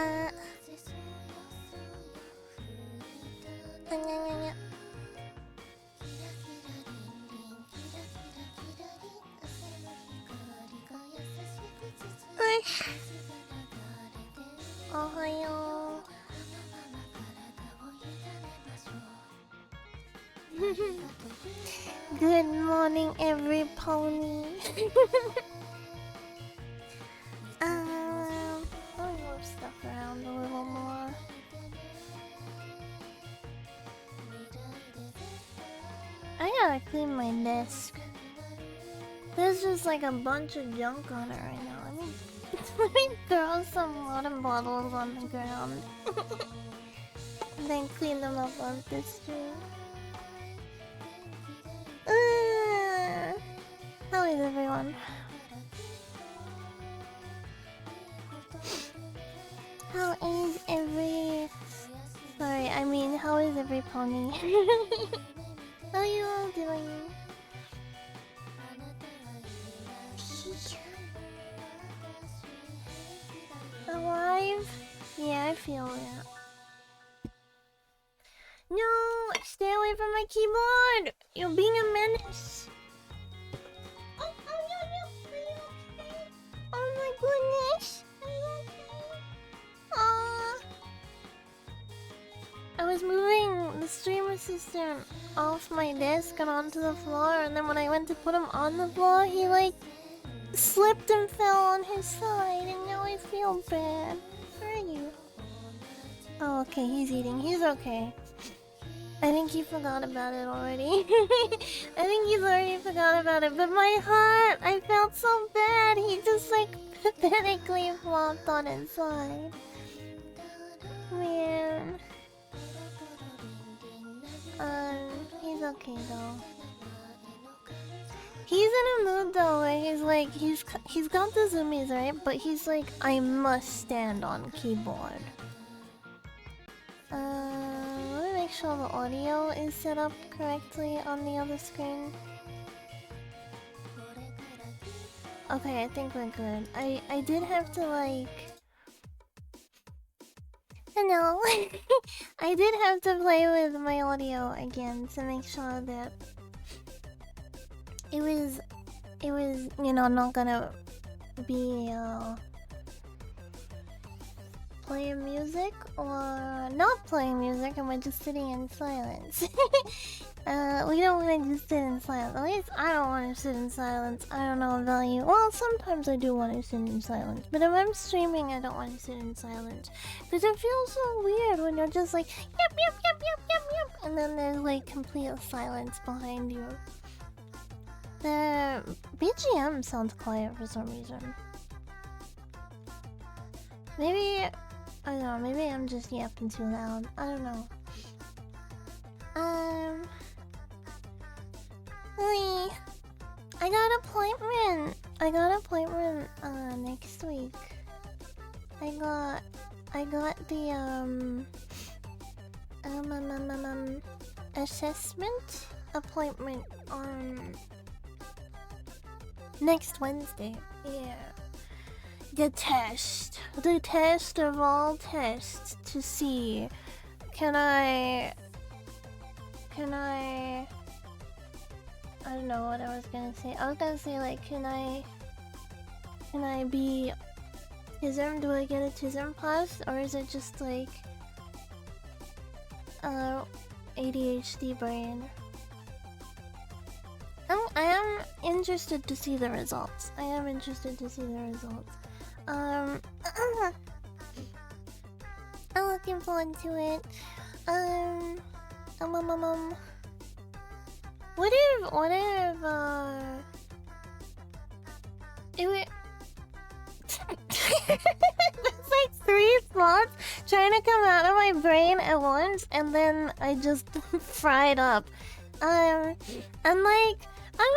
Uh, Ohayo. Good morning, every pony. I'll move stuff around a little more. I gotta clean my desk. There's just like a bunch of junk on it right now. Let me throw some water bottles on the ground. And then clean them up on this stream. How is everyone? How is every... Sorry, I mean, how is every pony? How are you all doing? Alive? Yeah, I feel it. No! Stay away from my keyboard! You're being a menace! Oh my goodness! Are you okay? I was moving the stream assistant off my desk and onto the floor, and then when I went to put him on the floor, he like slipped and fell on his side, and now I feel bad. Where are you? Oh, okay, he's eating. He's okay. I think he forgot about it already. I think he's already forgot about it, but my heart! I felt so bad! He just like pathetically flopped on his side. Man. He's okay though. He's in a mood though where he's like, he's got the zoomies, right? But he's like, I must stand on keyboard. Let me make sure the audio is set up correctly on the other screen. Okay, I think we're good. I did have to like... Hello! I did have to play with my audio again to make sure that it was, you know, not gonna be, playing music or not playing music and we're just sitting in silence. We don't want to just sit in silence. At least I don't want to sit in silence. I don't know about you. Well, sometimes I do want to sit in silence. But if I'm streaming, I don't want to sit in silence. Because it feels so weird when you're just like, yep, yep, yep, yep, yep, yep. And then there's like complete silence behind you. The BGM sounds quiet for some reason. Maybe, I don't know, maybe I'm just yapping too loud. I don't know. I got an appointment. Next week. I got the assessment appointment on next Wednesday. Yeah. The test of all tests to see can I don't know what I was gonna say. I was gonna say like can I be TISM? Do I get a TISM pass or is it just like ADHD brain? I am interested to see the results. I'm looking forward to it. What if it would... There's like 3 slots trying to come out of my brain at once, and then I just fried up. And like,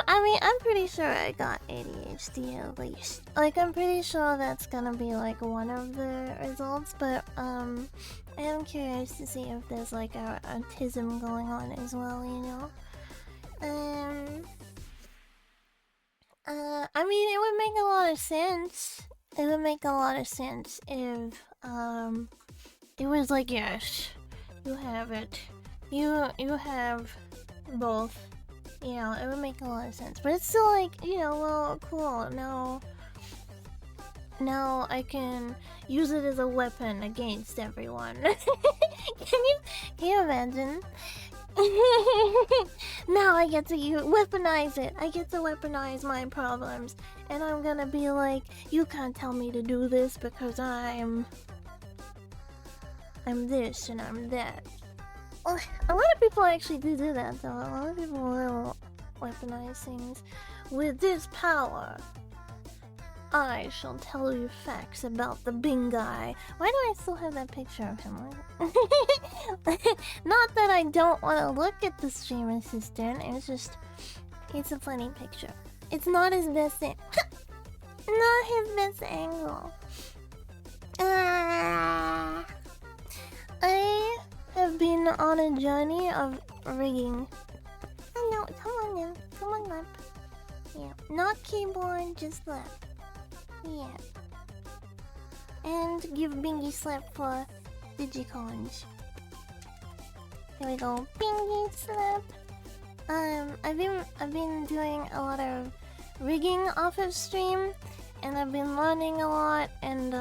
I'm pretty sure I got ADHD at least. Like, I'm pretty sure that's gonna be like one of the results, but I am curious to see if there's like a autism going on as well, you know? I mean, it would make a lot of sense. It would make a lot of sense if it was like, yes, you have it. You have both. You know, it would make a lot of sense. But it's still like, you know, well, cool. Now I can use it as a weapon against everyone. Can you imagine? Now I get to weaponize it. I get to weaponize my problems. And I'm gonna be like, you can't tell me to do this because I'm this and I'm that. Well, a lot of people actually do that though. A lot of people will weaponize things. With this power, I shall tell you facts about the Bing guy. Why do I still have that picture of him? Not that I don't want to look at the stream assistant. It's just, it's a funny picture. It's not his best not his best angle. I have been on a journey of rigging. Oh no, come on then. Come on, lap. Yeah, not keyboard, just lap. Yeah. And give Bingy slap for Digicons. There we go. Bingy slap. I've been doing a lot of rigging off of stream, and I've been learning a lot, and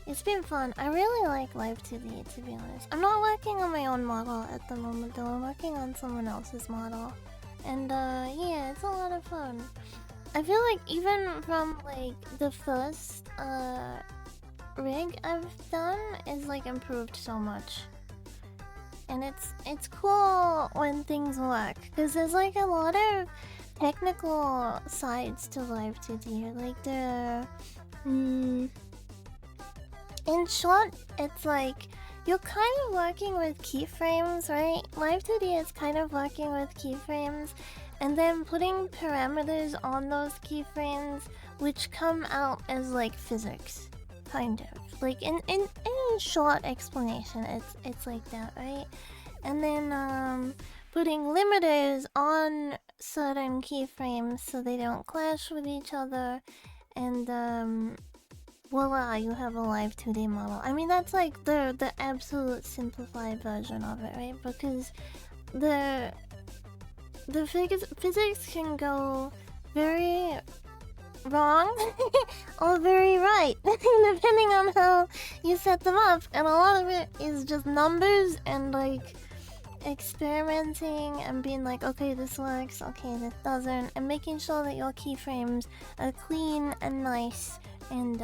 it's been fun. I really like Live 2D, to be honest. I'm not working on my own model at the moment though. I'm working on someone else's model. And yeah, it's a lot of fun. I feel like even from like the first rig I've done is like improved so much. And it's cool when things work, because there's like a lot of technical sides to Live 2D. Like in short, it's like you're kind of working with keyframes, right? Live 2D is kind of working with keyframes and then putting parameters on those keyframes which come out as like physics, kind of. Like in short explanation, it's like that, right? And then putting limiters on certain keyframes so they don't clash with each other, and voila, you have a live 2D model. I mean, that's like the absolute simplified version of it, right? Because the physics can go very wrong or very right depending on how you set them up, and a lot of it is just numbers and like experimenting and being like, okay, this works, okay, this doesn't, and making sure that your keyframes are clean and nice, and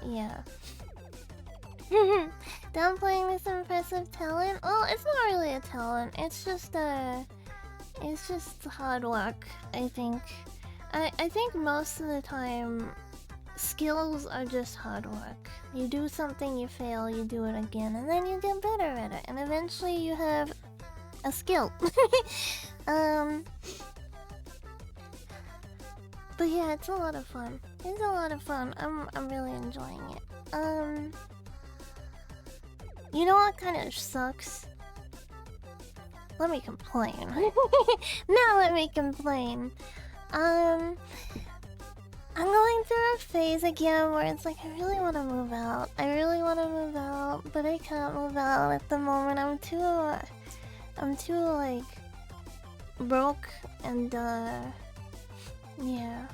yeah. Downplaying this impressive talent? Well, it's not really a talent, it's just hard work, I think. I think most of the time, skills are just hard work. You do something, you fail, you do it again, and then you get better at it, and eventually you have a skill. But yeah, it's a lot of fun. It's a lot of fun. I'm really enjoying it. You know what kind of sucks? Let me complain. Now let me complain. I'm going through a phase again where it's like I really want to move out. I really want to move out, but I can't move out at the moment. I'm too like broke, and yeah.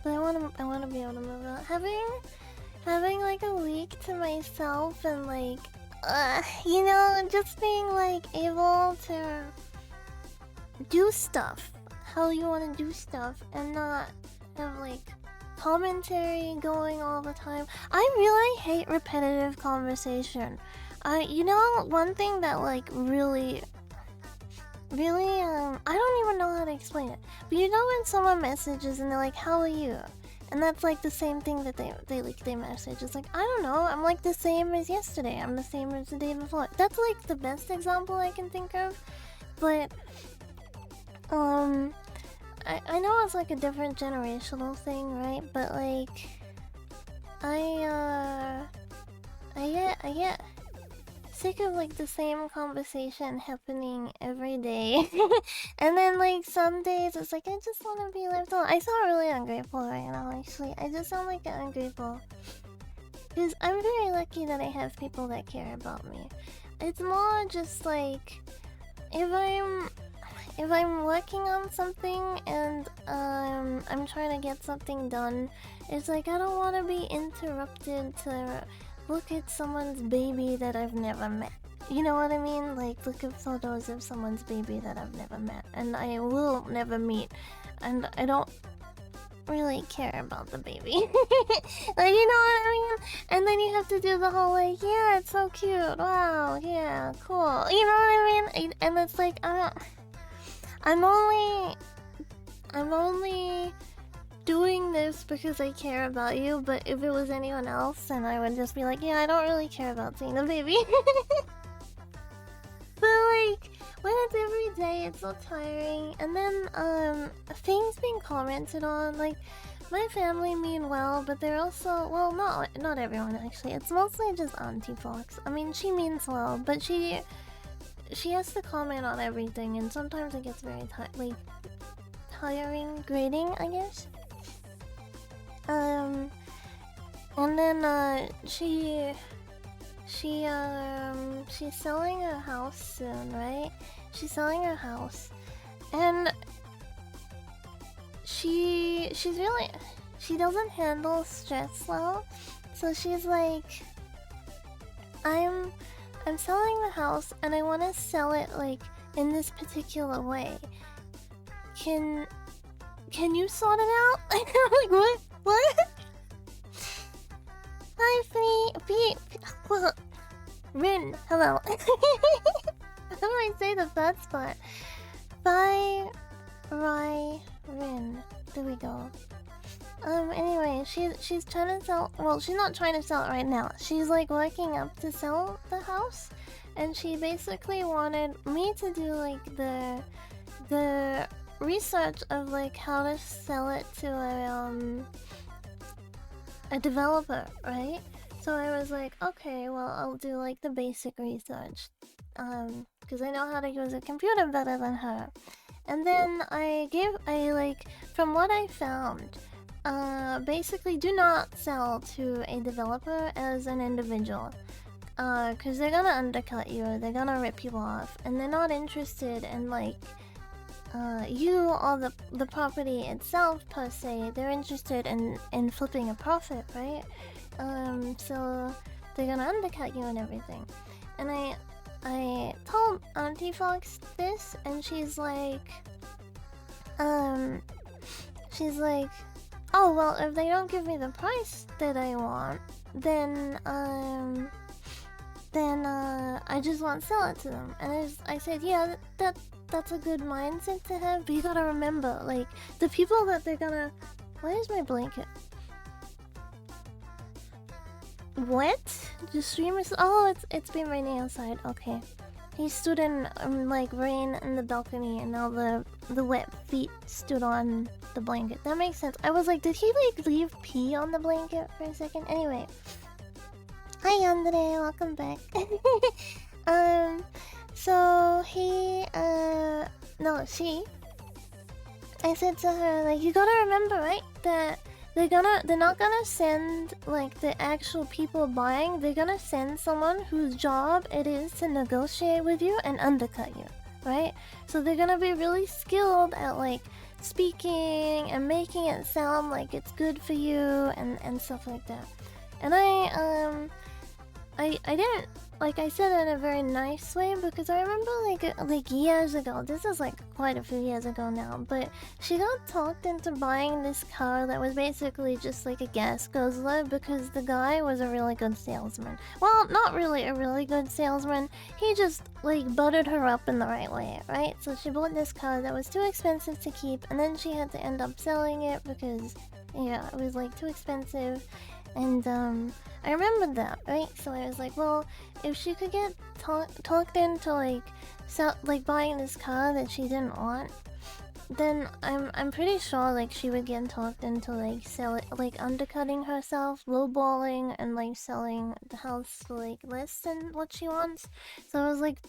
But I want to be able to move out. Having like a week to myself, and like you know, just being like able to do stuff how you want to do stuff and not have like commentary going all the time. I really hate repetitive conversation. You know, one thing that like really I don't even know how to explain it, but you know when someone messages and they're like, how are you? And that's like the same thing that they message. It's like, I don't know, I'm like the same as yesterday, I'm the same as the day before. That's like the best example I can think of. But I know it's like a different generational thing, right? But like I get sick of like the same conversation happening every day. And then like some days it's like I just want to be left alone. I sound really ungrateful right now, actually. I just sound like an ungrateful Because I'm very lucky that I have people that care about me. It's more just like if I'm working on something and I'm trying to get something done, it's like I don't want to be interrupted to look at someone's baby that I've never met. You know what I mean? Like look at photos of someone's baby that I've never met and I will never meet, and I don't really care about the baby. Like, you know what I mean? And then you have to do the whole like, yeah, it's so cute. Wow, yeah, cool. You know what I mean? And it's like, I'm only doing this because I care about you. But if it was anyone else, then I would just be like, yeah, I don't really care about seeing the baby. But like when it's every day, it's so tiring. And then things being commented on, like my family mean well, but they're also, well, not everyone actually. It's mostly just Auntie Fox. I mean, she means well, but she has to comment on everything, and sometimes it gets very tiring, grating, I guess. And then she's selling her house soon, right? She's selling her house, and she doesn't handle stress well. So she's like, I'm selling the house and I want to sell it like in this particular way. Can you sort it out? I'm like, what? Hi, Fee. Rin, hello. How do I say the first part? Bye, Rin. There we go. Anyway, she's trying to sell. Well, she's not trying to sell it right now. She's like working up to sell the house, and she basically wanted me to do like the research of like how to sell it to a developer, right? So I was like, okay, well, I'll do like the basic research, because I know how to use a computer better than her. And then I like, from what I found, basically do not sell to a developer as an individual, because they're gonna undercut you, they're gonna rip you off, and they're not interested in like you or the property itself per se. They're interested in flipping a profit, right? So they're gonna undercut you and everything. And I told Auntie Fox this, and she's like, oh well, if they don't give me the price that I want, then I just won't sell it to them. And I said, yeah, that's a good mindset to have, but you gotta remember, like, the people that they're gonna... Where's my blanket? What? The streamers? Oh, it's been raining outside. Okay. He stood in like rain in the balcony, and now the wet feet stood on the blanket. That makes sense. I was like, did he like leave pee on the blanket for a second? Anyway. Hi Andre, welcome back. So he no, she, I said to her, like, you gotta remember, right, that they're not gonna send like the actual people buying. They're gonna send someone whose job it is to negotiate with you and undercut you, right? So they're gonna be really skilled at like speaking and making it sound like it's good for you and stuff like that. And I didn't, like, I said it in a very nice way, because I remember like years ago, this is like quite a few years ago now, but she got talked into buying this car that was basically just like a gas guzzler, because the guy was a really good salesman. Well, not really a really good salesman, he just like buttered her up in the right way, right? So she bought this car that was too expensive to keep, and then she had to end up selling it because, yeah, it was like too expensive. And I remembered that, right? So I was like, well, if she could get talked into like buying this car that she didn't want, then I'm pretty sure like she would get talked into like undercutting herself, lowballing, and like selling the house for like less than what she wants. So I was like,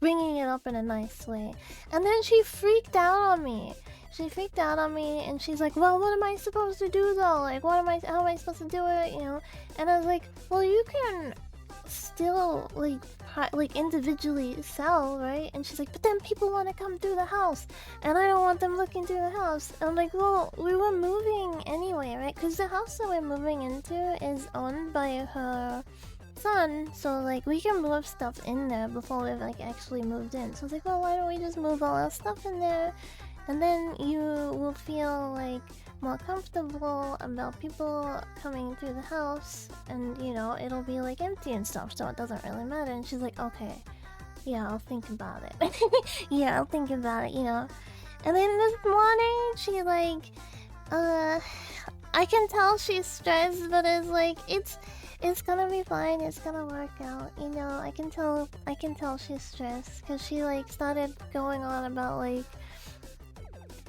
bringing it up in a nice way. And then she freaked out on me. She freaked out on me, and she's like, "Well, what am I supposed to do though? Like, how am I supposed to do it? You know?" And I was like, "Well, you can still like individually sell, right?" And she's like, "But then people want to come through the house, and I don't want them looking through the house." And I'm like, "Well, we were moving anyway, right? Because the house that we're moving into is owned by her son, so like we can move stuff in there before we've like actually moved in." So I was like, "Well, why don't we just move all our stuff in there, and then you will feel like more comfortable about people coming through the house, and you know, it'll be like empty and stuff, so it doesn't really matter." And she's like, "Okay, yeah, I'll think about it." Yeah, I'll think about it, you know. And then this morning, she like, I can tell she's stressed, but it's like, it's gonna be fine. It's gonna work out, you know. I can tell she's stressed because she like started going on about like,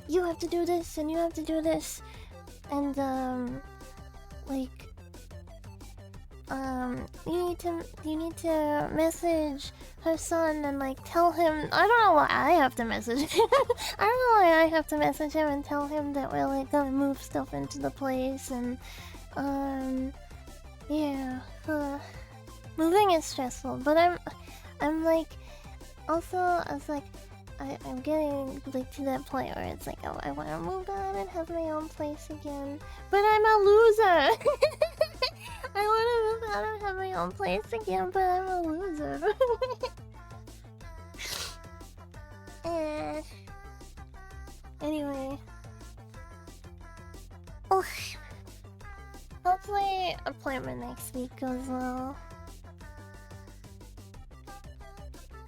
"You have to do this and you have to do this," and like, you need to message her son and like tell him. I don't know why I have to message him. I don't know why I have to message him and tell him that we're like gonna move stuff into the place. And yeah, moving is stressful, but I'm like, also I was like, I'm getting like to that point where it's like, oh, I want to move out and have my own place again, but I'm a loser. I want to move out and have my own place again, but I'm a loser. Anyway. Oh, hopefully appointment next week goes well.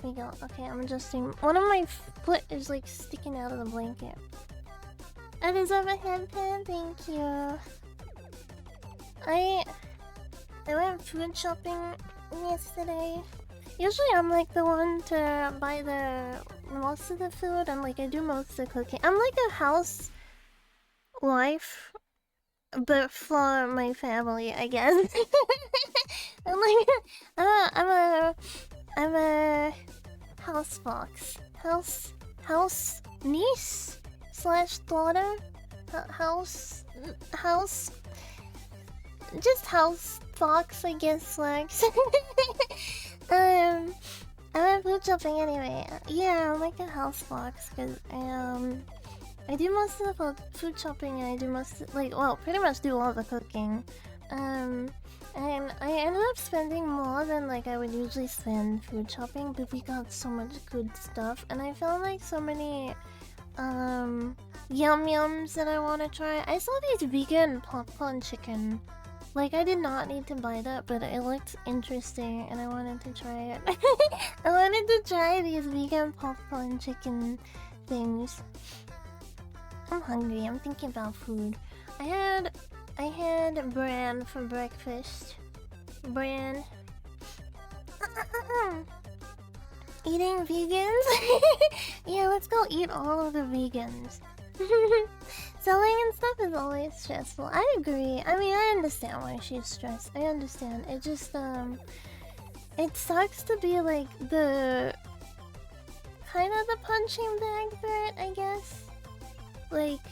There we go. Okay, I'm adjusting. One of my foot is like sticking out of the blanket. I deserve a headband, thank you. I went food shopping yesterday. Usually I'm like the one to buy the most of the food, and like I do most of the cooking. I'm like a house wife, but for my family, I guess. I'm like, I'm a house fox, house niece slash daughter, house, just house fox, I guess. Lex. I'm food shopping anyway. Yeah, I'm like a house fox because I do most of the food shopping, and I do pretty much do all the cooking. And I ended up spending more than like I would usually spend food shopping, but we got so much good stuff, and I found like so many yum yums that I want to try. I saw these vegan popcorn chicken. Like, I did not need to buy that, but it looked interesting and I wanted to try it. I wanted to try these vegan popcorn chicken things. I'm hungry. I'm thinking about food. I had bran for breakfast. Bran. Eating vegans? Yeah, let's go eat all of the vegans. Selling and stuff is always stressful. I agree. I mean, I understand why she's stressed. I understand. It just, it sucks to be like the kind of the punching bag for it, I guess. Like,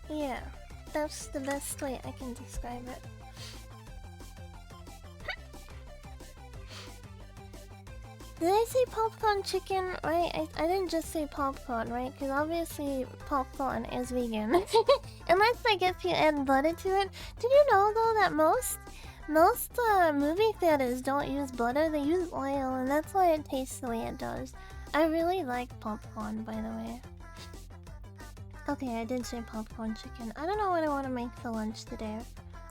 yeah, that's the best way I can describe it. Did I say popcorn chicken? Right? I didn't just say popcorn, right? Because obviously popcorn is vegan. Unless I guess you add butter to it. Did you know though that most movie theaters don't use butter, they use oil, and that's why it tastes the way it does. I really like popcorn, by the way. Okay, I did say popcorn chicken. I don't know what I want to make for lunch today.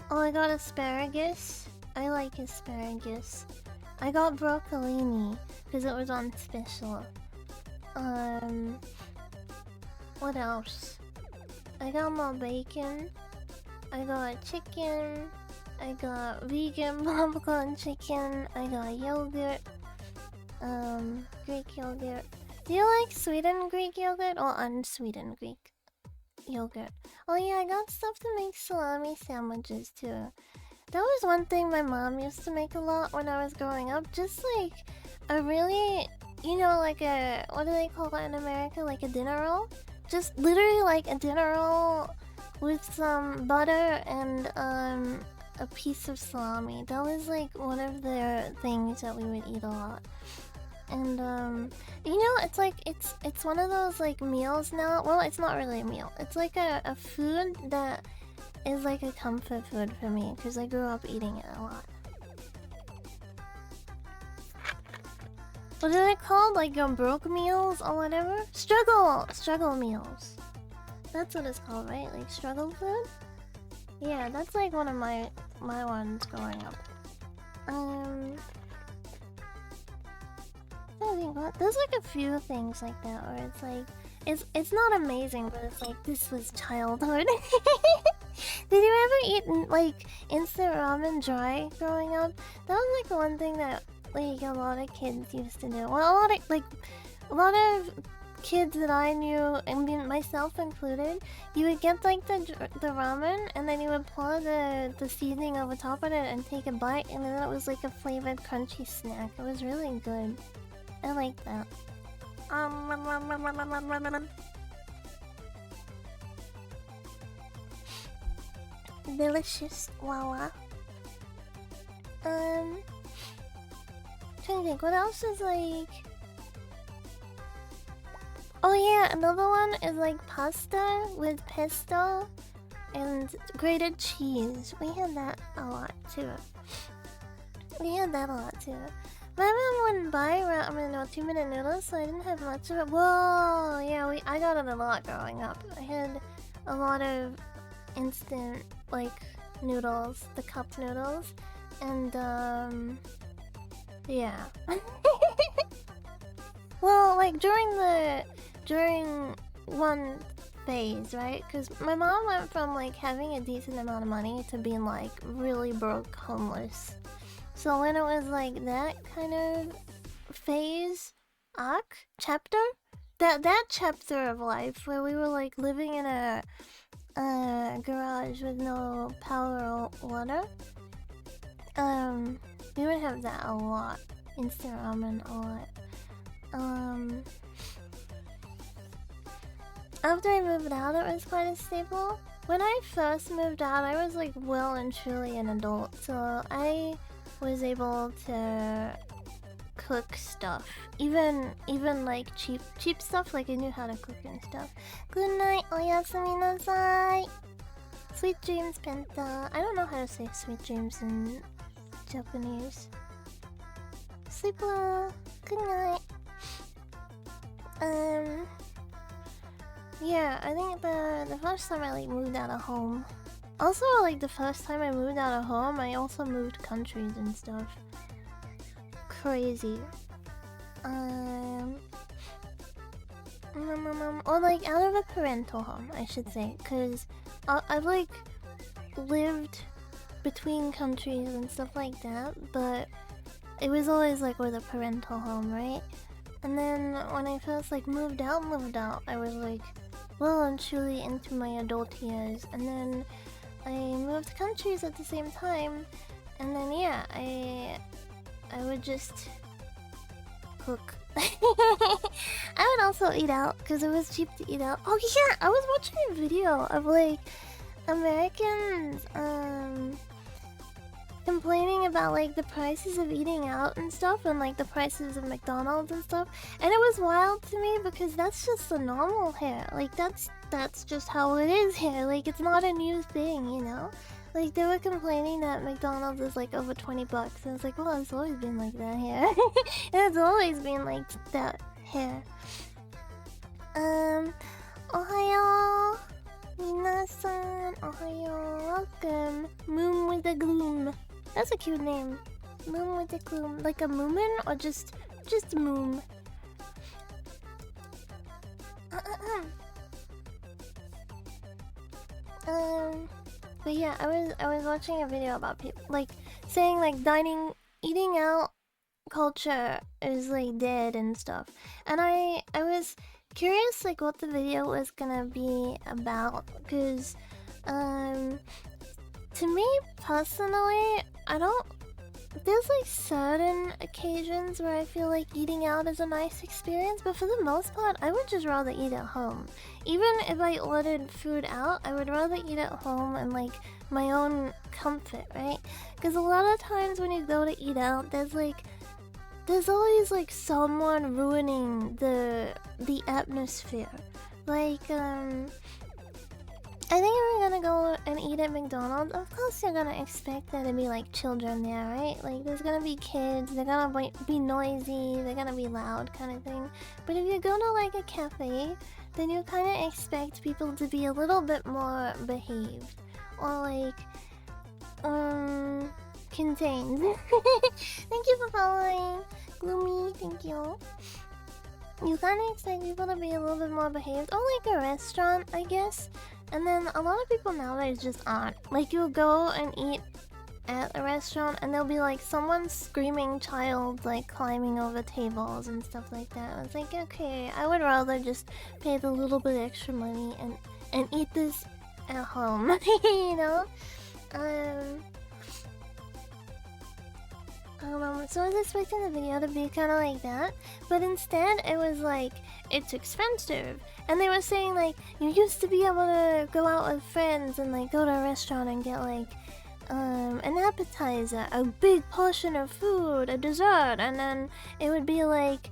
Oh, I got asparagus. I like asparagus. I got broccolini because it was on special. What else? I got more bacon. I got chicken. I got vegan popcorn chicken. I got yogurt. Greek yogurt. Do you like sweetened Greek yogurt or unsweetened Greek yogurt? Oh yeah, I got stuff to make salami sandwiches too. That was one thing my mom used to make a lot when I was growing up. Just like a really you know, like a, what do they call it in America? Like a dinner roll? Just literally like a dinner roll with some butter and a piece of salami. That was like one of the things that we would eat a lot. And you know, it's like it's one of those like meals now. Well, it's not really a meal. It's like a food that is like a comfort food for me because I grew up eating it a lot. What are they called? Like broke meals or whatever? Struggle meals. That's what it's called, right? Like struggle food? Yeah, that's like one of my ones growing up. I think there's like a few things like that where it's like it's not amazing, but it's like this was childhood. Did you ever eat like instant ramen dry growing up? That was like the one thing that like a lot of kids used to do. Well, a lot of kids that I knew, and myself included, you would get like the ramen, and then you would pour the seasoning over top of it and take a bite, and then it was like a flavored crunchy snack. It was really good. I like that. Delicious. Wow. Trying to think, what else is like... Oh yeah, another one is like pasta with pesto and grated cheese. We had that a lot too. My mom wouldn't buy ramen or 2-minute noodles, so I didn't have much of it. Whoa, yeah, I got it a lot growing up. I had a lot of instant like noodles, the cup noodles, and yeah. Well, like during one phase, right? Because my mom went from like having a decent amount of money to being like really broke, homeless. So when it was like that kind of phase, chapter, that chapter of life where we were like living in a garage with no power or water, we would have that a lot. Instant ramen a lot. After I moved out, it was quite a staple. When I first moved out, I was like well and truly an adult, so I was able to cook stuff, even like cheap stuff. Like I knew how to cook and stuff. Good night, oyasumi nasai. Sweet dreams, Penta. I don't know how to say sweet dreams in Japanese. Sleep well. Good night. Yeah, I think the first time I like moved out of home. Also, like the first time I moved out of home, I also moved countries and stuff. Crazy. Or like out of a parental home, I should say, because I've like lived between countries and stuff like that, but it was always like with a parental home, right? And then when I first like moved out, I was like well and truly into my adult years, and then I moved countries at the same time, and then yeah, I would just cook. I would also eat out because it was cheap to eat out. Oh yeah, I was watching a video of like Americans complaining about like the prices of eating out and stuff, and like the prices of McDonald's and stuff, and it was wild to me because that's just the normal here. Like that's just how it is here. Like it's not a new thing, you know. Like they were complaining that McDonald's is like over $20, and it's like, well, it's always been like that here. It's always been like that here. Ohayo, minasan, ohayo, welcome. Moon with the gloom. That's a cute name. Moon with the gloom, like a moomin or just moon. But yeah, I was watching a video about people like saying like eating out culture is like dead and stuff, and I was curious like what the video was gonna be about, because to me personally, I don't there's like certain occasions where I feel like eating out is a nice experience, but for the most part, I would just rather eat at home. Even if I ordered food out, I would rather eat at home and like my own comfort, right? Because a lot of times when you go to eat out, there's always like someone ruining the atmosphere. Like I think if you're gonna go and eat at McDonald's, of course you're gonna expect there to be like children there, right? Like there's gonna be kids, they're gonna be noisy, they're gonna be loud kind of thing. But if you go to like a cafe, then you kind of expect people to be a little bit more behaved. Or like, contained. Thank you for following. Gloomy, thank you. You kind of expect people to be a little bit more behaved. Or like a restaurant, I guess. And then a lot of people nowadays just aren't. Like you'll go and eat at a restaurant and there'll be like someone screaming child like climbing over tables and stuff like that. I was like, okay, I would rather just pay the little bit extra money and eat this at home, you know? So I was expecting the video to be kind of like that, but instead it was like, it's expensive. And they were saying like, you used to be able to go out with friends and like go to a restaurant and get like, an appetizer, a big portion of food, a dessert, and then it would be like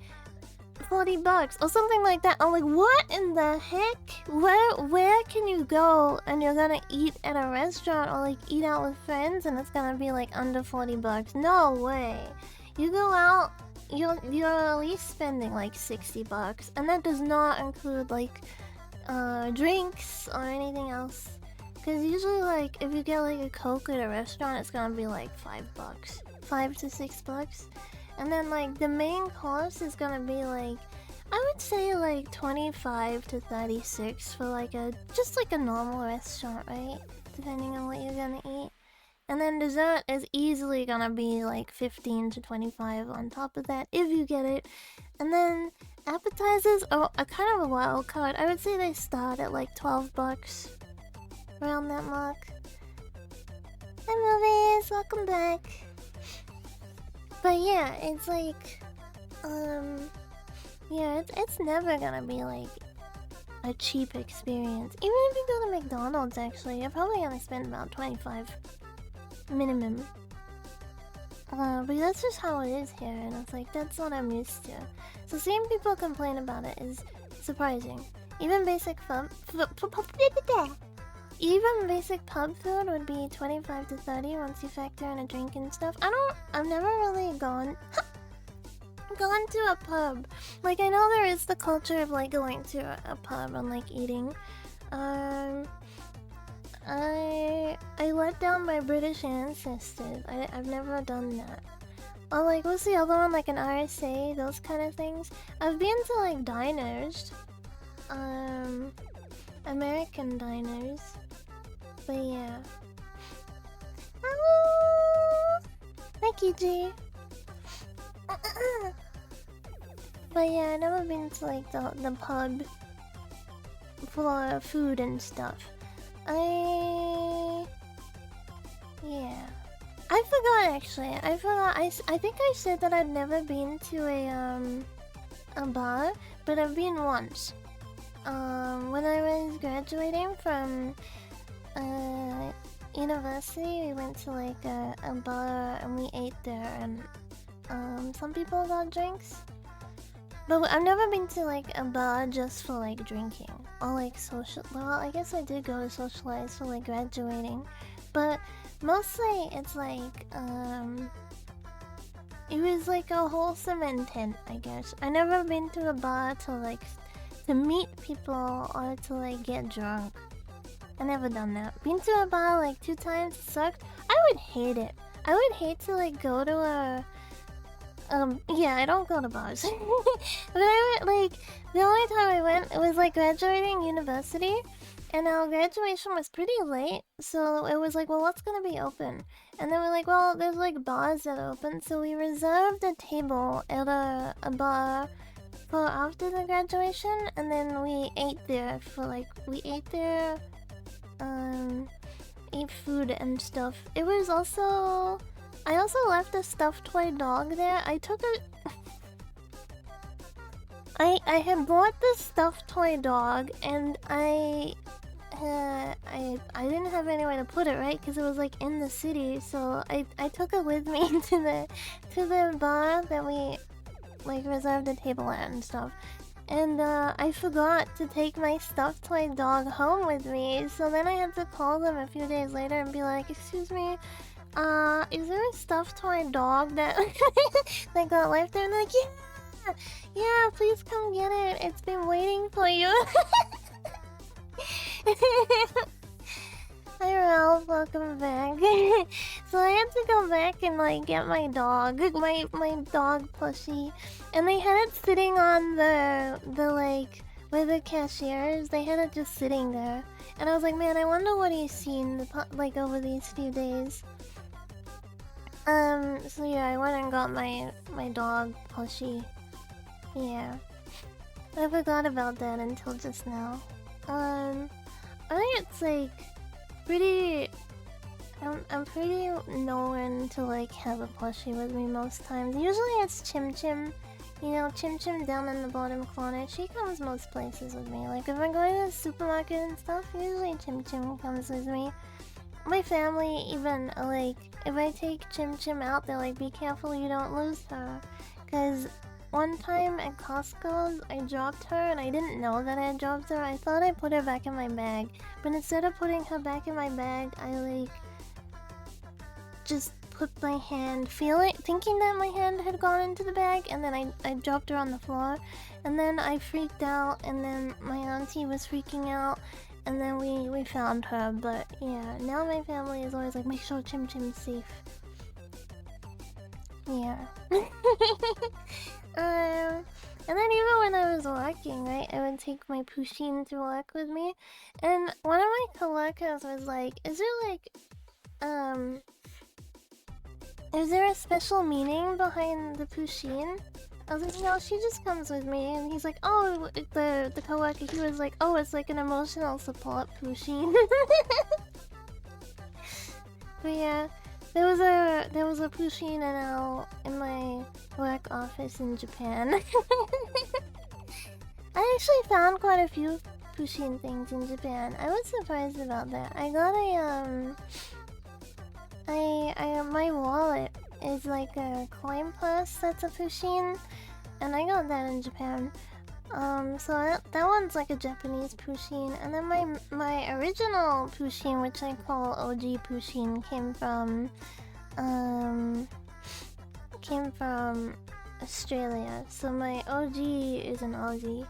$40 or something like that. I'm like, what in the heck? Where can you go and you're gonna eat at a restaurant or like eat out with friends and it's gonna be like under $40? No way. You go out, you're at least spending like $60, and that does not include like drinks or anything else. Because usually like if you get like a Coke at a restaurant, it's gonna be like $5, $5 to $6. And then like the main course is gonna be like, I would say like 25 to 36 for like just like a normal restaurant, right? Depending on what you're gonna eat. And then dessert is easily gonna be like 15 to 25 on top of that if you get it. And then appetizers are kind of a wild card. I would say they start at like $12, around that mark. Hi movies, welcome back. But yeah, it's like, yeah, it's never gonna be like a cheap experience. Even if you go to McDonald's, actually, you're probably gonna spend about 25 minimum. But that's just how it is here, and it's like, that's what I'm used to. So seeing people complain about it is surprising. Even basic even basic pub food would be 25 to 30 once you factor in a drink and stuff. I've never really gone to a pub. Like, I know there is the culture of like going to a pub and like eating. I let down my British ancestors. I've never done that. Or like, what's the other one? Like an RSA, those kind of things. I've been to like diners. American diners. But yeah. Thank you, G. But yeah, I've never been to like the pub for food and stuff. Yeah. I forgot actually. I forgot. I think I said that I'd never been to a bar, but I've been once. When I was graduating from university, we went to like a bar and we ate there, and some people got drinks. But I've never been to like a bar just for like drinking or like social. Well, I guess I did go to socialize for like graduating, but mostly it's like it was like a wholesome intent, I guess. I never been to a bar to meet people or to like get drunk. I never done that. Been to a bar like 2 times, it sucked. I would hate it. I would hate to like go to a yeah, I don't go to bars. But I went like, the only time I went, it was like graduating university, and our graduation was pretty late, so it was like, well, what's gonna be open? And then we're like, well, there's like bars that open, so we reserved a table at a bar for after the graduation, and then we ate there for like, ate food and stuff. It was also I also left a stuffed toy dog there. I took it. I had bought this stuffed toy dog, and I didn't have anywhere to put it, right? Because it was like in the city. So I took it with me to the bar that we like reserved a table at and stuff. And I forgot to take my stuffed toy dog home with me. So then I had to call them a few days later and be like, "Excuse me, is there a stuffed toy dog that that got left there?" And they're like, yeah, please come get it. It's been waiting for you." Hi Ralph, welcome back. So I had to go back and like get my dog, my dog plushie, and they had it sitting on the like where the cashiers. They had it just sitting there, and I was like, man, I wonder what he's seen like over these few days. So yeah, I went and got my dog plushie. Yeah, I forgot about that until just now. I think it's like pretty. I'm pretty known to like have a plushie with me most times. Usually it's Chim Chim. You know, Chim Chim down in the bottom corner. She comes most places with me. Like if I'm going to the supermarket and stuff, usually Chim Chim comes with me. My family even like if I take Chim Chim out, they're like, "Be careful you don't lose her," because one time at Costco's, I dropped her and I didn't know that I had dropped her. I thought I put her back in my bag, but instead of putting her back in my bag, I like just put my hand, thinking that my hand had gone into the bag, and then I dropped her on the floor, and then I freaked out, and then my auntie was freaking out, and then we found her. But yeah, now my family is always like, "Make sure Chim Chim's safe." Yeah. And then even when I was working, right, I would take my Pusheen to work with me, and one of my coworkers was like, is there a special meaning behind the Pusheen?" I was like, "No, she just comes with me." And he's like, "Oh," the coworker, he was like, "Oh, it's like an emotional support Pusheen." But yeah, there was a Pusheen in my work office in Japan. I actually found quite a few Pusheen things in Japan. I was surprised about that. I got my wallet is like a coin purse that's a Pusheen, and I got that in Japan. So that one's like a Japanese Pusheen, and then my original Pusheen, which I call OG Pusheen, came from Australia. So my OG is an Aussie.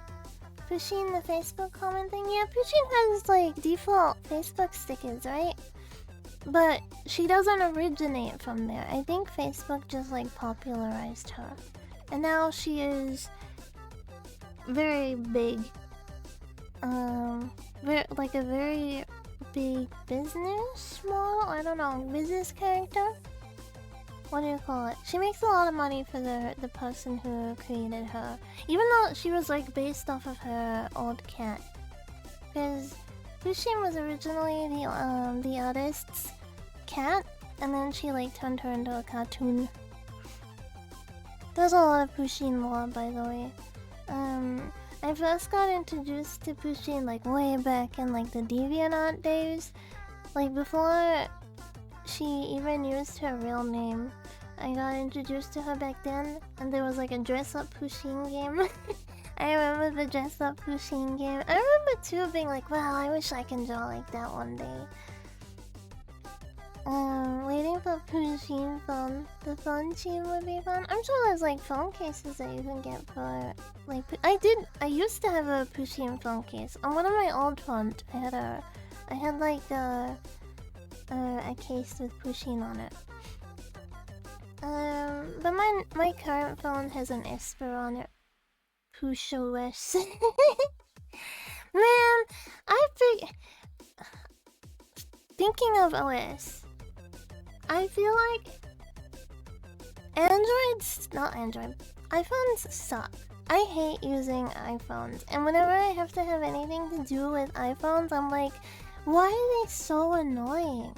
Pusheen, the Facebook comment thing, yeah, Pusheen has like default Facebook stickers, right? But she doesn't originate from there. I think Facebook just like popularized her, and now she is very big. Like a very big business model. I don't know, business character. What do you call it? She makes a lot of money for the person who created her, even though she was like based off of her old cat. Because Pusheen was originally the artist's cat, and then she like turned her into a cartoon. There's a lot of Pusheen lore, by the way. I first got introduced to Pusheen like way back in like the DeviantArt days, like before she even used her real name. I got introduced to her back then, and there was like a dress-up Pusheen game. I remember the dress-up Pusheen game. I remember too being like, "Wow, I wish I can draw like that one day." Waiting for Pusheen phone. The phone team would be fun. I'm sure there's like phone cases that you can get for like. I used to have a Pusheen phone case on one of my old phones. I had like a case with Pusheen on it. But my current phone has an Esper on it. PushOS. Man, thinking of OS, I feel like iPhones suck. I hate using iPhones, and whenever I have to have anything to do with iPhones, I'm like, why are they so annoying?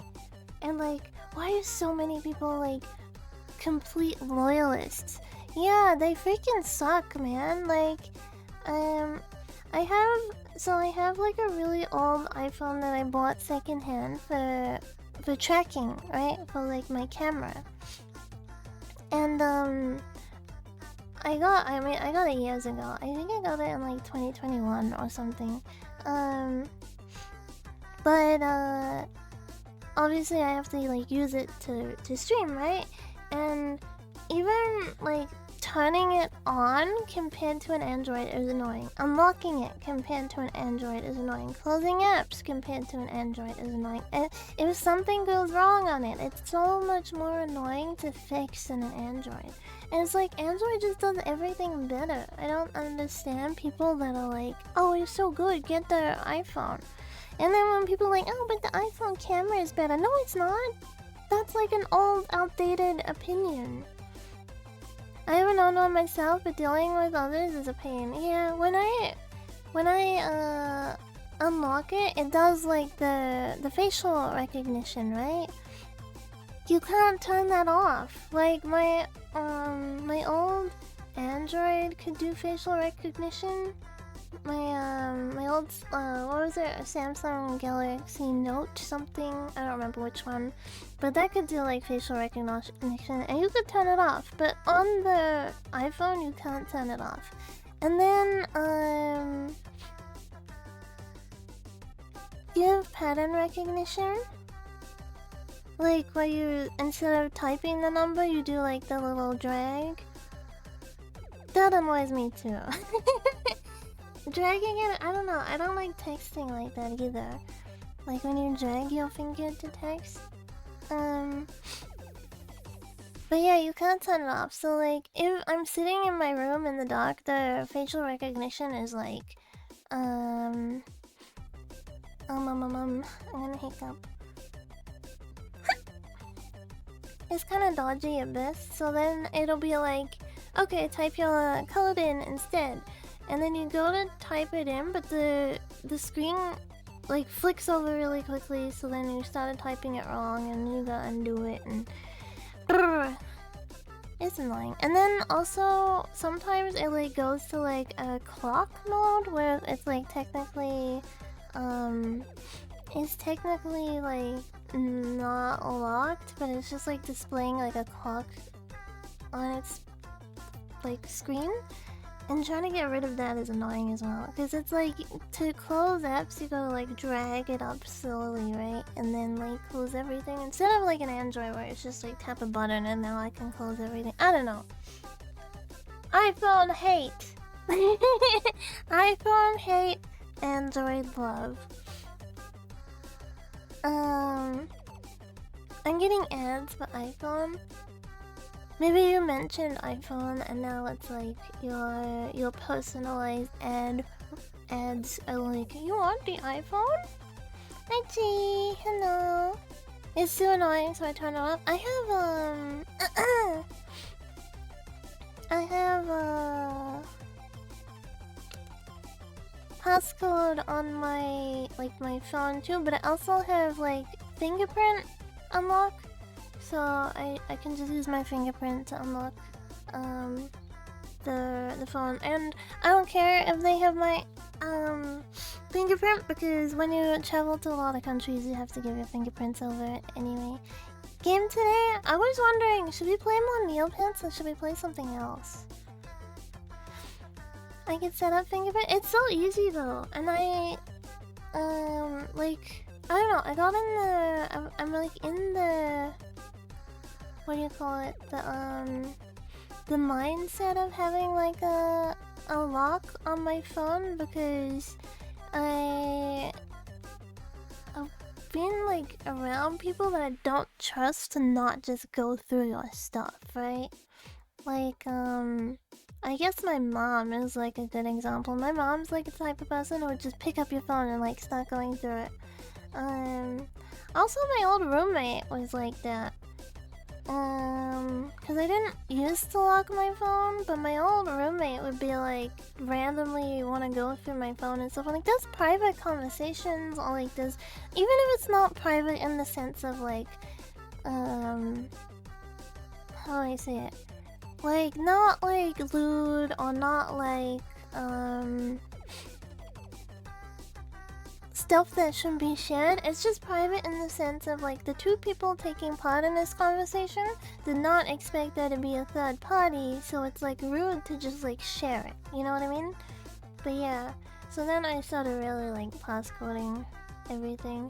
And like, why are so many people like complete loyalists. Yeah, they freaking suck, man. Like, I have like a really old iPhone that I bought secondhand for tracking, right? For like my camera. And I got it years ago. I think I got it in like 2021 or something. But obviously I have to like use it to stream, right? And even like turning it on compared to an Android is annoying. Unlocking it compared to an Android is annoying. Closing apps compared to an Android is annoying. And if something goes wrong on it, it's so much more annoying to fix than an Android. And it's like Android just does everything better. I don't understand people that are like, oh, it's so good, get the iPhone. And then when people are like, oh, but the iPhone camera is better. No, it's not. That's like an old, outdated opinion. I haven't owned one myself, but dealing with others is a pain. Yeah, when I unlock it, it does like the facial recognition, right? You can't turn that off. Like my old Android could do facial recognition. My old what was it? A Samsung Galaxy Note something. I don't remember which one, but that could do like facial recognition, and you could turn it off. But on the iPhone, you can't turn it off. And then you have pattern recognition, like where you instead of typing the number, you do like the little drag. That annoys me too. Dragging it, I don't know. I don't like texting like that either. Like when you drag your finger to text. But yeah, you can't turn it off. So like, if I'm sitting in my room in the dark, the facial recognition is like, I'm gonna hiccup. It's kind of dodgy at best. So then it'll be like, okay, type your code in instead. And then you go to type it in, but the screen like flicks over really quickly, so then you started typing it wrong and you gotta undo it, and it's annoying. And then also sometimes it like goes to like a clock mode where it's like technically like not locked, but it's just like displaying like a clock on its like screen. And trying to get rid of that is annoying as well, because it's like, to close apps you gotta like drag it up slowly, right? And then like close everything, instead of like an Android where it's just like tap a button and now I can close everything. I don't know. iPhone hate. iPhone hate, Android love. I'm getting ads for iPhone. Maybe you mentioned iPhone and now it's like your personalized ads are like, you want the iPhone? Hi G, hello. It's too annoying, so I turn it off. I have passcode on my phone too, but I also have like fingerprint unlock. So I can just use my fingerprint to unlock the phone, and I don't care if they have my fingerprint, because when you travel to a lot of countries you have to give your fingerprints over anyway. Game today? I was wondering, should we play more Neopets or should we play something else? I could set up fingerprint. It's so easy though, and I like, I don't know, I got in the I'm like in the, what do you call it? The mindset of having like a lock on my phone, because I've been like around people that I don't trust to not just go through your stuff, right? Like I guess my mom is like a good example. My mom's like a type of person who would just pick up your phone and like start going through it. Also my old roommate was like that. Cause I didn't used to lock my phone, but my old roommate would be like randomly want to go through my phone and stuff. I'm like, there's private conversations, or like there's, even if it's not private in the sense of like, how do I say it? Like, not like lewd or not like stuff that shouldn't be shared. It's just private in the sense of like the two people taking part in this conversation did not expect there to be a third party, so it's like rude to just like share it. You know what I mean? But yeah, so then I started really like passcoding everything.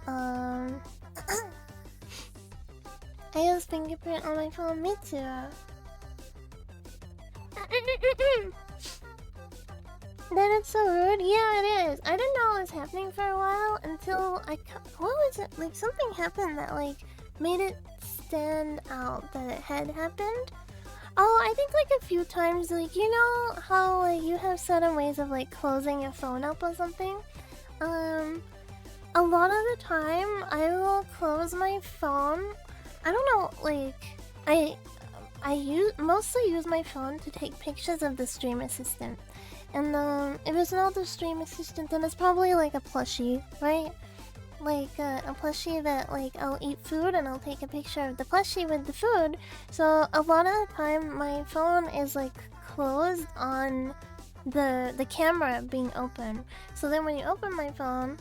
I use fingerprint on my phone, me too. Then it's so rude. Yeah, it is. I didn't know it was happening for a while until what was it? Like something happened that like made it stand out that it had happened. Oh, I think like a few times, like you know how like you have certain ways of like closing your phone up or something. A lot of the time I will close my phone. I don't know, like I mostly use my phone to take pictures of the stream assistant. And if it's not the stream assistant, then it's probably like a plushie, right? Like a plushie that like I'll eat food and I'll take a picture of the plushie with the food. So a lot of the time my phone is like closed on the camera being open. So then when you open my phone,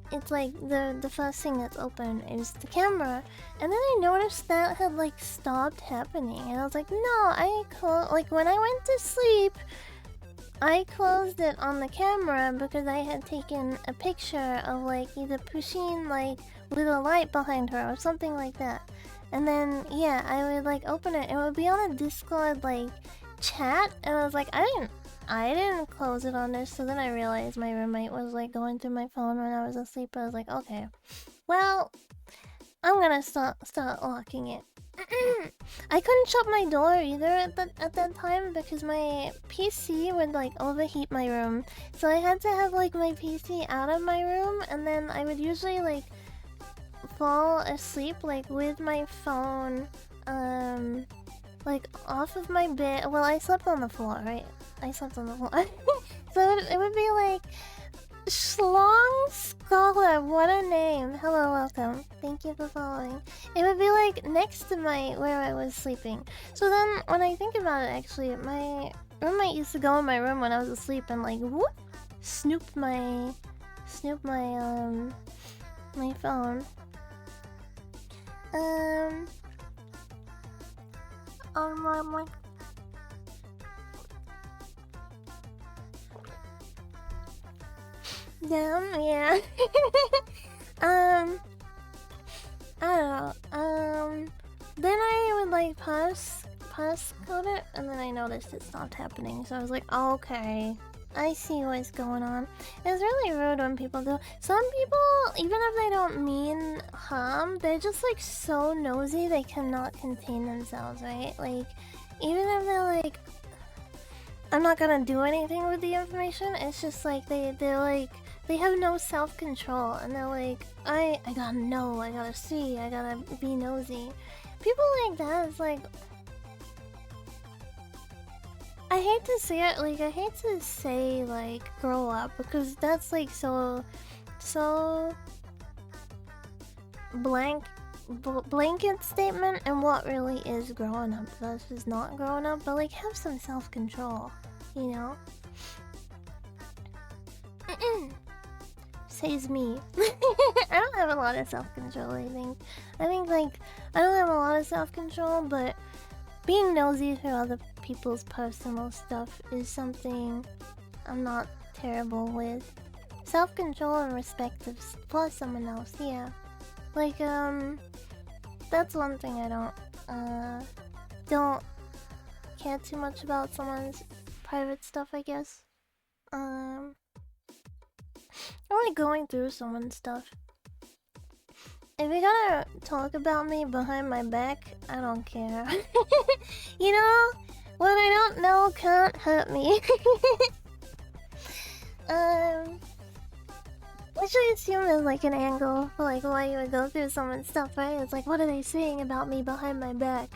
it's like the first thing that's open is the camera, and then I noticed that had like stopped happening, and I was like, no, like when I went to sleep, I closed it on the camera because I had taken a picture of like either Pusheen like with a light behind her or something like that, and then yeah, I would like open it, and it would be on a Discord like chat, and I was like, I didn't close it on this, so then I realized my roommate was like going through my phone when I was asleep. I was like, okay, well, I'm gonna start locking it. I couldn't shut my door either at that time because my PC would like overheat my room, so I had to have like my PC out of my room, and then I would usually like fall asleep like with my phone like off of my bed. Well, I slept on the floor, right? I slept on the floor. So it would be like Schlong Scholar, what a name. Hello, welcome. Thank you for following. It would be like next to where I was sleeping. So then when I think about it, actually, my roommate used to go in my room when I was asleep and like whoop, snoop my my phone. On my damn, yeah. I don't know. Then I would like pass code it, and then I noticed it stopped happening. So I was like, oh, okay, I see what's going on. It's really rude when people do. Some people, even if they don't mean harm, they're just like so nosy they cannot contain themselves, right? Like, even if they're like, I'm not gonna do anything with the information, it's just like they're like, they have no self-control, and they're like, I gotta know, I gotta see, I gotta be nosy. People like that is like, I hate to say it, like, I hate to say, like, grow up, because that's, like, so blanket statement, and what really is growing up versus not growing up, but, like, have some self-control, you know? Says me. I don't have a lot of self-control, I think. I think, like, I don't have a lot of self-control, but being nosy through other people's personal stuff is something I'm not terrible with. Self-control and respect for someone else, yeah. Like, that's one thing I don't care too much about someone's private stuff, I guess. I like going through someone's stuff. If you're gonna talk about me behind my back, I don't care. You know, what I don't know can't hurt me. Which I assume is like an angle for like why you would go through someone's stuff, right? It's like, what are they saying about me behind my back?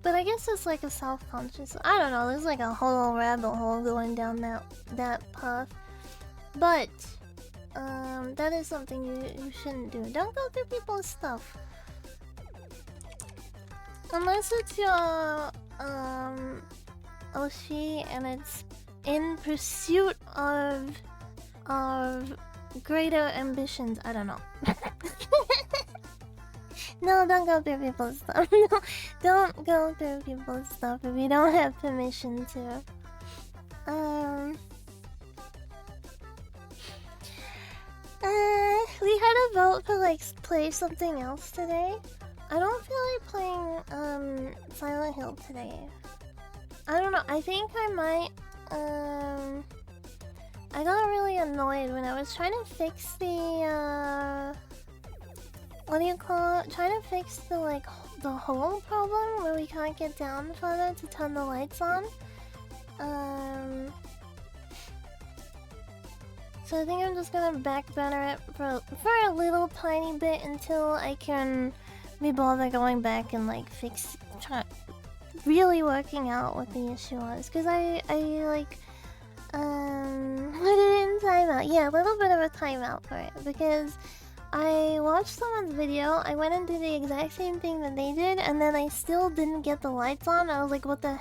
But I guess it's like a self-conscious. I don't know. There's like a whole rabbit hole going down that path. But that is something you shouldn't do. Don't go through people's stuff. Unless it's your Oshi and it's in pursuit of greater ambitions. I don't know. No, don't go through people's stuff. No, don't go through people's stuff if you don't have permission to. We had a vote for like play something else today. I don't feel like playing Silent Hill today. I don't know. I think I might I got really annoyed when I was trying to fix the what do you call it? Trying to fix the the hole problem where we can't get down further to turn the lights on. So I think I'm just gonna back burner it for a little tiny bit until I can be bothered going back and like really working out what the issue was. Cause I like put it in timeout. Yeah, a little bit of a timeout for it because I watched someone's video. I went and did the exact same thing that they did, and then I still didn't get the lights on. I was like, what the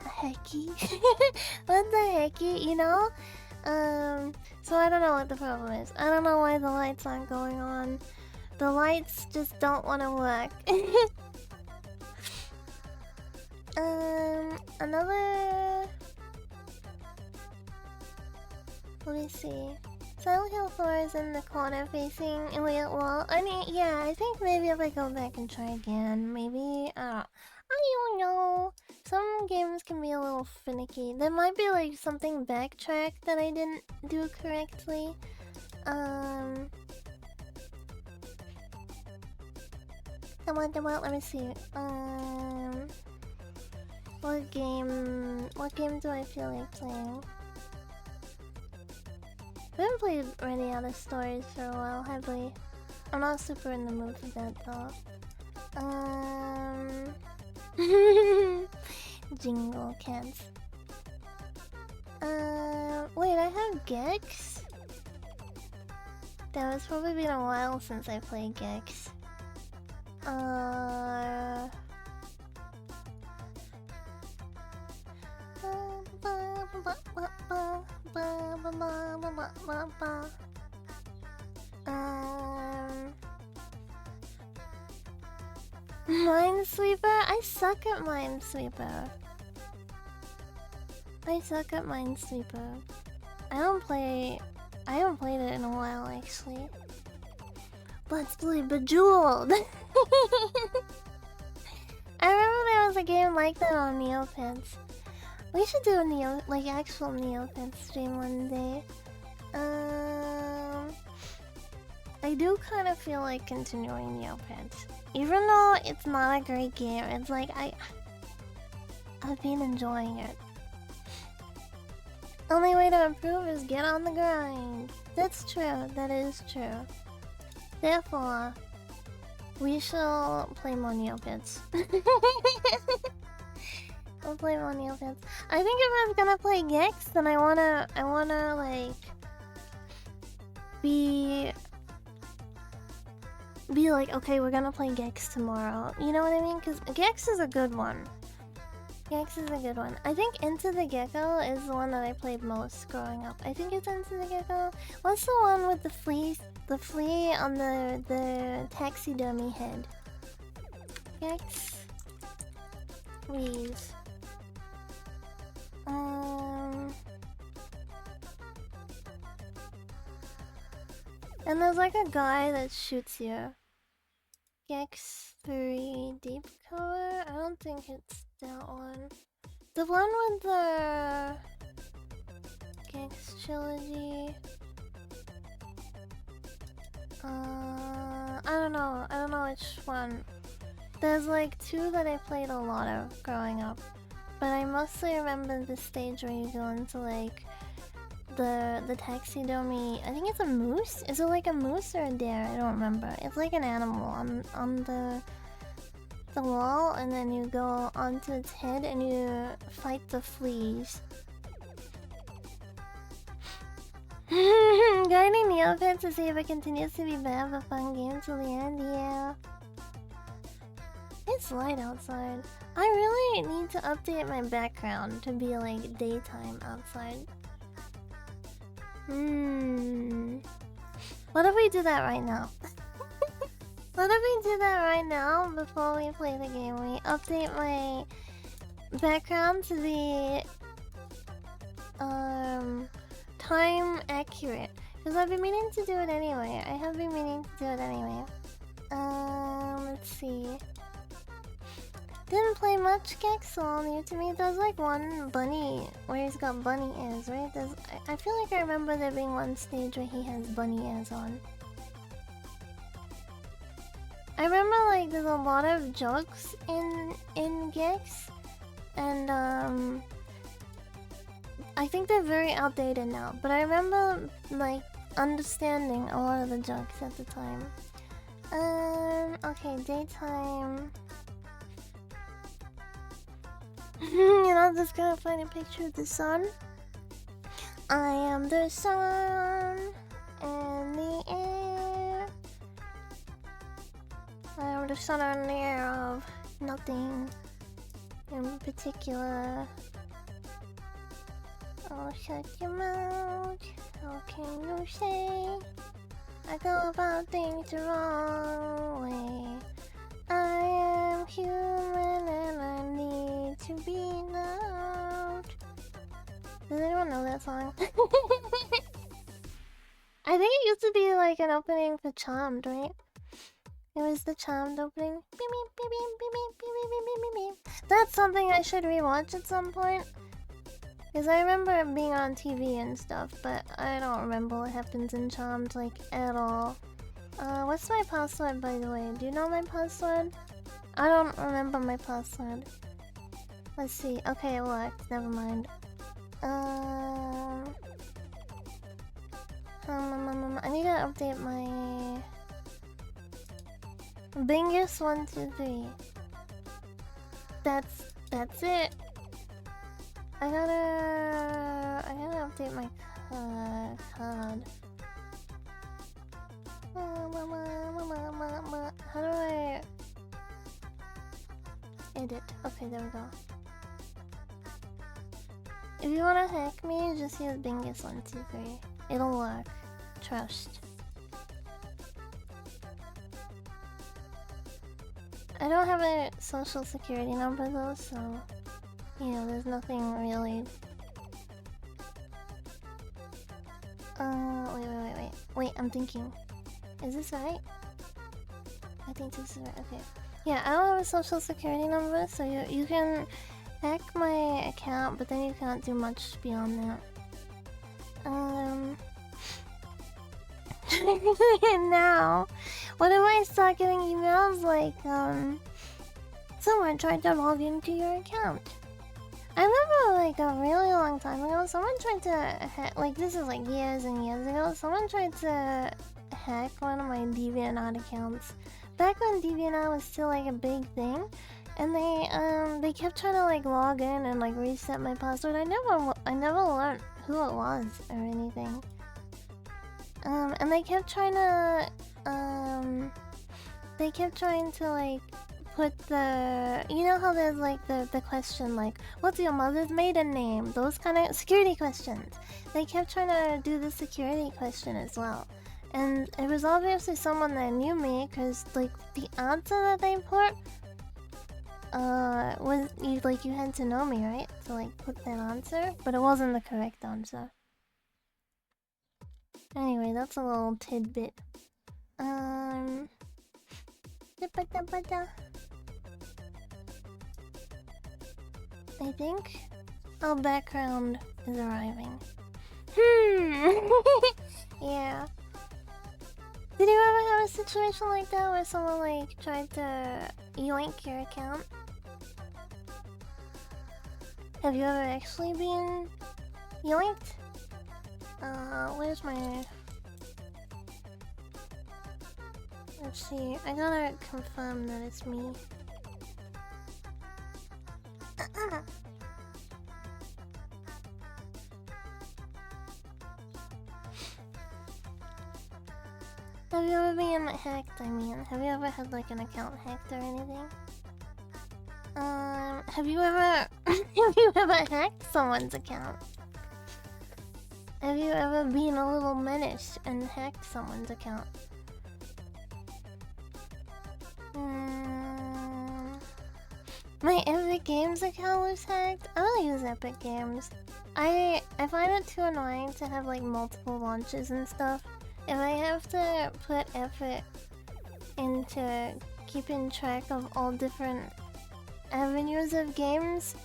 hecky? What the hecky, you know? So I don't know what the problem is. I don't know why the lights aren't going on. The lights just don't want to work. Another... Let me see. Silent Hill 4 is in the corner facing away at wall. I mean, yeah, I think maybe if I go back and try again, maybe, I don't know. Some games can be a little finicky. There might be like something backtracked that I didn't do correctly. Let me see. What game do I feel like playing? We haven't played any other stories for a while, have we? I'm not super in the mood for that though. Jingle cans. Wait, I have Gex? That was probably been a while since I played Gex. Minesweeper? I suck at Minesweeper. I haven't played it in a while actually. Let's play Bejeweled! I remember there was a game like that on Neopets. We should do a actual Neopets stream one day. I do kind of feel like continuing Neopets. Even though it's not a great game, it's like I've been enjoying it. Only way to improve is get on the grind. That's true, that is true. Therefore, we shall play more Neopets. We'll play more Neopets. I think if I was gonna play Gex, then I wanna like be like, okay, we're gonna play Gex tomorrow. You know what I mean? Because Gex is a good one. I think Into the Gecko is the one that I played most growing up. I think it's Into the Gecko. What's the one with the flea? The flea on the taxidermy head. Gex. Please. And there's like a guy that shoots you. Gex 3 Deep Cover? I don't think it's that one. The one with the Gex trilogy. I don't know which one. There's like two that I played a lot of growing up. But I mostly remember the stage where you go into like the taxidermy. I think it's a moose. Is it like a moose or a deer? I don't remember. It's like an animal on the wall, and then you go onto its head and you fight the fleas. Guarding Neopets to see if it continues to be bad but fun game till the end, yeah. It's light outside. I really need to update my background to be like daytime outside. What if we do that right now? What if we do that right now before we play the game? We update my background to be time accurate. Because I've been meaning to do it anyway. I have been meaning to do it anyway. Let's see. Didn't play much Gex, so all new to me. There's like one bunny where he's got bunny ears, right? I feel like I remember there being one stage where he has bunny ears on. I remember like there's a lot of jokes in Gex, and I think they're very outdated now. But I remember like understanding a lot of the jokes at the time. Okay, daytime. You know, just gonna find a picture of the sun. I am the sun in the air. I am the sun in the air of nothing in particular. Oh, shut your mouth. How can you say I go about things the wrong way? I am human and I need to be loved. Does anyone know that song? I think it used to be like an opening for Charmed, right? It was the Charmed opening. That's something I should rewatch at some point. Because I remember it being on TV and stuff, but I don't remember what happens in Charmed, like, at all. What's my password, by the way? Do you know my password? I don't remember my password. Let's see. Okay, it worked. Never mind. I need to update my... Bingus123. That's it. I gotta update my card. How do I edit? Okay, there we go. If you wanna hack me, just use Bingus123. It'll work. Trust. I don't have a social security number though, so you know, there's nothing really. Wait, I'm thinking. Is this right? I think this is right. Okay. Yeah, I don't have a social security number, so you can hack my account, but then you can't do much beyond that. And now, what if I start getting emails like, someone tried to log into your account? I remember like a really long time ago, someone tried to hack, like this is like years and years ago, someone tried to hack one of my DeviantArt accounts. Back when DeviantArt was still like a big thing, and they kept trying to like log in and like reset my password. I never learned who it was or anything. And they kept trying to like put the, you know how there's like the question like, what's your mother's maiden name? Those kind of security questions. They kept trying to do the security question as well. And it was obviously someone that knew me, because like the answer that they put was you had to know me, right? To like put that answer, but it wasn't the correct answer. Anyway, that's a little tidbit. I think our background is arriving. Yeah. Did you ever have a situation like that where someone like tried to yoink your account? Have you ever actually been yoinked? Where's my... Let's see, I gotta confirm that it's me. Have you ever been hacked? I mean, have you ever had like an account hacked or anything? Have you ever have you ever hacked someone's account? Have you ever been a little menaced and hacked someone's account? My Epic Games account was hacked. I don't use Epic Games. I find it too annoying to have like multiple launches and stuff. If I have to put effort into keeping track of all different avenues of games,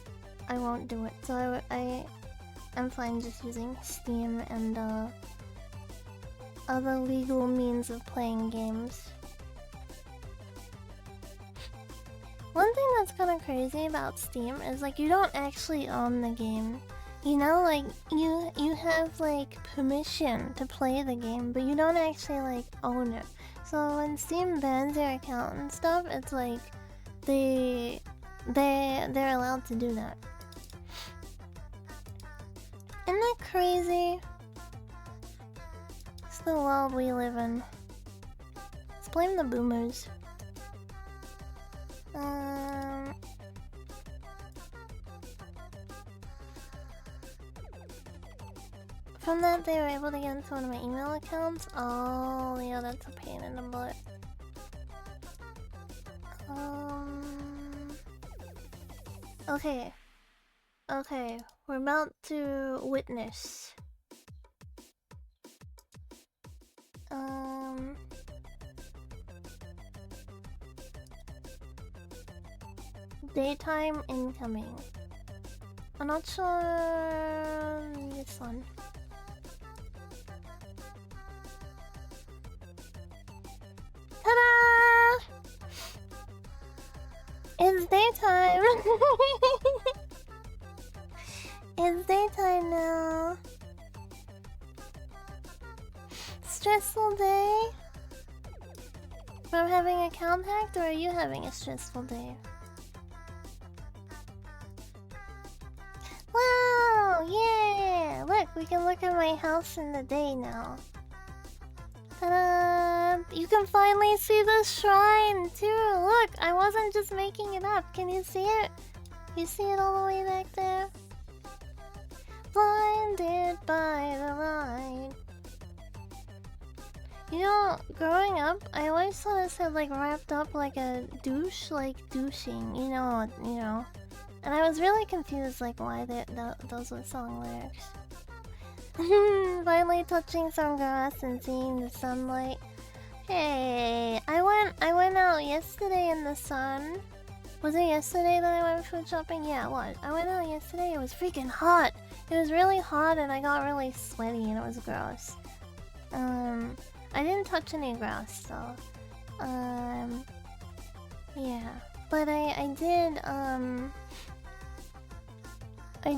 I won't do it. So I'm fine just using Steam and other legal means of playing games. One thing that's kind of crazy about Steam is like you don't actually own the game. You know, like you have like permission to play the game, but you don't actually like own it. So when Steam bans your account and stuff, it's like they're allowed to do that. Isn't that crazy? It's the world we live in. Let's blame the boomers. From that, they were able to get into one of my email accounts. Oh, yeah, that's a pain in the butt. Okay. Okay, we're about to witness. Daytime incoming. I'm not sure this one. Ta-da! It's daytime. It's daytime now. Stressful day? From having a account hacked, or are you having a stressful day? Wow! Yeah! Look, we can look at my house in the day now. Ta-da! You can finally see the shrine too! Look! I wasn't just making it up. Can you see it? You see it all the way back there? Blinded by the light. You know, growing up, I always thought it said like wrapped up like a douche, like douching. You know. And I was really confused, like why those were song lyrics. Finally touching some grass and seeing the sunlight. Hey, I went out yesterday in the sun. Was it yesterday that I went food shopping? Yeah, it was. I went out yesterday. It was freaking hot. It was really hot and I got really sweaty and it was gross. I didn't touch any grass, so yeah. But I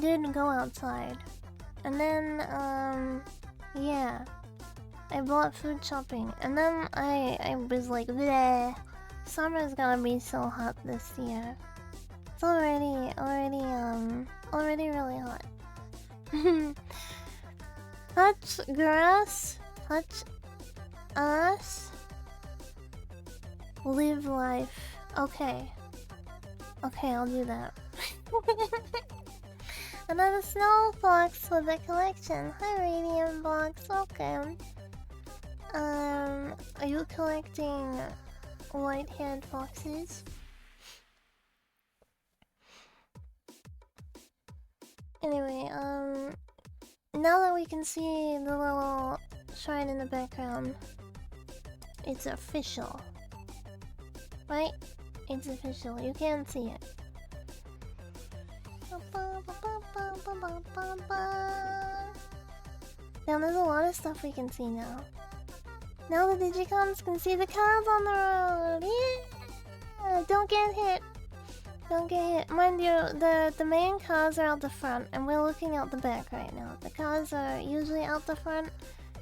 did go outside. And then yeah. I bought food shopping. And then I was like, bleh. Summer's gonna be so hot this year. It's already really hot. Touch grass, touch us, live life. Okay. Okay, I'll do that. Another snow fox with a collection. Hi, Radiant Box. Welcome. Are you collecting white-haired foxes? Anyway, now that we can see the little shrine in the background, it's official. Right? It's official. You can see it. Now there's a lot of stuff we can see now. Now the Digicons can see the cars on the road. Yeah! Don't get hit. Don't get hit. Mind you, the main cars are out the front, and we're looking out the back right now. The cars are usually out the front,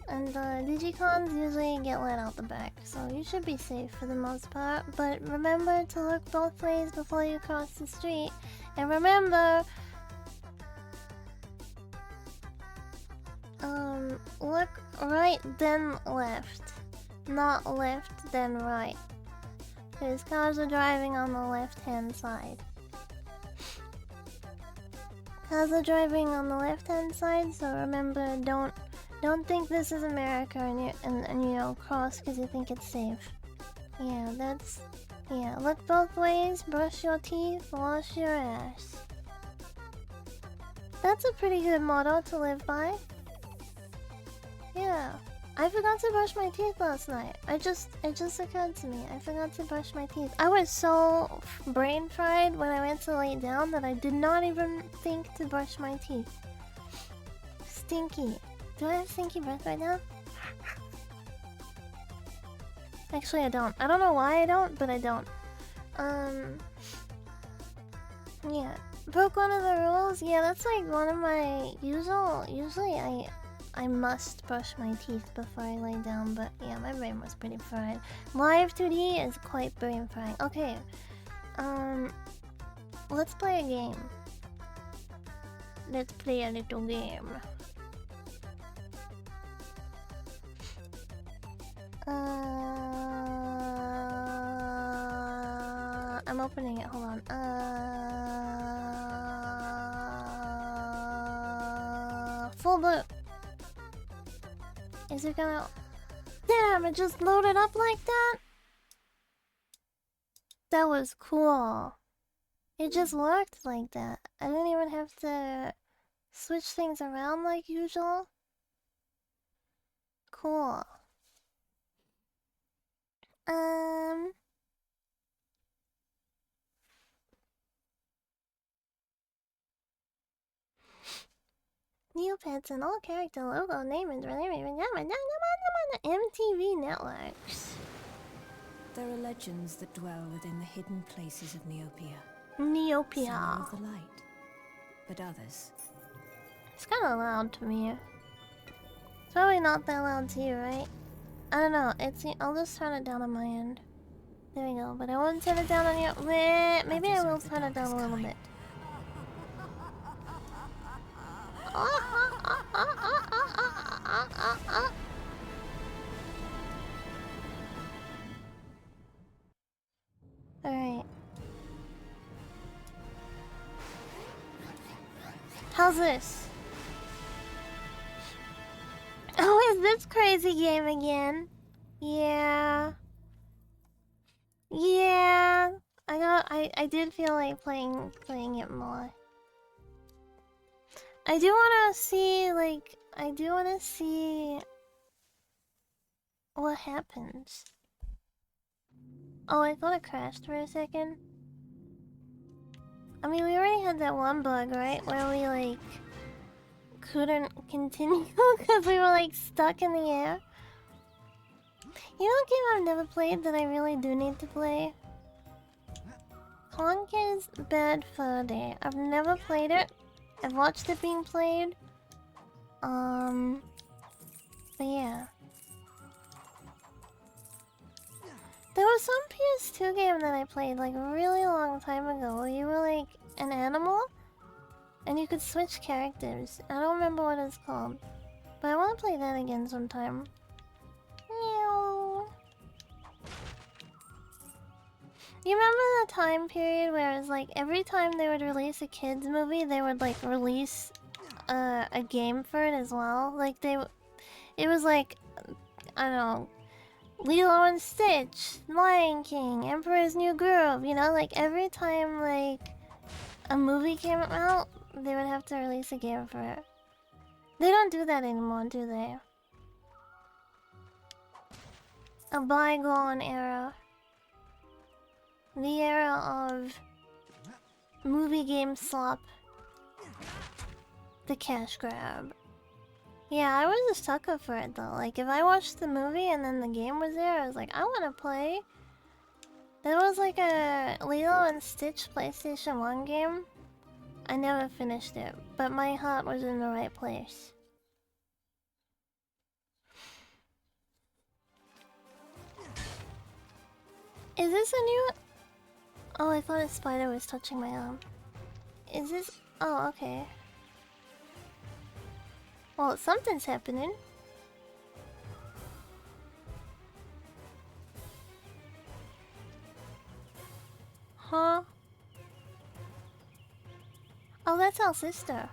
and the Digicons usually get let out the back. So you should be safe for the most part. But remember to look both ways before you cross the street. And remember... look right, then left. not left, then right. Because cars are driving on the left-hand side. Cars are driving on the left-hand side, so remember, don't think this is America and you know, cross because you think it's safe. Yeah, that's... Yeah, look both ways, brush your teeth, wash your ass. That's a pretty good motto to live by. Yeah. I forgot to brush my teeth last night. It just occurred to me. I forgot to brush my teeth. I was so brain fried when I went to lay down that I did not even think to brush my teeth. Stinky. Do I have stinky breath right now? Actually, I don't. I don't know why I don't, but I don't. Yeah. Broke one of the rules? Yeah, that's like one of my usually I must brush my teeth before I lay down, but yeah, my brain was pretty fried. Live 2D is quite brain frying. Okay. Let's play a game. Let's play a little game. I'm opening it, hold on. Full boot. Is it gonna... Damn, it just loaded up like that? That was cool. It just worked like that. I didn't even have to switch things around like usual. Cool. New pets and all character logo name and MTV Networks. There are legends that dwell within the hidden places of Neopia. Neopia. Some of the light, but others. It's kind of loud to me. It's probably not that loud to you, right? I don't know. I'll just turn it down on my end. There we go. But I won't turn it down on your. Maybe I will turn it down a little bit. Alright. How's this? Oh, is this crazy game again? Yeah. Yeah. I did feel like playing it more. I do wanna see, like, what happens. Oh, I thought it crashed for a second. I mean, we already had that one bug, right? Where we, like, couldn't continue because we were, like, stuck in the air. You know a game I've never played that I really do need to play? Conker's Bad Fur Day. I've never played it. I've watched it being played. But yeah. There was some PS2 game that I played like a really long time ago where you were like an animal and you could switch characters. I don't remember what it's called, but I want to play that again sometime. Meow. You remember the time period where it was like every time they would release a kids movie, they would like release a game for it as well? Like it was like, I don't know, Lilo and Stitch, Lion King, Emperor's New Groove, you know, like every time like a movie came out, they would have to release a game for it. They don't do that anymore, do they? A bygone era. The era of movie game slop. The cash grab. Yeah, I was a sucker for it though. Like, if I watched the movie and then the game was there, I was like, I want to play. There was like a Lilo and Stitch PlayStation 1 game. I never finished it, but my heart was in the right place. Is this a new... Oh, I thought a spider was touching my arm. Is this... Oh, okay. Well, something's happening. Huh? Oh, that's our sister.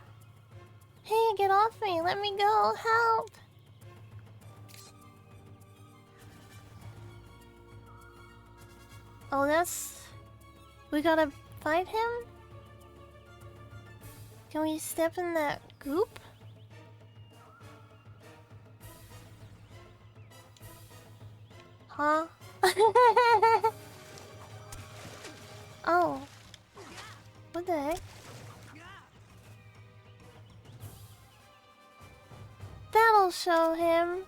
Hey, get off me! Let me go! Help! Oh, that's... We gotta fight him? Can we step in that goop? Huh? Oh. What the heck? That'll show him.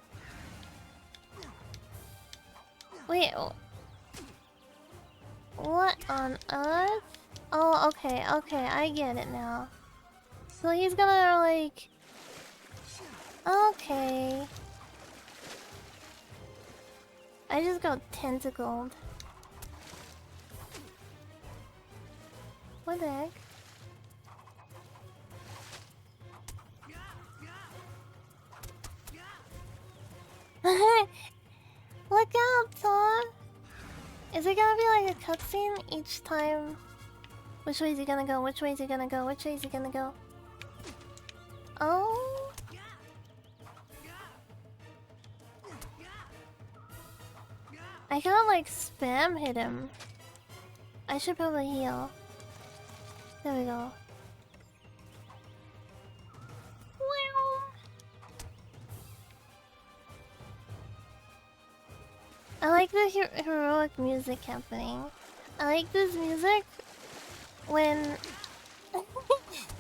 Wait. What on earth? Oh, okay, okay, I get it now. So he's gonna, like... Okay. I just got tentacled. What the heck? Look out, Thor! Is it gonna be like a cutscene each time? Which way is he gonna go? Which way is he gonna go? Which way is he gonna go? Oh? I gotta like spam hit him. I should probably heal. There we go. I like the heroic music happening. I like this music when when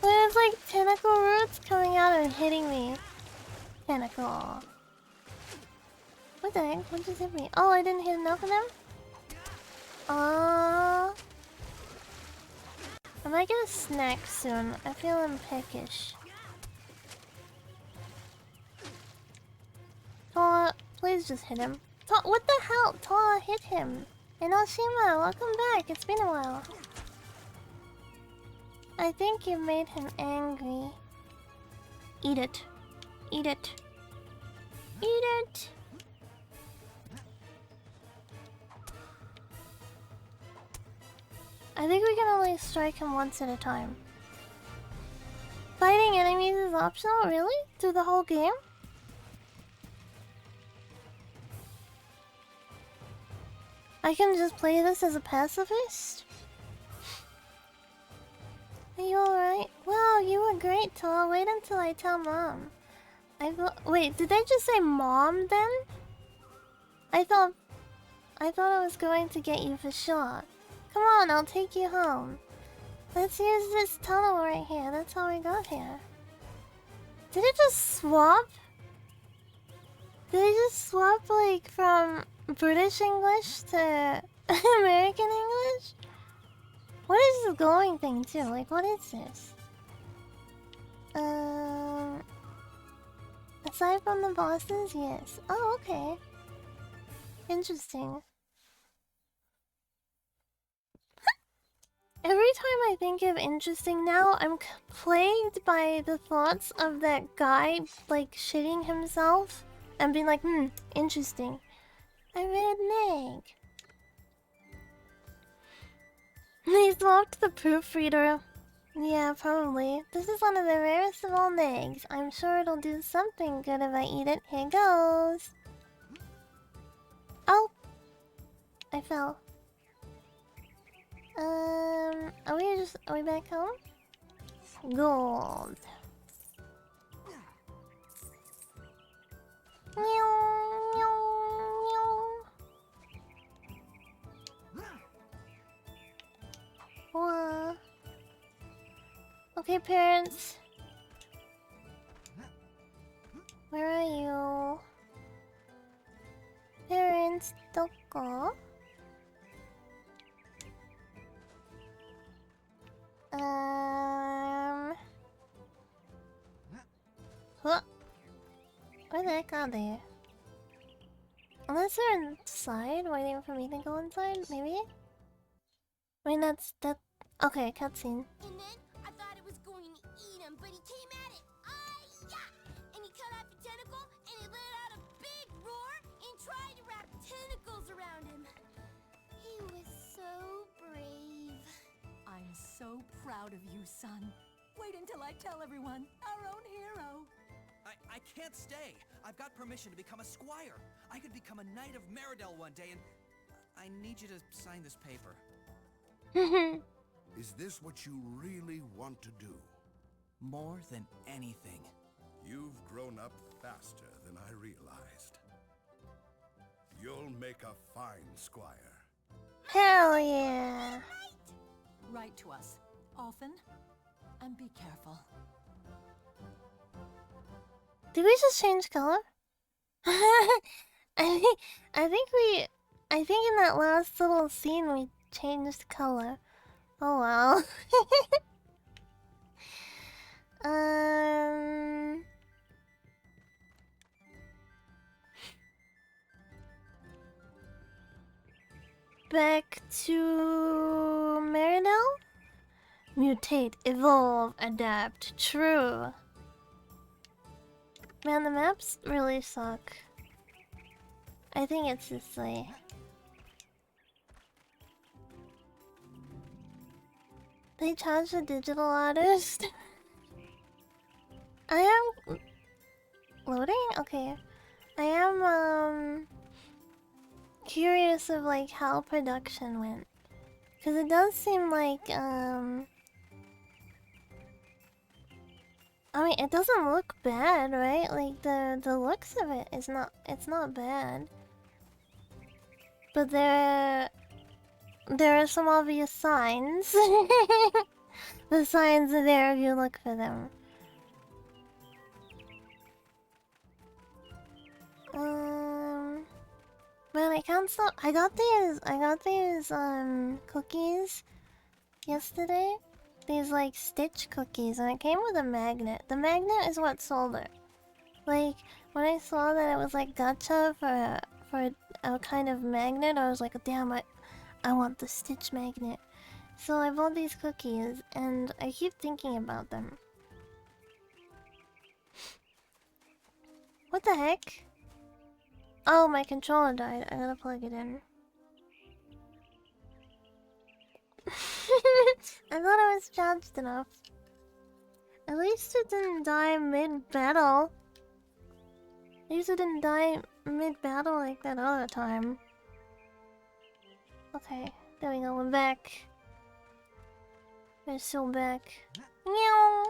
it's like tentacle roots coming out and hitting me. Tentacle. What the heck? What just hit me? Oh, I didn't hit enough of them? I might get a snack soon. I feel I'm peckish. Tola, please just hit him. What the hell? Tola hit him. And Oshima, welcome back. It's been a while. I think you made him angry. Eat it. Eat it. Eat it. I think we can only strike him once at a time. Fighting enemies is optional? Really? Through the whole game? I can just play this as a pacifist? Are you alright? Wow, you were great, Tola. Wait until I tell Mom. Wait, did they just say Mom then? I thought I was going to get you for sure. Come on, I'll take you home. Let's use this tunnel right here. That's how we got here. Did it just swap? Did it just swap like from British English to American English? What is this glowing thing too? Like, what is this? Aside from the bosses, yes. Oh, okay. Interesting. Every time I think of interesting now, I'm plagued by the thoughts of that guy, like, shitting himself and being like, interesting. I read Meg. They swapped the proofreader. Yeah, probably. This is one of the rarest of all Megs. I'm sure it'll do something good if I eat it. Here goes. Oh! I fell. Are we back home? Gold. Meow, meow, meow. Whoa. Okay, parents. Where are you? Parents, doko? Huh? Where the heck are they? Unless they're inside, waiting for me to go inside, maybe? I mean, that's... Okay, cutscene. And then I thought it was going to eat him, but he came at it. Yeah! And he cut off a tentacle, and he let out a big roar and tried to wrap tentacles around him. He was so brave. proud of you, son. Wait until I tell everyone. Our own hero. I can't stay. I've got permission to become a squire. I could become a knight of Meridel one day, and I need you to sign this paper. Is this what you really want to do? More than anything. You've grown up faster than I realized. You'll make a fine squire. Hell yeah. Write to us often and be careful. Did we just change color? I think in that last little scene we changed color. Oh wow. Back to Meridel? Mutate, evolve, adapt. True. Man, the maps really suck. I think it's this way. They charge the digital artist. I am loading? Okay. I am curious of like how production went. Cause it does seem like I mean, it doesn't look bad, right? Like the looks of it is it's not bad. But there are some obvious signs. The signs are there if you look for them. Man, I can't stop. I got these cookies yesterday. These like Stitch cookies, and it came with a magnet. The magnet is what sold it. Like when I saw that it was like gacha for a kind of magnet, I was like, damn, I want the Stitch magnet. So I bought these cookies, and I keep thinking about them. What the heck? Oh, my controller died. I gotta plug it in. I thought it was charged enough. At least it didn't die mid-battle. At least it didn't die mid-battle like that other time. Okay, there we go, we're back. We're still back. Meow!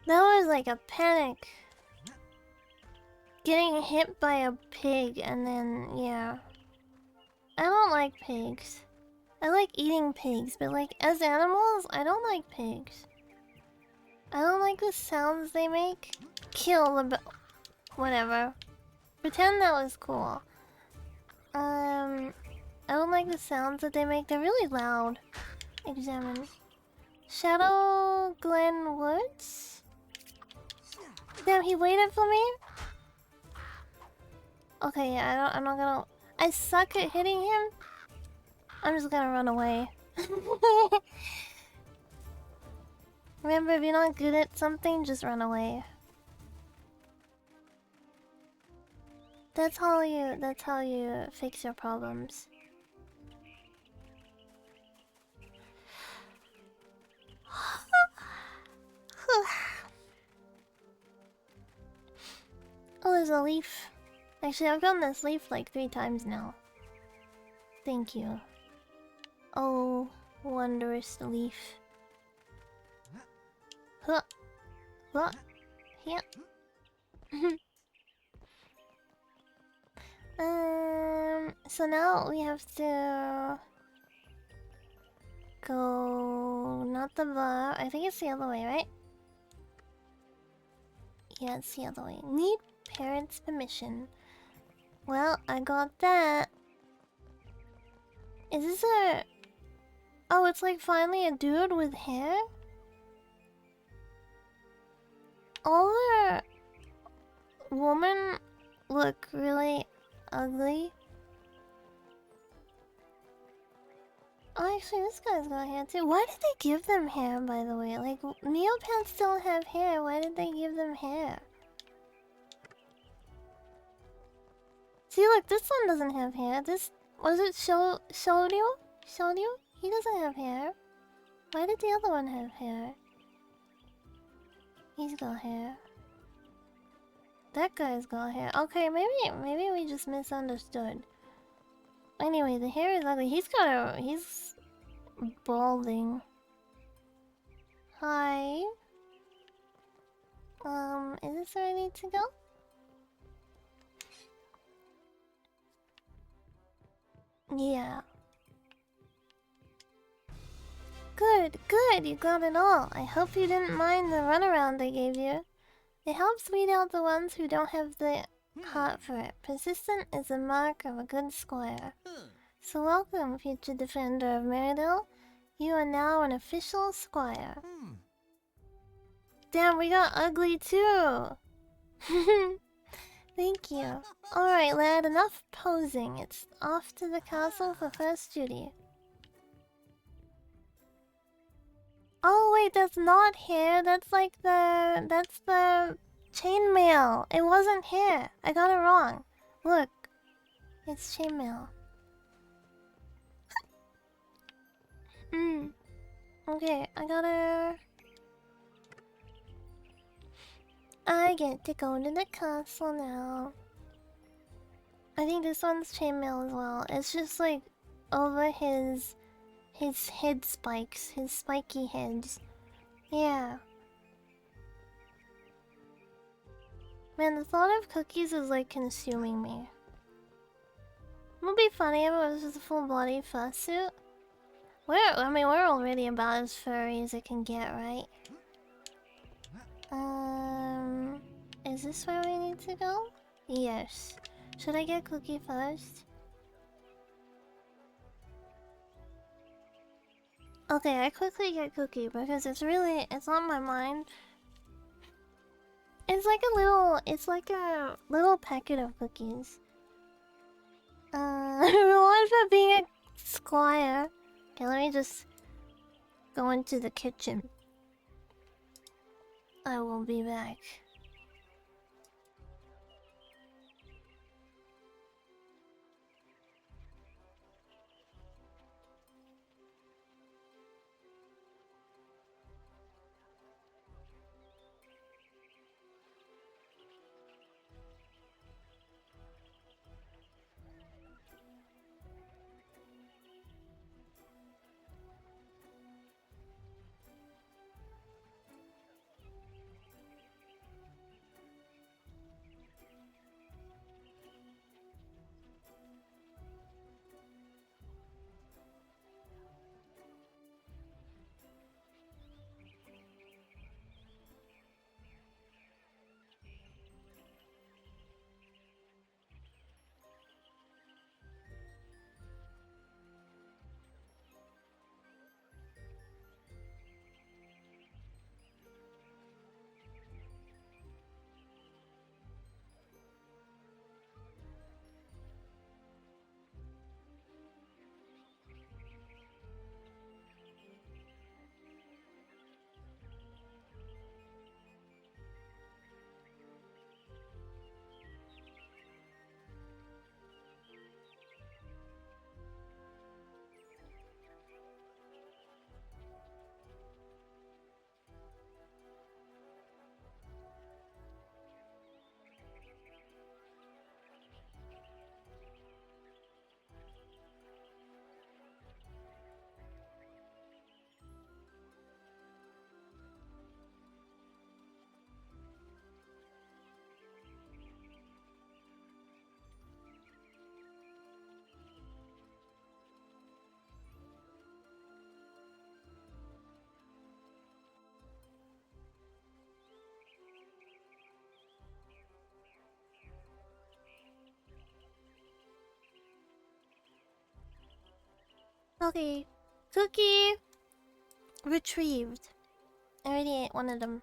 That was like a panic. Getting hit by a pig and then, yeah. I don't like pigs. I like eating pigs, but like as animals, I don't like pigs. I don't like the sounds they make. Kill the whatever. Pretend that was cool. I don't like the sounds that they make. They're really loud. Examine. Shadow Glen Woods? Damn, he waited for me? Okay, yeah, I'm not gonna... I suck at hitting him. I'm just gonna run away. Remember, if you're not good at something, just run away. That's how you fix your problems. Oh, there's a leaf. Actually, I've gotten this leaf like 3 times now. Thank you. Oh, wondrous leaf. Huh. Huh. Yeah. So now we have to go not the bar. I think it's the other way, right? Yeah, it's the other way. Need parents' permission. Well, I got that. Is this a... Oh, it's like finally a dude with hair? All the women look really ugly. Oh, actually, this guy's got hair too. Why did they give them hair, by the way? Like, Neopants don't have hair. Why did they give them hair? See, look, this one doesn't have hair. This... Was it Shoryu? Shoryu? He doesn't have hair. Why did the other one have hair? He's got hair. That guy's got hair. Okay, maybe we just misunderstood. Anyway, the hair is ugly. He's balding. Hi. Is this where I need to go? Yeah. Good, good, you got it all. I hope you didn't mind the runaround I gave you. It helps weed out the ones who don't have the heart for it. Persistent is a mark of a good squire. So welcome, future defender of Meridel. You are now an official squire. Damn, we got ugly too! Thank you. Alright, lad, enough posing. It's off to the castle for first duty. Oh wait, that's not hair. That's the chainmail. It wasn't hair. I got it wrong. Look, it's chainmail. Okay, I get to go to the castle now. I think this one's chainmail as well. It's just like over his head spikes, his spiky heads. Yeah. Man, the thought of cookies is like consuming me. It would be funny if it was just a full body fursuit. We're already about as furry as it can get, right? Is this where we need to go? Yes. Should I get Cookie first? Okay, I quickly get Cookie because it's on my mind. It's like a little packet of cookies. Reward for being a squire. Okay, let me just go into the kitchen. I will be back. Okay, Cookie retrieved. I already ate one of them.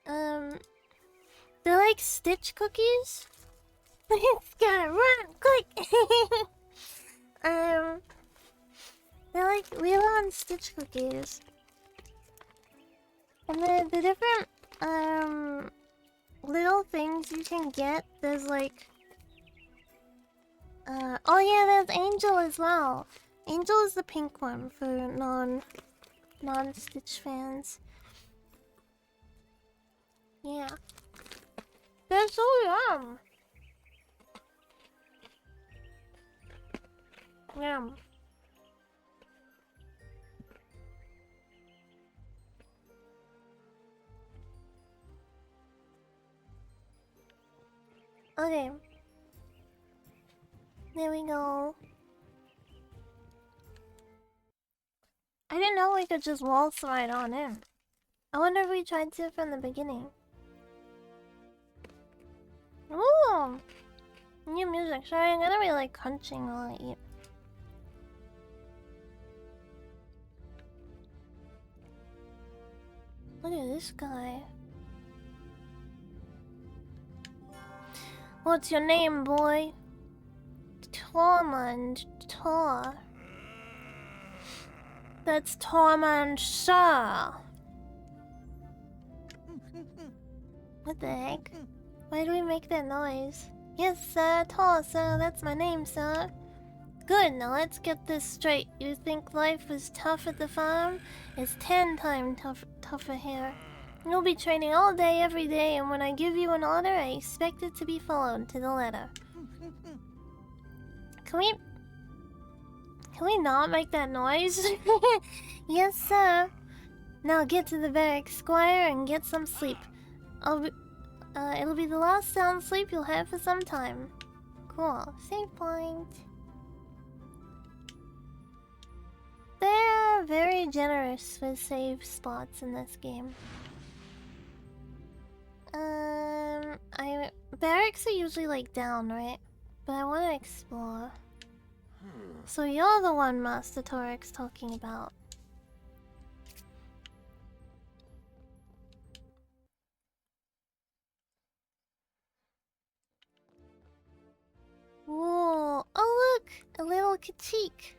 They're like Stitch cookies. It's gotta run quick. They're like Lilo and Stitch cookies, and the different little things you can get. There's like oh yeah, there's Angel as well. Angel is the pink one for non-Stitch fans. Yeah. They're so yum. Yum. Okay. There we go. I didn't know we could just waltz right on in. I wonder if we tried to from the beginning. Ooh! New music. Sorry, I'm gonna be like crunching while I eat. Look at this guy. What's your name, boy? Tormund Tor. That's Tormund Shaw. What the heck? Why do we make that noise? Yes, sir. Tor, sir. That's my name, sir. Good, now let's get this straight. You think life was tough at the farm? It's 10 times tougher here. You'll be training all day, every day, and when I give you an order, I expect it to be followed to the letter. Can we not make that noise? Yes, sir. Now get to the barracks, Squire, and get some sleep. It'll be the last sound sleep you'll have for some time. Cool. Save point. They're very generous with save spots in this game. Barracks are usually like down, right? But I want to explore. So you're the one Master Torik's talking about. Whoa! Oh look! A little critique.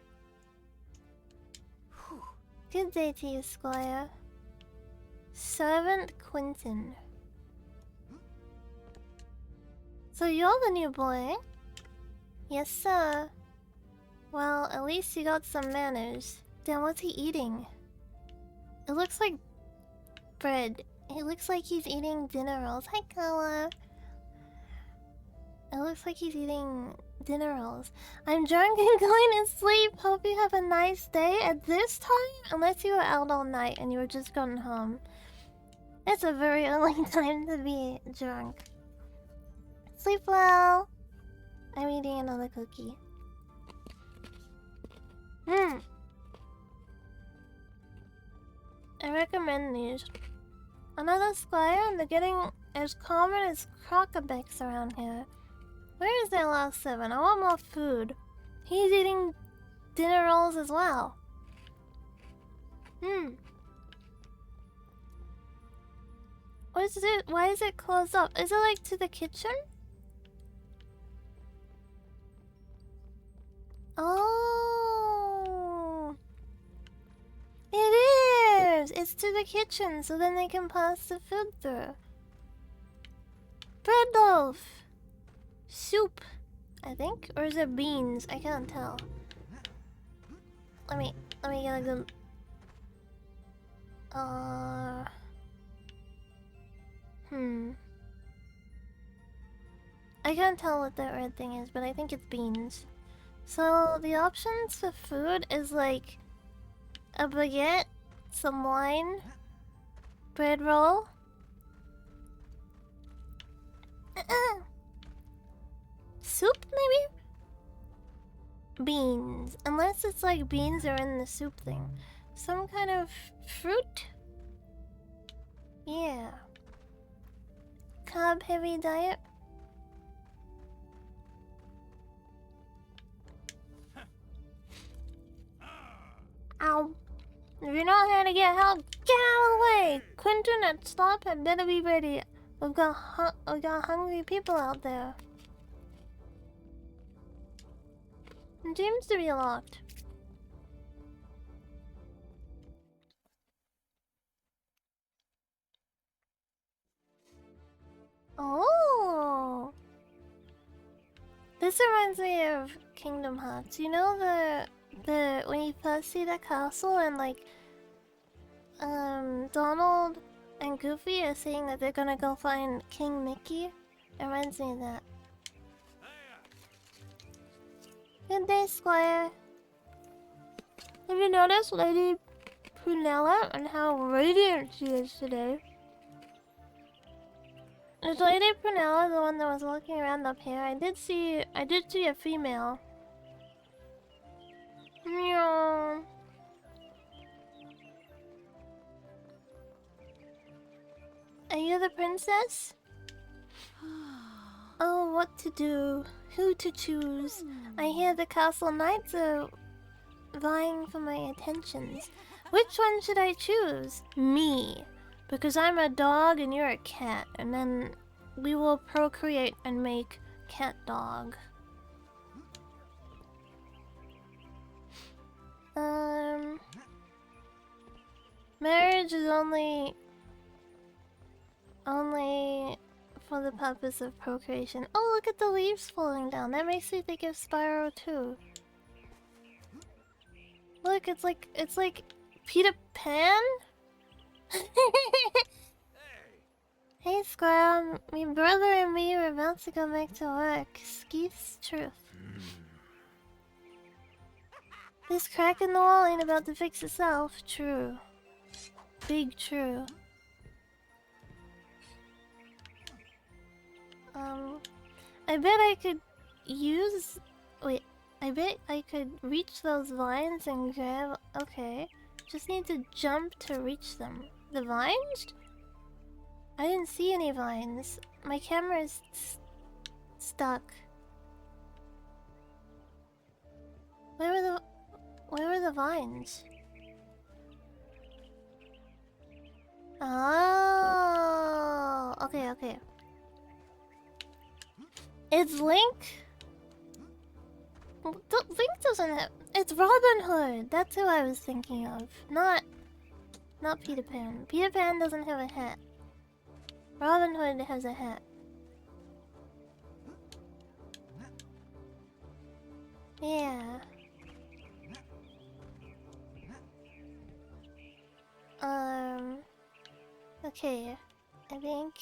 Good day to you, Squire. Servant Quentin. So you're the new boy? Yes, sir. Well, at least you got some manners. Then what's he eating? It looks like bread. It looks like he's eating dinner rolls. Hi, Kawa. It looks like he's eating dinner rolls. I'm drunk and going to sleep. Hope you have a nice day. At this time? Unless you were out all night and you were just going home. It's a very early time to be drunk. Sleep well. I'm eating another cookie. I recommend these. Another Squire, and they're getting as common as crocobecks around here. Where is their last 7? I want more food. He's eating dinner rolls as well. What is it? Why is it closed up? Is it like to the kitchen? Oh, it is! It's to the kitchen, so then they can pass the food through. Bread loaf! Soup, I think? Or is it beans? I can't tell. Let me get a good... I can't tell what that red thing is, but I think it's beans. So the options for food is like a baguette, some wine, bread roll, soup maybe? Beans, unless it's like beans are in the soup thing. Some kind of fruit? Yeah. Carb heavy diet? Ow. If you're not here to get help, get out of the way! Quentin at stop had better be ready. We've got hungry people out there. It seems to be locked. Oh! This reminds me of Kingdom Hearts. You know the when you first see the castle and like Donald and Goofy are saying that they're gonna go find King Mickey. It reminds me of that. Good day, Squire. Have you noticed Lady Prunella and how radiant she is today? Is Lady Prunella the one that was walking around up here? I did see a female. Meow. Are you the princess? Oh, what to do? Who to choose? I hear the castle knights are vying for my attentions. Which one should I choose? Me. Because I'm a dog and you're a cat. And then we will procreate and make cat dog. Marriage is only for the purpose of procreation. Oh, look at the leaves falling down. That makes me think of Spyro too. Look, it's like Peter Pan. Hey, Squirrel. My brother and me were about to go back to work. Skeeth's truth. This crack in the wall ain't about to fix itself. True. Big true. I bet I could use... Wait, I bet I could reach those vines and grab... Okay. Just need to jump to reach them. The vines? I didn't see any vines. My camera is stuck. Where were the vines? Oh, okay. It's Link? Link doesn't have... It's Robin Hood! That's who I was thinking of. Not Peter Pan. Peter Pan doesn't have a hat. Robin Hood has a hat. Yeah. Okay. I think...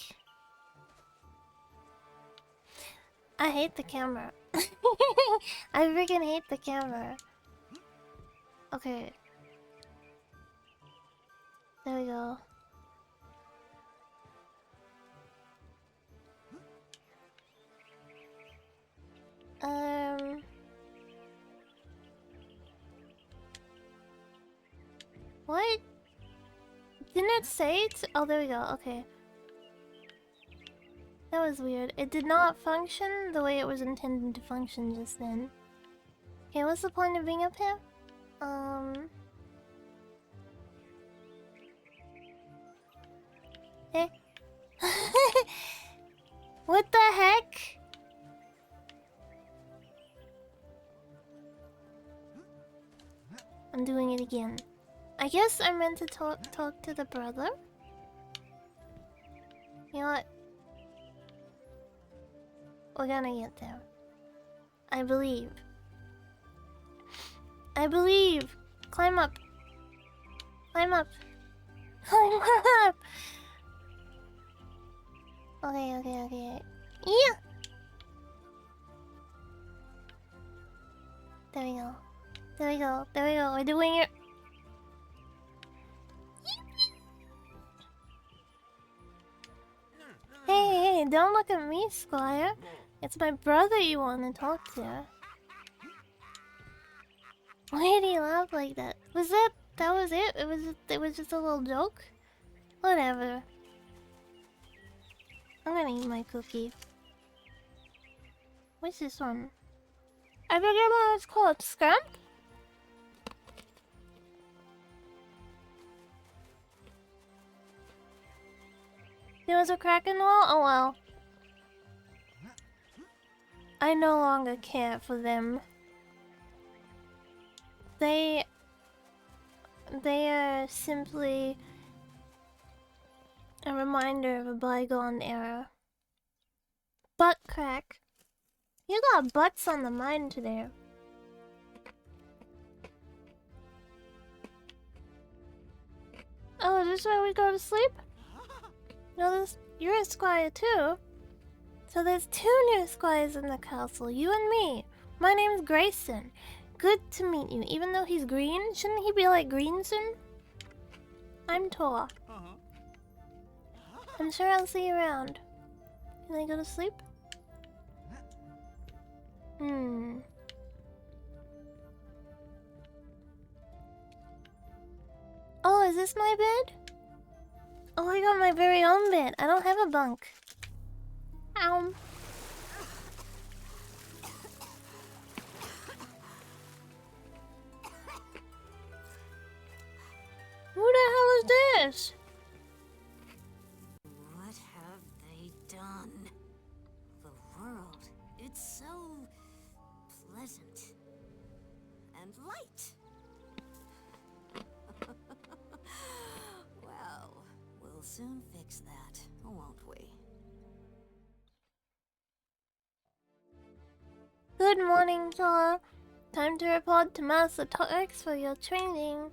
I hate the camera. I freaking hate the camera. Okay. There we go. What? Didn't it say it? Oh, there we go. Okay. That was weird. It did not function the way it was intended to function just then. Okay, what's the point of being up here? Eh? What the heck? I'm doing it again. I guess I meant to talk to the brother. You know what? We're gonna get there. I believe. I believe! Climb up! Climb up! Climb up! Okay. Yeah! There we go. We're doing it! Hey, don't look at me, Squire. It's my brother you want to talk to. Why did he laugh like that? That was it? It was just a little joke? Whatever. I'm gonna eat my cookie. What's this one? I forget what it's called. Scamp? There was a crack in the wall? Oh well. I no longer care for them. They are simply a reminder of a bygone era. Butt crack. You got butts on the mind today. Oh, is this where we go to sleep? No, this you're a squire too. So there's two new squires in the castle, you and me. My name's Grayson. Good to meet you. Even though he's green, shouldn't he be like Greenson? I'm Tor. I'm sure I'll see you around. Can I go to sleep? Oh, is this my bed? Oh, I got my very own bed. I don't have a bunk. Ow. Who the hell is this? What have they done? The world, it's so pleasant and light. Well, we'll soon fix that, won't we? Good morning, Thor. Time to report to Master Torx for your training.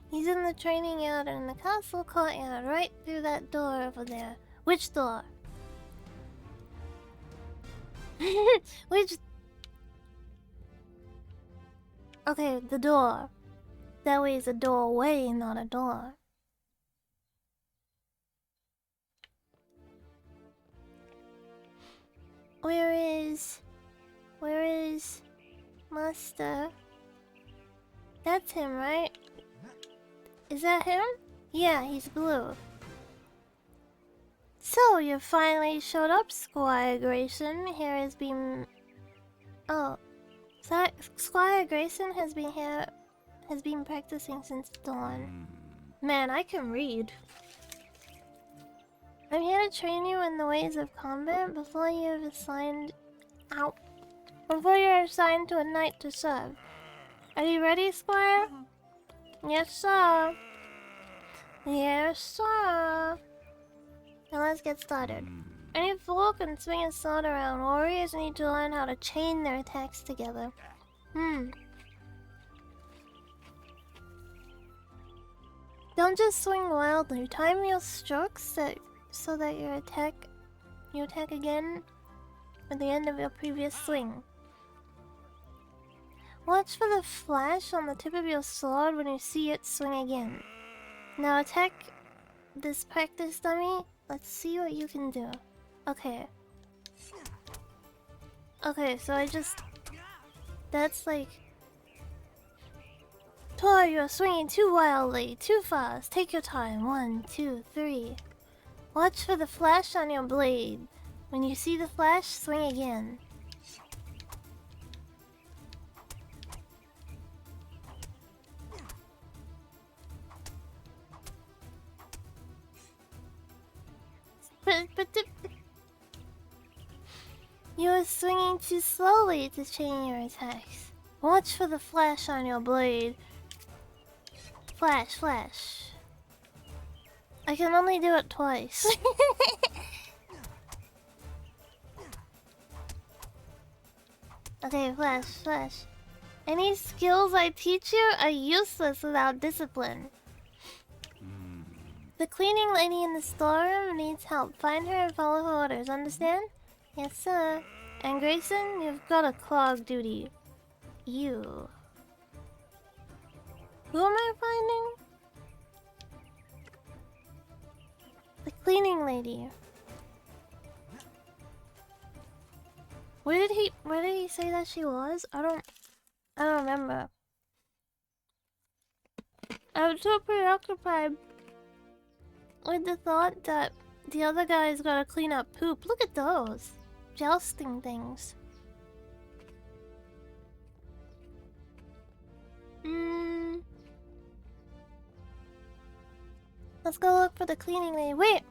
He's in the training yard in the castle courtyard, right through that door over there. Which door? Which? Okay, the door. That way it's a doorway, not a door. Where is Master? That's him, right? Is that him? Yeah, he's blue. So, you finally showed up, Squire Grayson. Here has been... Oh. Squire Grayson has been practicing since dawn. Man, I can read. I'm here to train you in the ways of combat before you're assigned to a knight to serve. Are you ready, Squire? Yes, sir. Yes, sir. Now let's get started. Any fool can swing a sword around. Warriors need to learn how to chain their attacks together. Don't just swing wildly. Time your strokes so that you attack again at the end of your previous swing. Watch for the flash on the tip of your sword when you see it swing again. Now attack this practice dummy. Let's see what you can do. Okay. Okay, so that's like... Tor, you're swinging too wildly, too fast. Take your time. 1, 2, 3. Watch for the flash on your blade. When you see the flash, swing again. But you're swinging too slowly to chain your attacks. Watch for the flash on your blade. Flash, flash. I can only do it twice. Okay, flash, flash. Any skills I teach you are useless without discipline. The cleaning lady in the storeroom needs help. Find her and follow her orders, understand? Yes, sir. And Grayson, you've got a clog duty. You. Who am I finding? The cleaning lady. Where did he say that she was? I don't remember. I was so preoccupied with the thought that the other guy's gotta clean up poop. Look at those jousting things. Let's go look for the cleaning lady. Wait!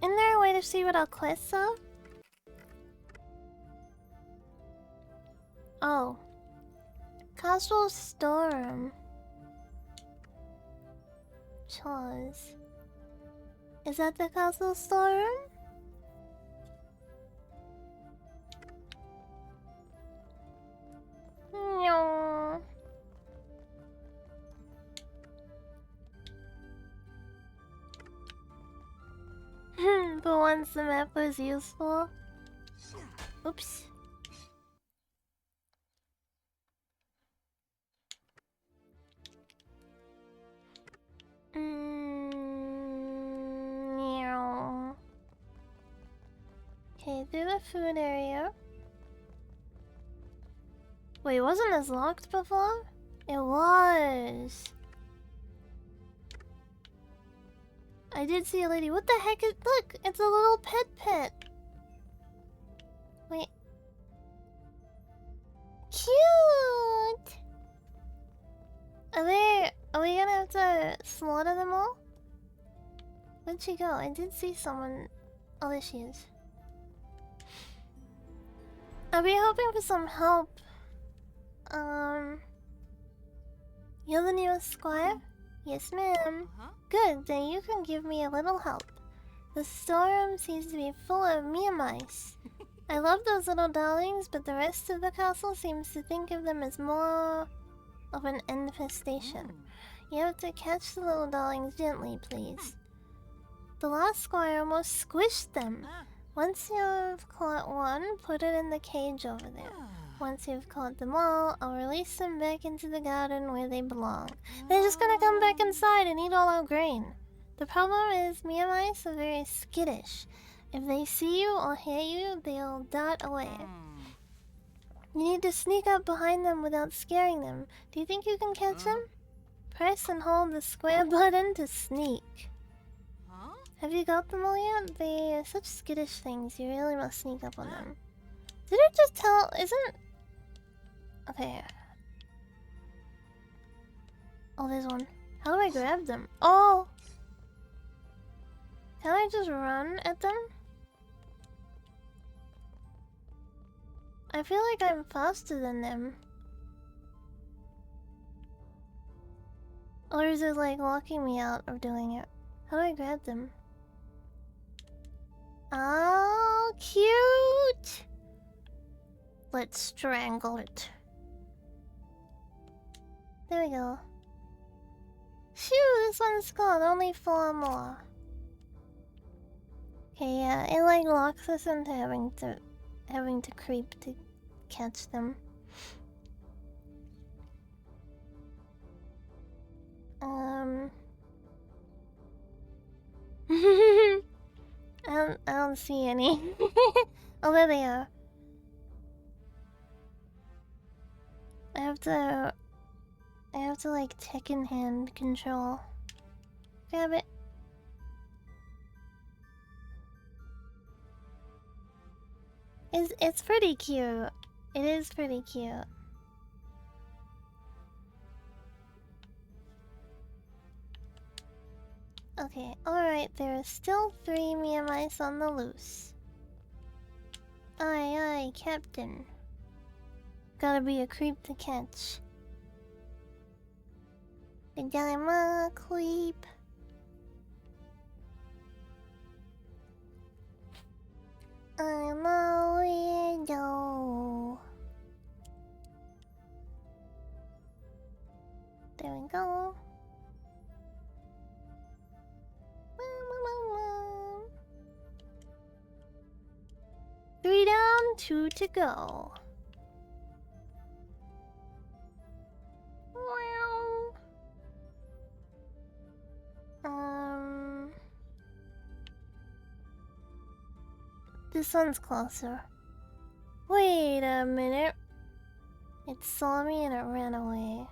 Isn't there a way to see what our quests are? Oh. Castle storeroom. Chores. Is that the castle storeroom? No. once the map was useful. Oops. Meow. Okay, through the food area. Wait, wasn't this locked before? It was. I did see a lady. What the heck is... Look! It's a little pet. Wait. Cute! Are we gonna have to slaughter them all? Where'd she go? I did see someone... Oh, there she is. I'll be hoping for some help. You're the newest squire? Yes, ma'am. Good, then you can give me a little help. The storeroom seems to be full of mice. I love those little darlings, but the rest of the castle seems to think of them as more of an infestation. You have to catch the little darlings gently, please. The last squire almost squished them. Once you've caught one, put it in the cage over there. Once you've caught them all, I'll release them back into the garden where they belong. They're just gonna come back inside and eat all our grain. The problem is, mice are very skittish. If they see you or hear you, they'll dart away. You need to sneak up behind them without scaring them. Do you think you can catch them? Press and hold the square button to sneak. Have you got them all yet? They are such skittish things, you really must sneak up on them. Did it just tell... Isn't... Okay. Oh, there's one. How do I grab them? Oh! Can I just run at them? I feel like I'm faster than them. Or is it like locking me out of doing it? How do I grab them? Oh, cute! Let's strangle it. There we go. Phew, this one's gone. Only 4 more. Okay, yeah, it like locks us into having to creep to catch them. I don't see any. Oh, there they are. I have to like Tekken hand control. Grab it. It's pretty cute. It is pretty cute. Okay, alright, there are still 3 mice on the loose. Aye, aye, Captain. Gotta be a creep to catch. And I'm a creep. I'm a weirdo. There we go. 3 down, 2 to go. This one's closer. Wait a minute. It saw me and it ran away.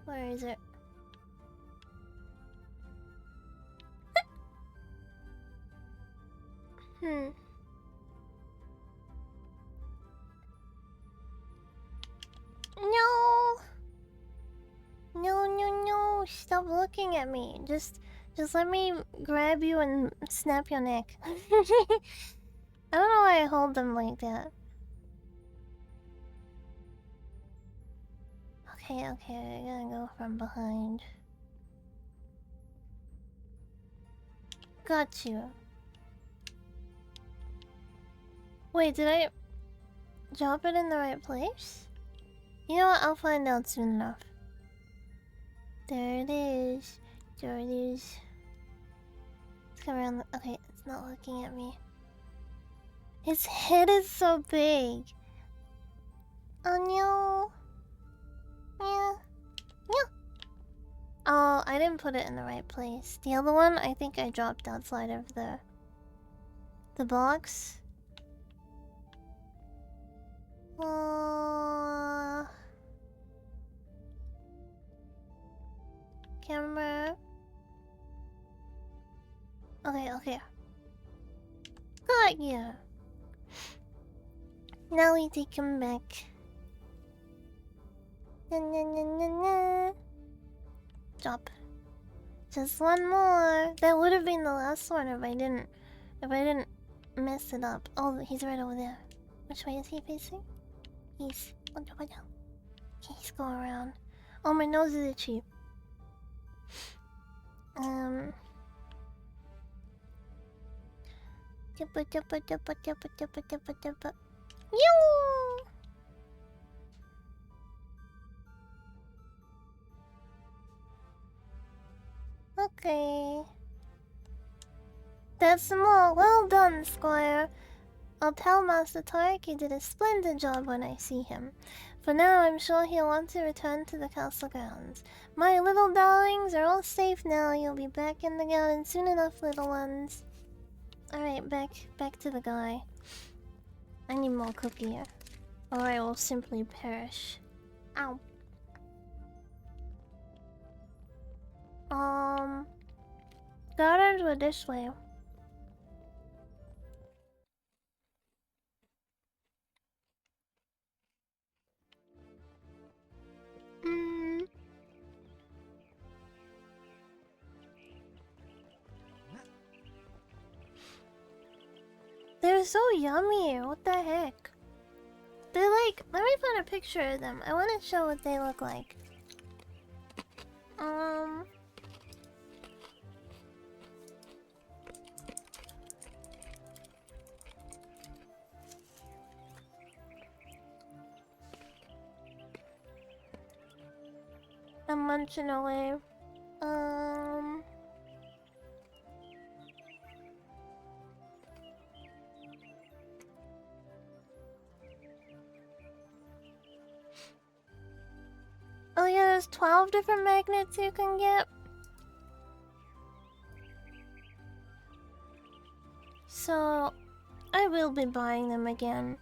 Where is it? No! No, stop looking at me. Just let me grab you and snap your neck. I don't know why I hold them like that. Okay, I gotta go from behind. Got you. Wait, did I drop it in the right place? You know what? I'll find out soon enough. There it is. There it is. come around. Okay, it's not looking at me. His head is so big. Oh no. Yeah. Yeah. Oh, I didn't put it in the right place. The other one, I think I dropped outside of the box. Camera. Okay, okay. Got ya. Now we take him back. Na, na, na, na, na. Drop. Just one more. That would have been the last one if I didn't mess it up. Oh, he's right over there. Which way is he facing? He's okay, he's going around. Oh, my nose is itchy. Jumpa, jumpa, jumpa, jumpa, jumpa, jumpa, jumpa. Yoo! Okay. That's them all. Well done, Squire. I'll tell Master Tarek you did a splendid job when I see him. For now, I'm sure he'll want to return to the castle grounds. My little darlings are all safe now. You'll be back in the garden soon enough, little ones. Alright, back to the guy. I need more cookie, or I will simply perish. Ow. Gardens were this way. They're so yummy. What the heck? They're like, let me find a picture of them. I want to show what they look like. I'm munching away. Oh yeah, there's 12 different magnets you can get. So, I will be buying them again.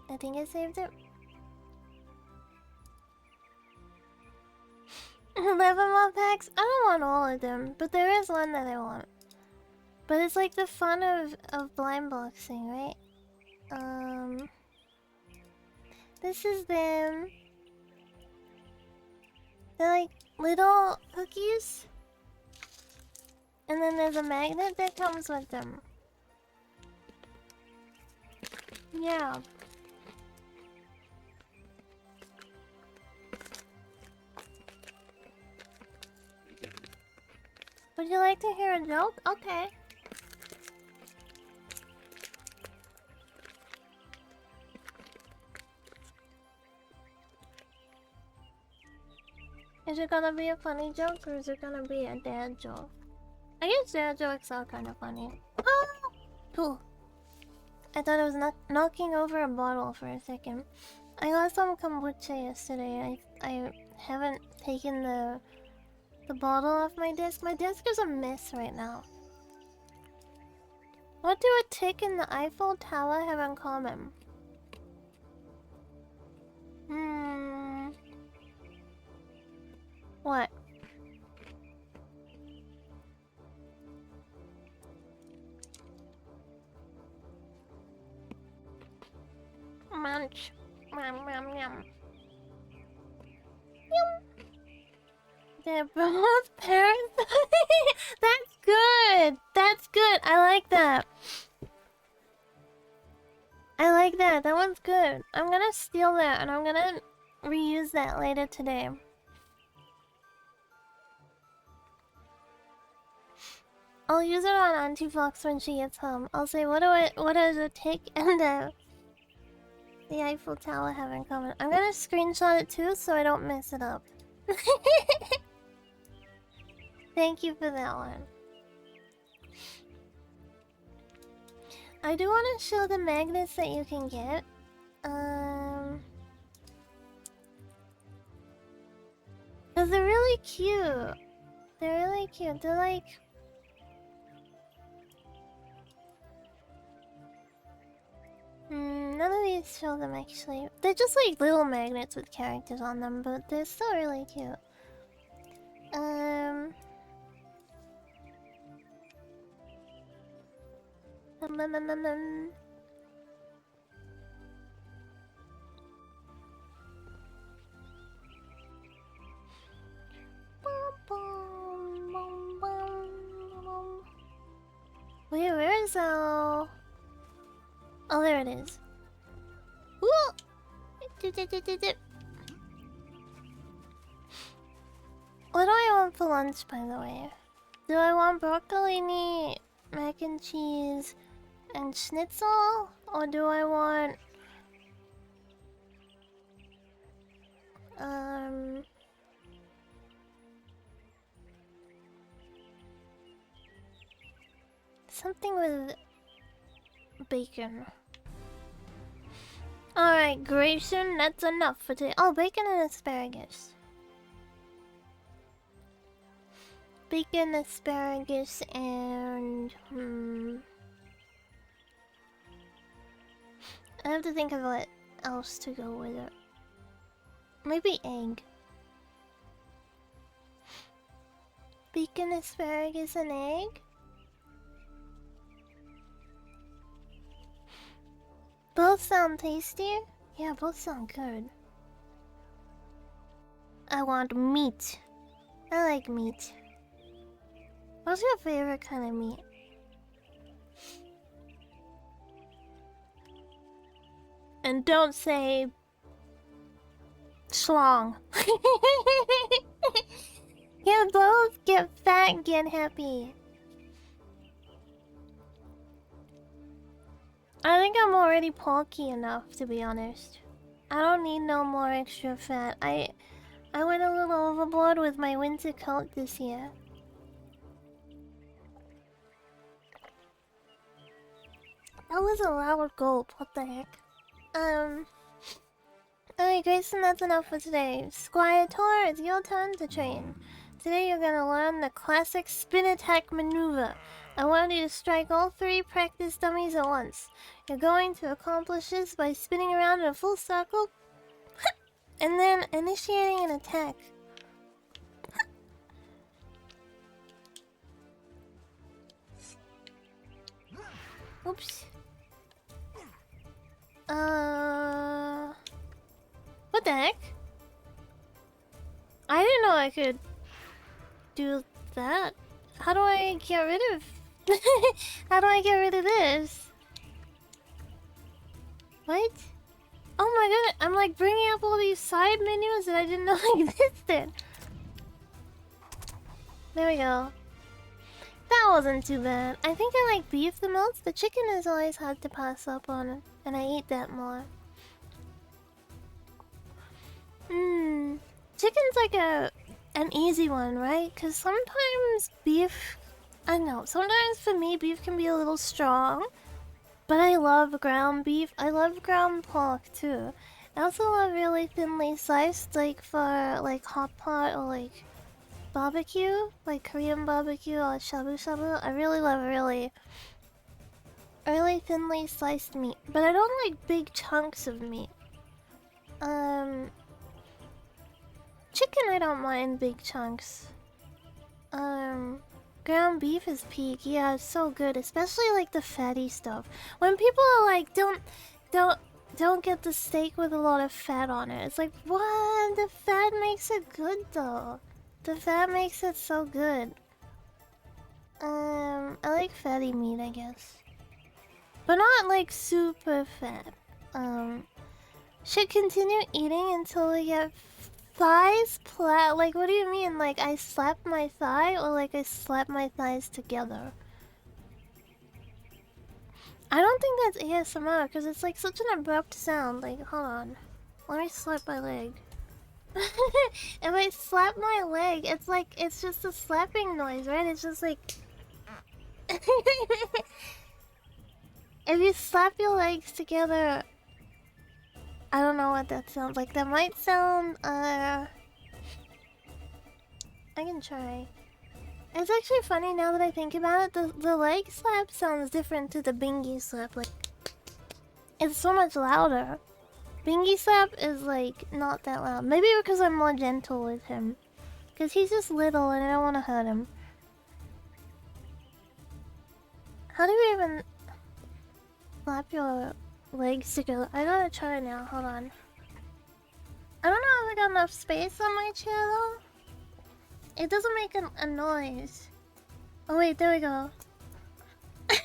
I think I saved it. 11 more packs? I don't want all of them, but there is one that I want. But it's like the fun of blind boxing, right? This is them. They're like little cookies. And then there's a magnet that comes with them. Yeah. Would you like to hear a joke? Okay. Is it gonna be a funny joke or is it gonna be a dad joke? I guess dad jokes are kind of funny. Oh! Cool. I thought I was knocking over a bottle for a second. I got some kombucha yesterday. I haven't taken the bottle off my desk. My desk is a mess right now. What do a tick and the Eiffel Tower have in common? What? Munch. Yum, yum, yum. Yum. They're both parents. That's good. That's good. I like that. I like that. That one's good. I'm gonna steal that and I'm gonna reuse that later today. I'll use it on Auntie Fox when she gets home. I'll say, what does a tick and the Eiffel Tower have in common? I'm gonna screenshot it too so I don't mess it up. Thank you for that one. I do want to show the magnets that you can get. Cause they're really cute. They're really cute. They're like... none of these show them actually. They're just like little magnets with characters on them, but they're still really cute. Um, um, um, um, um. Wait, where is Oh, there it is. Woo! What do I want for lunch, by the way? Do I want broccolini, mac and cheese, and schnitzel? Or do I want... something with bacon. Alright, Grayson, that's enough for today. Oh, bacon and asparagus. Bacon, asparagus, and... I have to think of what else to go with it. Maybe egg. Bacon, asparagus, and egg? Both sound tasty? Yeah, both sound good. I want meat. I like meat. What's your favorite kind of meat? And don't say... schlong. Yeah, both get fat, get happy. I think I'm already bulky enough, to be honest. I don't need no more extra fat. I went a little overboard with my winter coat this year. That was a loud gulp, what the heck? Alright Grayson, that's enough for today. Squire Tor, it's your turn to train. Today you're gonna learn the classic spin attack maneuver. I want you to strike all 3 practice dummies at once. You're going to accomplish this by spinning around in a full circle and then initiating an attack. Oops. What the heck? I didn't know I could do that. How do I get rid of... How do I get rid of this? What? Oh my god, I'm like bringing up all these side menus that I didn't know existed. There we go. That wasn't too bad. I think I like beef the most. The chicken is always hard to pass up on, and I eat that more. Chicken's like an easy one, right? Because sometimes beef... I know, sometimes for me beef can be a little strong. But I love ground beef. I love ground pork too. I also love really thinly sliced, like for like hot pot or like barbecue, like Korean barbecue or shabu shabu. I really love really thinly sliced meat, but I don't like big chunks of meat. Chicken I don't mind big chunks. Ground beef is peak. Yeah, it's so good, especially like the fatty stuff. When people are like, don't get the steak with a lot of fat on it. It's like, what? The fat makes it good though. The fat makes it so good. I like fatty meat, I guess, but not like super fat. Should continue eating until we get thighs like, what do you mean? Like I slap my thigh or like I slap my thighs together? I don't think that's ASMR because it's like such an abrupt sound. Like, hold on. Let me slap my leg. If I slap my leg, it's like, it's just a slapping noise, right? It's just like... If you slap your legs together... I don't know what that sounds like. That might sound, I can try. It's actually funny now that I think about it. The leg slap sounds different to the bingy slap. Like, it's so much louder. Bingy slap is like not that loud. Maybe because I'm more gentle with him. Because he's just little and I don't want to hurt him. How do you even slap your legs together? I gotta try now. Hold on. I don't know if I got enough space on my chair though. It doesn't make a noise. Oh wait, there we go. And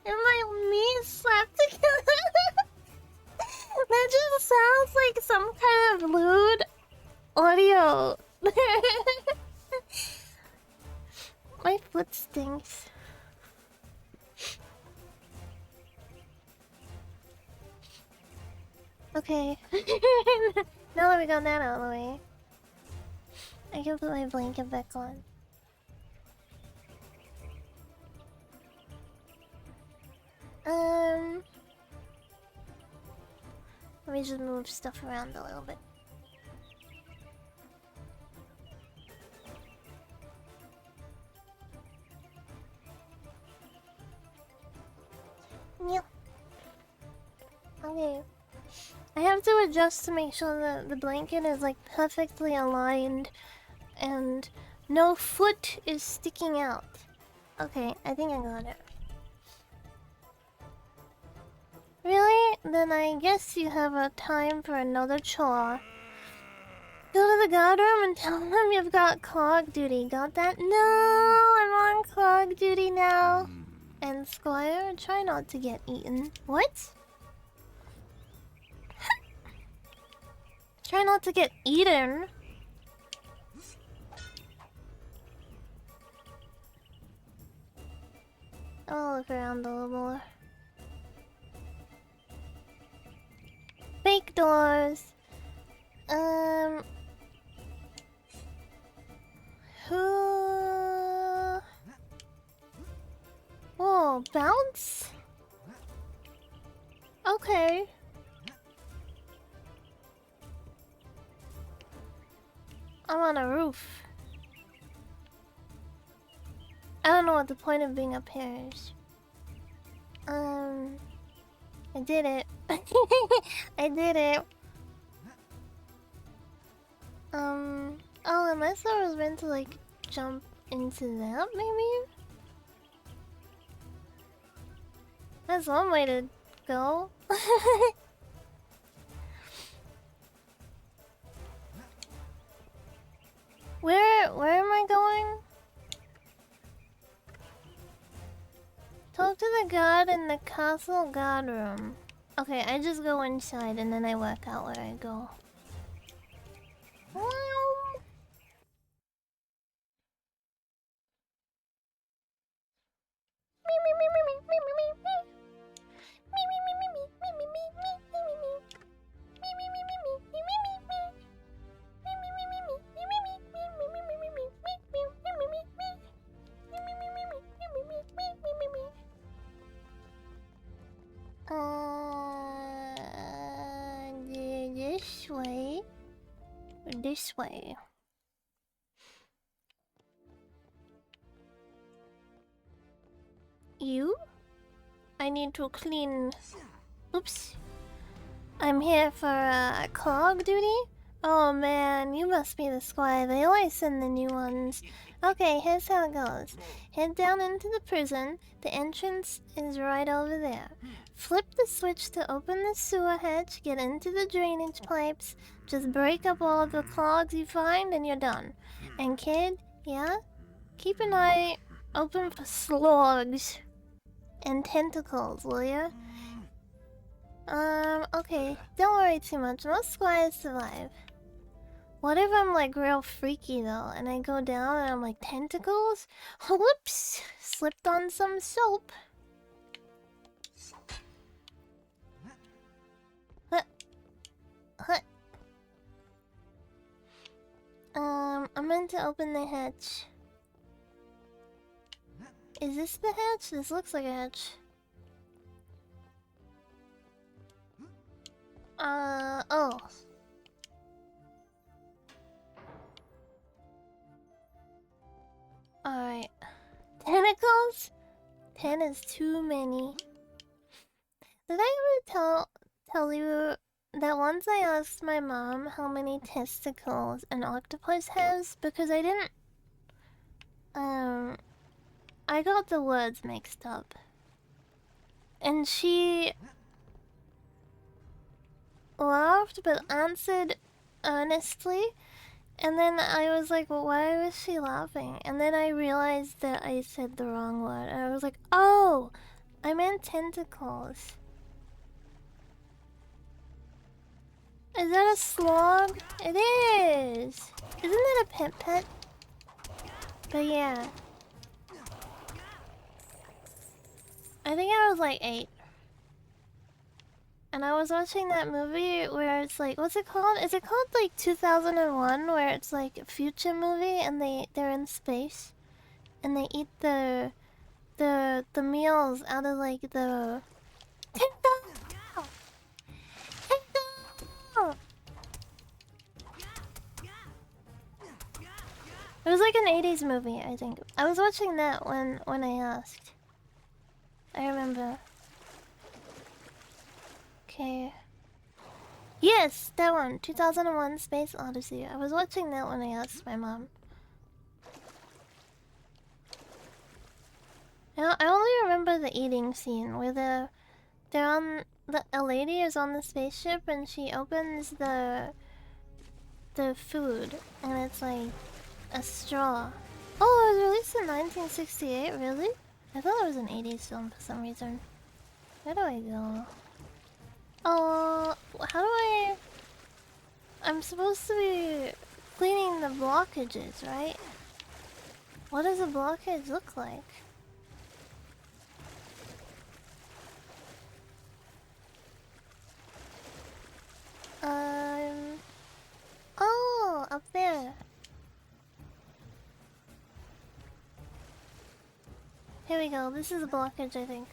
my knees slapped together. That just sounds like some kind of lewd audio. My foot stinks. Okay. Now that we got that out of the way, I can put my blanket back on. Let me just move stuff around a little bit. Yep. Okay. I have to adjust to make sure that the blanket is like perfectly aligned and no foot is sticking out. Okay, I think I got it. Really? Then I guess you have a time for another chore. Go to the guard room and tell them you've got clog duty. Got that? No, I'm on clog duty now. And Squire, try not to get eaten. What? Try not to get eaten. I'll look around a little more. Fake doors. Who? Whoa, bounce? Okay. I'm on a roof. I don't know what the point of being up here is. I did it. I did it. Oh, unless I was meant to like jump into that, maybe? That's one way to go. Where am I going? Talk to the guard in the castle guard room. Okay, I just go inside and then I work out where I go. This way. This way. You? I need to clean. Oops. I'm here for clog duty? Oh man, you must be the squire. They always send the new ones. Okay, here's how it goes. Head down into the prison. The entrance is right over there. Flip the switch to open the sewer hatch, get into the drainage pipes. Just break up all of the clogs you find and you're done. And kid, yeah? Keep an eye open for slugs and tentacles, will ya? Okay. Don't worry too much. Most squires survive. What if I'm like real freaky though, and I go down and I'm like tentacles? Whoops! Slipped on some soap. Huh. I meant to open the hatch. Is this the hatch? This looks like a hatch. Oh. Alright. Tentacles? 10 is too many. Did I ever tell you that once I asked my mom how many testicles an octopus has? Because I didn't... I got the words mixed up. And she laughed but answered earnestly. And then I was like, well, why was she laughing? And then I realized that I said the wrong word. And I was like, oh, I meant tentacles. Is that a slug? It is! Isn't that a pet? But yeah. I think I was like 8. And I was watching that movie where it's like, what's it called? Is it called like 2001, where it's like a future movie and they're in space and they eat the meals out of like the Tinto! Tinto! It was like an 80s movie, I think. I was watching that when I asked. I remember. Okay. Yes, that one. 2001 Space Odyssey. I was watching that when I asked my mom. I only remember the eating scene where a lady is on the spaceship and she opens the food and it's like a straw. Oh, it was released in 1968, really? I thought it was an 80s film for some reason. Where do I go? Oh, how do I... I'm supposed to be cleaning the blockages, right? What does a blockage look like? Oh, up there. Here we go. This is a blockage, I think.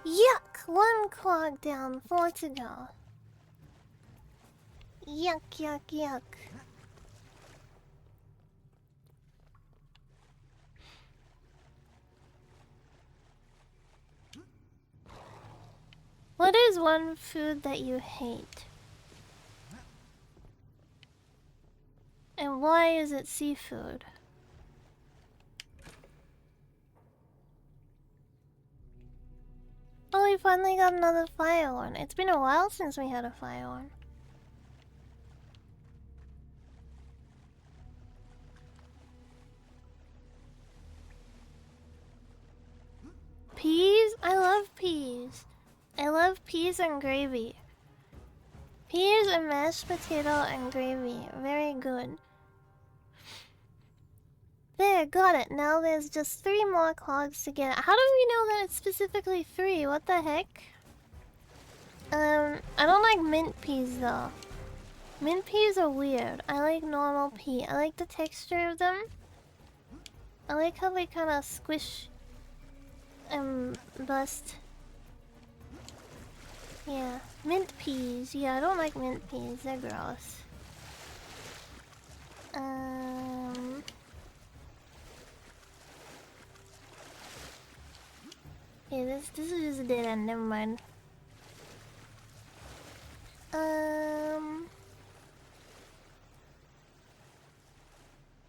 Yuck! 1 clog down, 4 to go. Yuck, yuck, yuck. What is one food that you hate? And why is it seafood? Oh, we finally got another fire one. It's been a while since we had a fire one. Peas? I love peas. I love peas and gravy. Peas and mashed potato and gravy. Very good. There, got it. Now there's just 3 more clogs to get. How do we know that it's specifically 3? What the heck? I don't like mint peas though. Mint peas are weird. I like normal pea. I like the texture of them. I like how they kind of squish and bust. Yeah, mint peas. Yeah, I don't like mint peas. They're gross. Yeah, this is just a dead end. Never mind.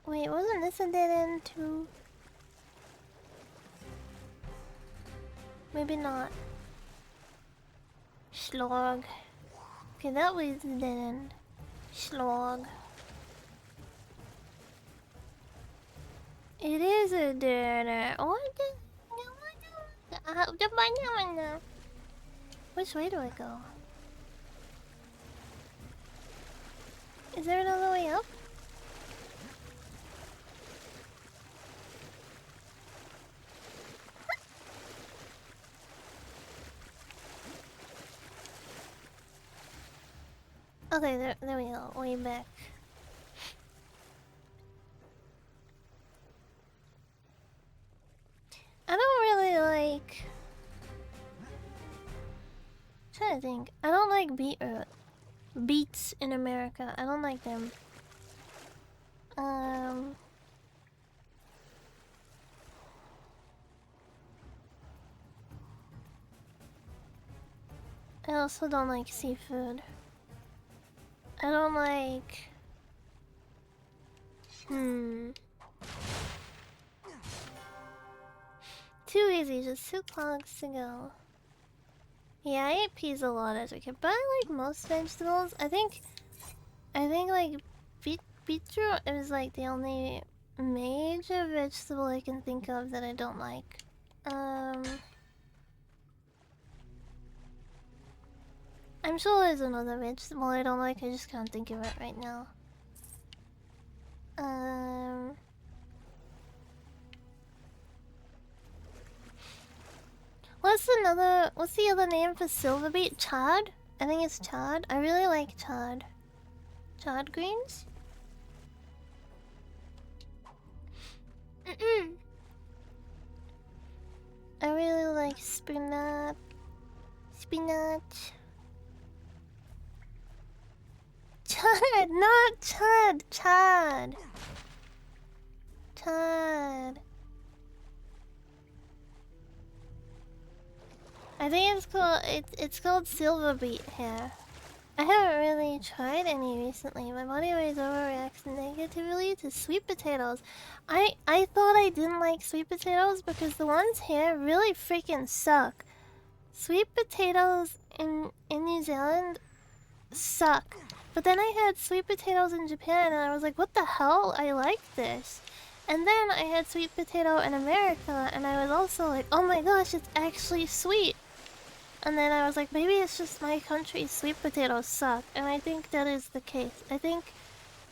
Wait, wasn't this a dead end too? Maybe not. Slog. Okay, that was the dead end. Slog. It is a dead end. What the? Which way do I go? Is there another way up? Okay, there we go. Way back. I don't really like. I'm trying to think. I don't like beats in America. I don't like them. I also don't like seafood. I don't like. Too easy, just 2 clogs to go. Yeah, I ate peas a lot as a kid, but I like most vegetables. I think like beetroot is like the only major vegetable I can think of that I don't like. I'm sure there's another vegetable I don't like, I just can't think of it right now. What's the other name for silver beet? Chard? I think it's chard. I really like chard. Chard greens? I really like spinach. Chard, not chud. Chard. I think it's called silver beet here. I haven't really tried any recently. My body always overreacts negatively to sweet potatoes. I thought I didn't like sweet potatoes because the ones here really freaking suck. Sweet potatoes in New Zealand suck. But then I had sweet potatoes in Japan and I was like, what the hell? I like this. And then I had sweet potato in America and I was also like, oh my gosh, it's actually sweet. And then I was like, maybe it's just my country's sweet potatoes suck. And I think that is the case. I think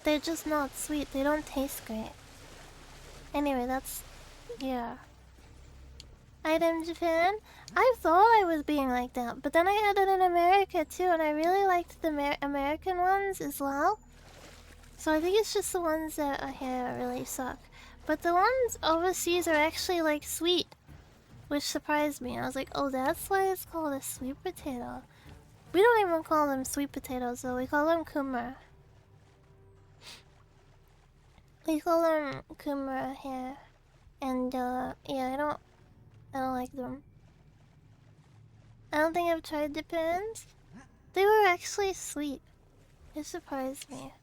they're just not sweet. They don't taste great. Anyway, yeah. Item Japan? I thought I was being like that. But then I had it in America too. And I really liked the American ones as well. So I think it's just the ones that are here really suck. But the ones overseas are actually like sweet. Which surprised me. I was like, oh, that's why it's called a sweet potato. We don't even call them sweet potatoes though, we call them kumara. We call them kumara here. And yeah, I don't like them. I don't think I've tried Depends. They were actually sweet. It surprised me.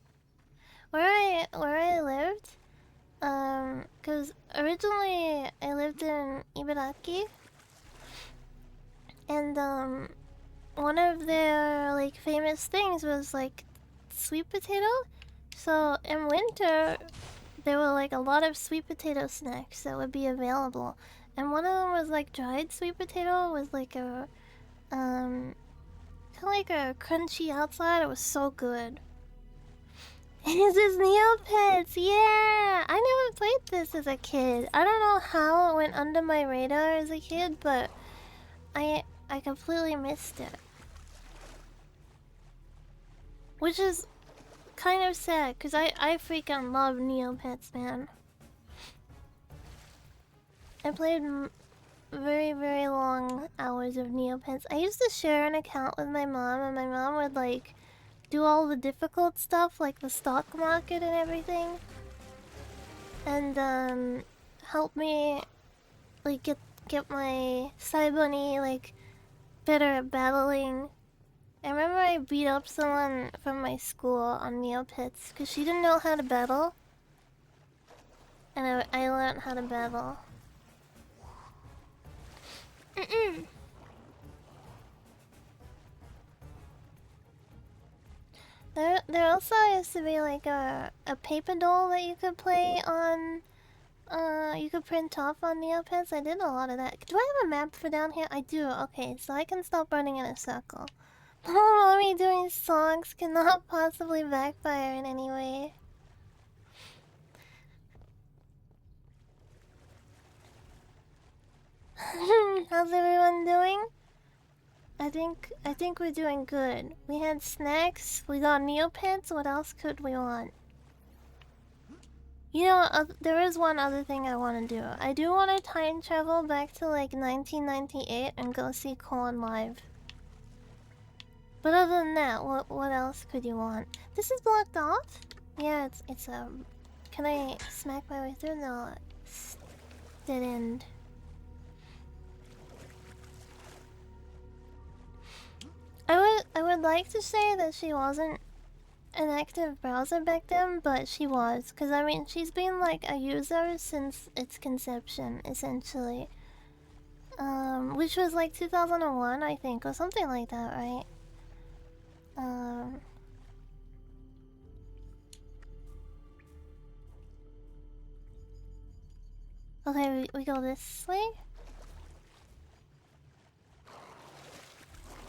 Where I lived, cause originally I lived in Ibaraki, and one of their like famous things was like sweet potato. So in winter, there were like a lot of sweet potato snacks that would be available, and one of them was like dried sweet potato with like a kind of like a crunchy outside. It was so good. And this is Neopets, yeah! I never played this as a kid. I don't know how it went under my radar as a kid, but I completely missed it. Which is kind of sad, because I freaking love Neopets, man. I played very, very long hours of Neopets. I used to share an account with my mom, and my mom would like do all the difficult stuff like the stock market and everything, and help me like get my Saiboni like better at battling. I remember I beat up someone from my school on Neopets because she didn't know how to battle, and I learned how to battle. There also used to be like a paper doll that you could play on, you could print off on Neopets. I did a lot of that. Do I have a map for down here? I do, okay, so I can stop running in a circle. Oh, mommy doing songs cannot possibly backfire in any way. How's everyone doing? I think we're doing good. We had snacks, we got Neopets, what else could we want? You know, there is one other thing I want to do. I do want to time travel back to like 1998 and go see Korn live. But other than that, what else could you want? This is blocked off? Yeah, it's can I smack my way through? No, it's dead end. I would like to say that she wasn't an active browser back then, but she was, because I mean she's been like a user since its conception, essentially. Which was like 2001, I think, or something like that, right? Okay, we go this way.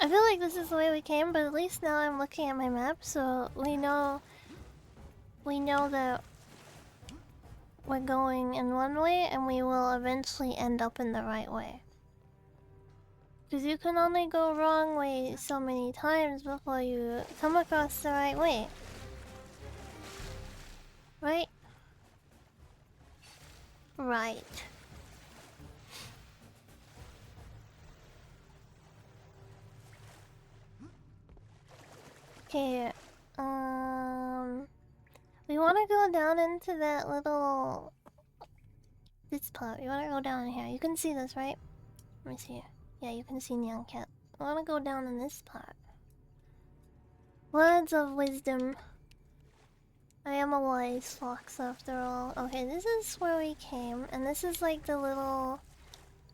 I feel like this is the way we came, but at least now I'm looking at my map, so we know that we're going in one way and we will eventually end up in the right way. Because you can only go wrong way so many times before you come across the right way. Right? Right. Okay, we want to go down into that little... this part. We want to go down in here. You can see this, right? Let me see. Yeah, you can see Nyan Cat. I want to go down in this part. Words of wisdom. I am a wise fox after all. Okay, this is where we came, and this is like the little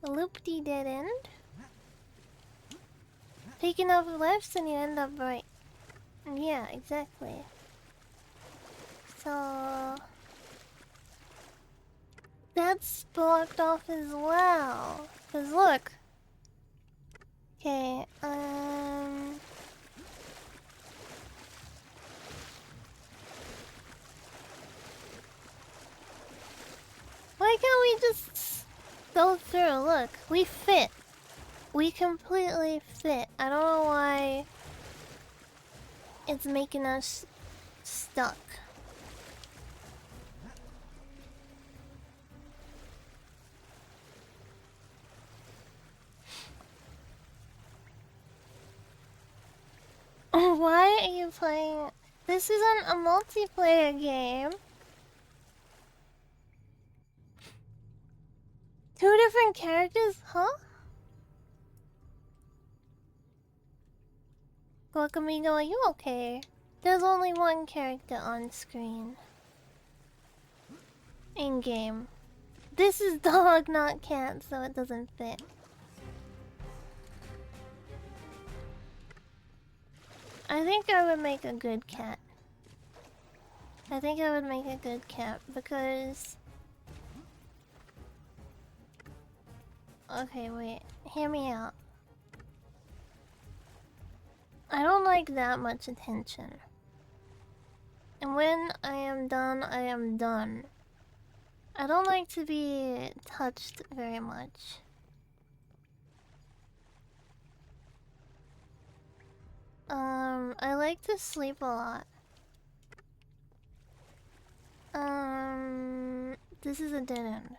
loop-de dead end. Take enough lefts and you end up right. Yeah, exactly. So that's blocked off as well. Cause look. Okay, why can't we just go through? Look, we fit. We completely fit. I don't know why it's making us stuck. Why are you playing? This isn't a multiplayer game. Two different characters, huh? Guacamigo, are you okay? There's only one character on screen. In game. This is dog, not cat, so it doesn't fit. I think I would make a good cat. I think I would make a good cat because... Okay, wait. Hear me out. I don't like that much attention. And when I am done, I am done. I don't like to be touched very much. I like to sleep a lot. This is a dead end.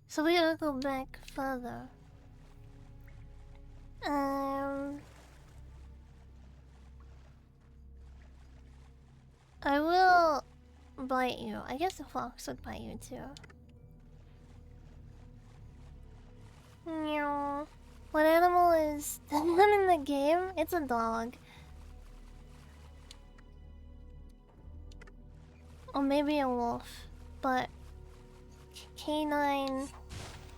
So we gotta go back further. I will bite you. I guess a fox would bite you too. Meow. What animal is the one in the game? It's a dog. Or maybe a wolf. But canine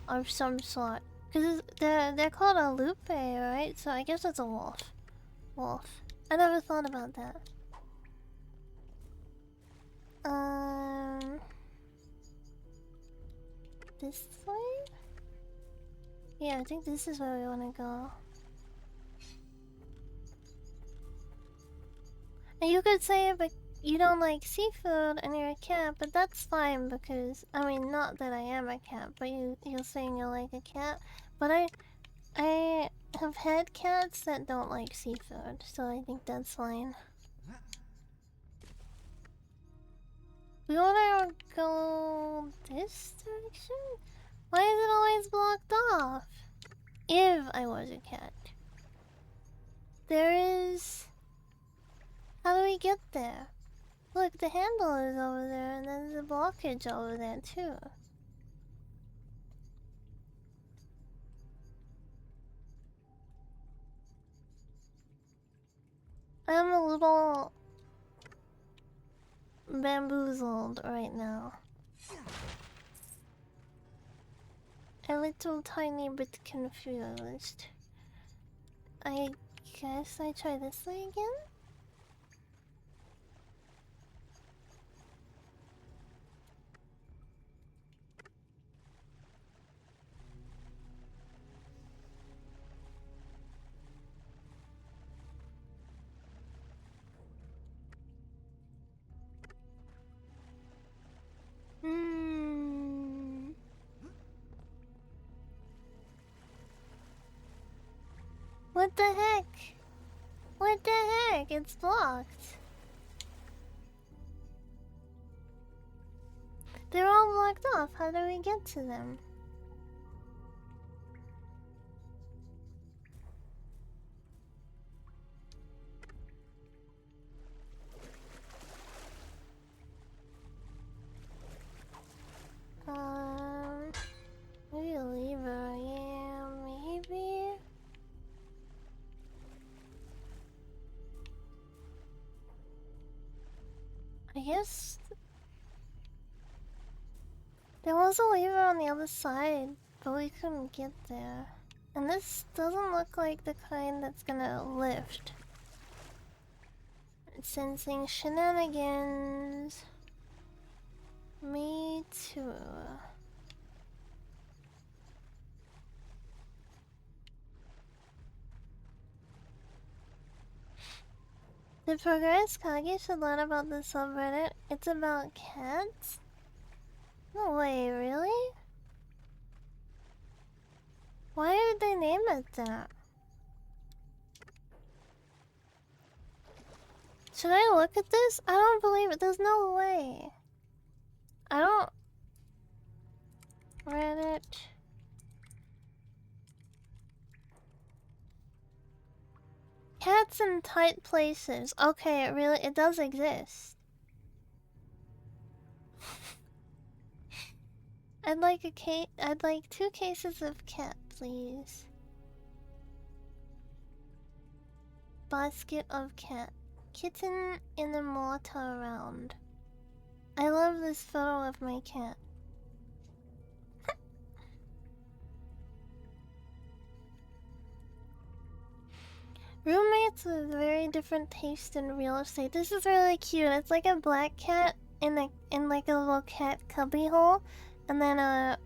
of some sort. Because they're called a lupe, right? So I guess it's a wolf. Wolf. I never thought about that. This way? Yeah, I think this is where we want to go. And you could say, but you don't like seafood and you're a cat, but that's fine because, I mean, not that I am a cat, but you're saying you like a cat. But have had cats that don't like seafood, so I think that's fine. We wanna go this direction? Why is it always blocked off? If I was a cat. There is... How do we get there? Look, the handle is over there, and there's a blockage over there, too. I'm a little... bamboozled right now. A little tiny bit confused. I guess I try this way again? Hmm. What the heck? What the heck? It's blocked. They're all blocked off. How do we get to them? Maybe a lever. Yeah, maybe. I guess there was a lever on the other side, but we couldn't get there. And this doesn't look like the kind that's gonna lift. It's sensing shenanigans. Me too. The Progress Kage should learn about the subreddit. It's about cats? No way, really? Why did they name it that? Should I look at this? I don't believe it. There's no way. I don't... Reddit... Cats in tight places. Okay, it does exist. I'd like I'd like 2 cases of cat, please. Basket of cat. Kitten in the mortar round. I love this photo of my cat. Roommates with very different taste in real estate. This is really cute. It's like a black cat in like a little cat cubby hole, and then a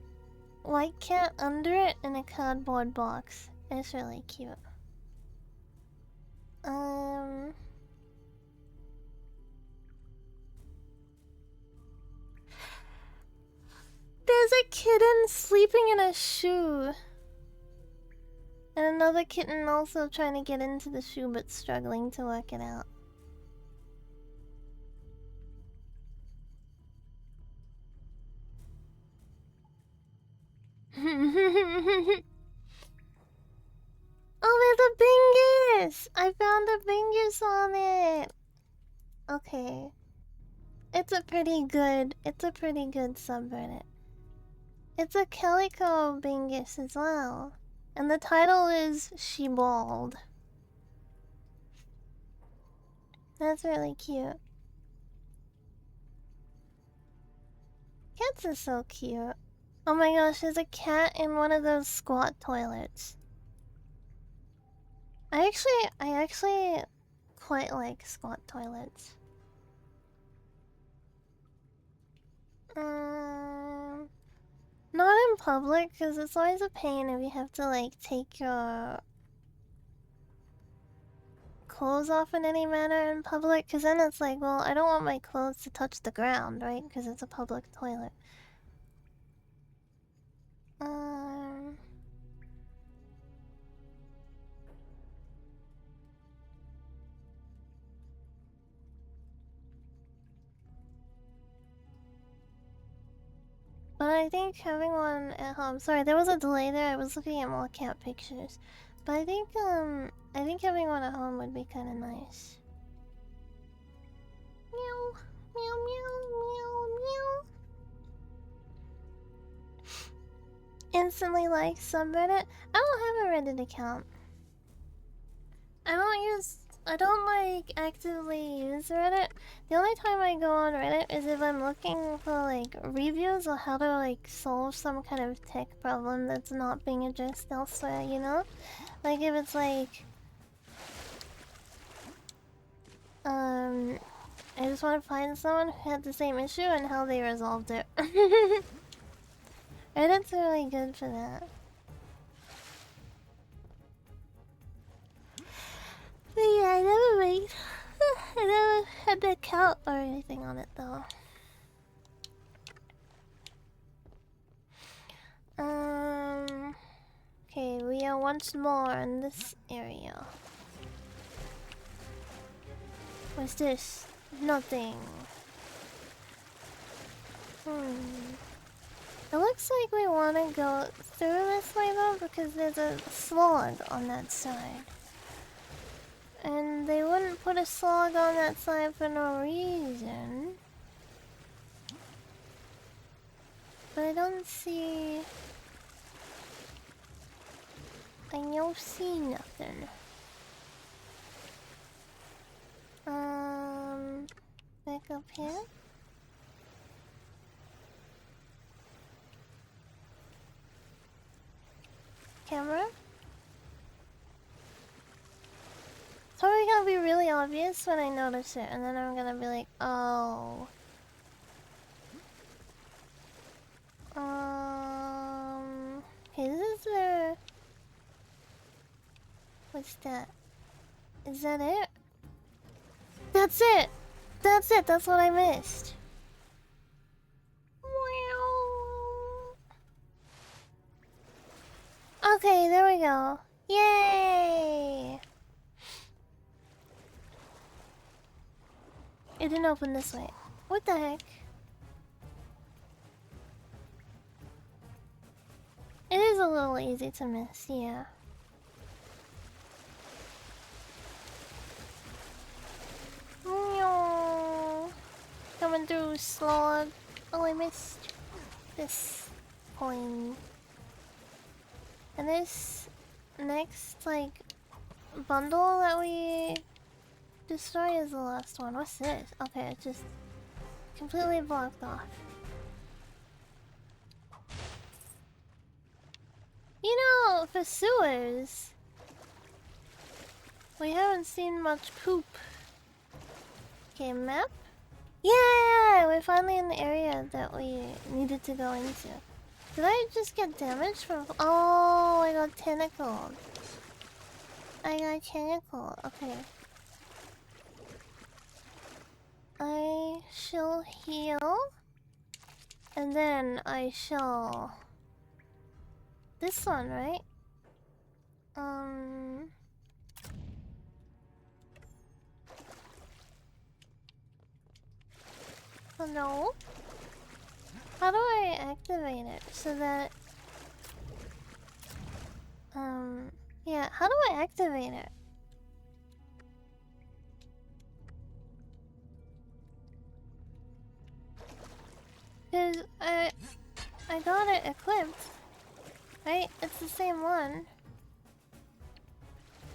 white cat under it in a cardboard box. It's really cute. There's a kitten sleeping in a shoe. And another kitten also trying to get into the shoe but struggling to work it out. Oh, there's a Bingus! I found a Bingus on it! Okay. It's a pretty good subreddit. It's a calico Bingus as well. And the title is She Bald. That's really cute. Cats are so cute. Oh my gosh, there's a cat in one of those squat toilets. I actually quite like squat toilets. Not in public, because it's always a pain if you have to like take your clothes off in any manner in public, because then it's like, well, I don't want my clothes to touch the ground, right? Because it's a public toilet. But I think having one at home. Sorry, there was a delay there. I was looking at more cat pictures. But I think having one at home would be kind of nice. Meow, meow, meow, meow, meow. Instantly like subreddit. I don't have a Reddit account. I don't like actively use Reddit. The only time I go on Reddit is if I'm looking for like reviews or how to like solve some kind of tech problem that's not being addressed elsewhere, you know? Like if it's like I just want to find someone who had the same issue and how they resolved it. Reddit's really good for that. But yeah, I never had an account or anything on it though. Okay, we are once more in this area. What's this? Nothing. It looks like we want to go through this way though, because there's a slug on that side. And they wouldn't put a slug on that side for no reason. But I don't see... I don't see nothing. Back up here? Camera? It's probably gonna be really obvious when I notice it, and then I'm gonna be like, oh. Okay, this is the... What's that? Is that it? That's it! That's it, that's what I missed. Okay, there we go. Yay! It didn't open this way. What the heck? It is a little easy to miss, yeah. Coming through slog. Oh, I missed this coin. And this next, like, bundle that we destroy is the last one. What's this? Okay, it's just completely blocked off. You know, for sewers, we haven't seen much poop. Okay, map? Yeah, we're finally in the area that we needed to go into. Did I just get damaged from... Oh, I got tentacled. I got tentacled. Okay. I shall heal. And then I shall... This one, right? Oh, no. How do I activate it so that... Yeah, how do I activate it? Cause I got it equipped, right? It's the same one.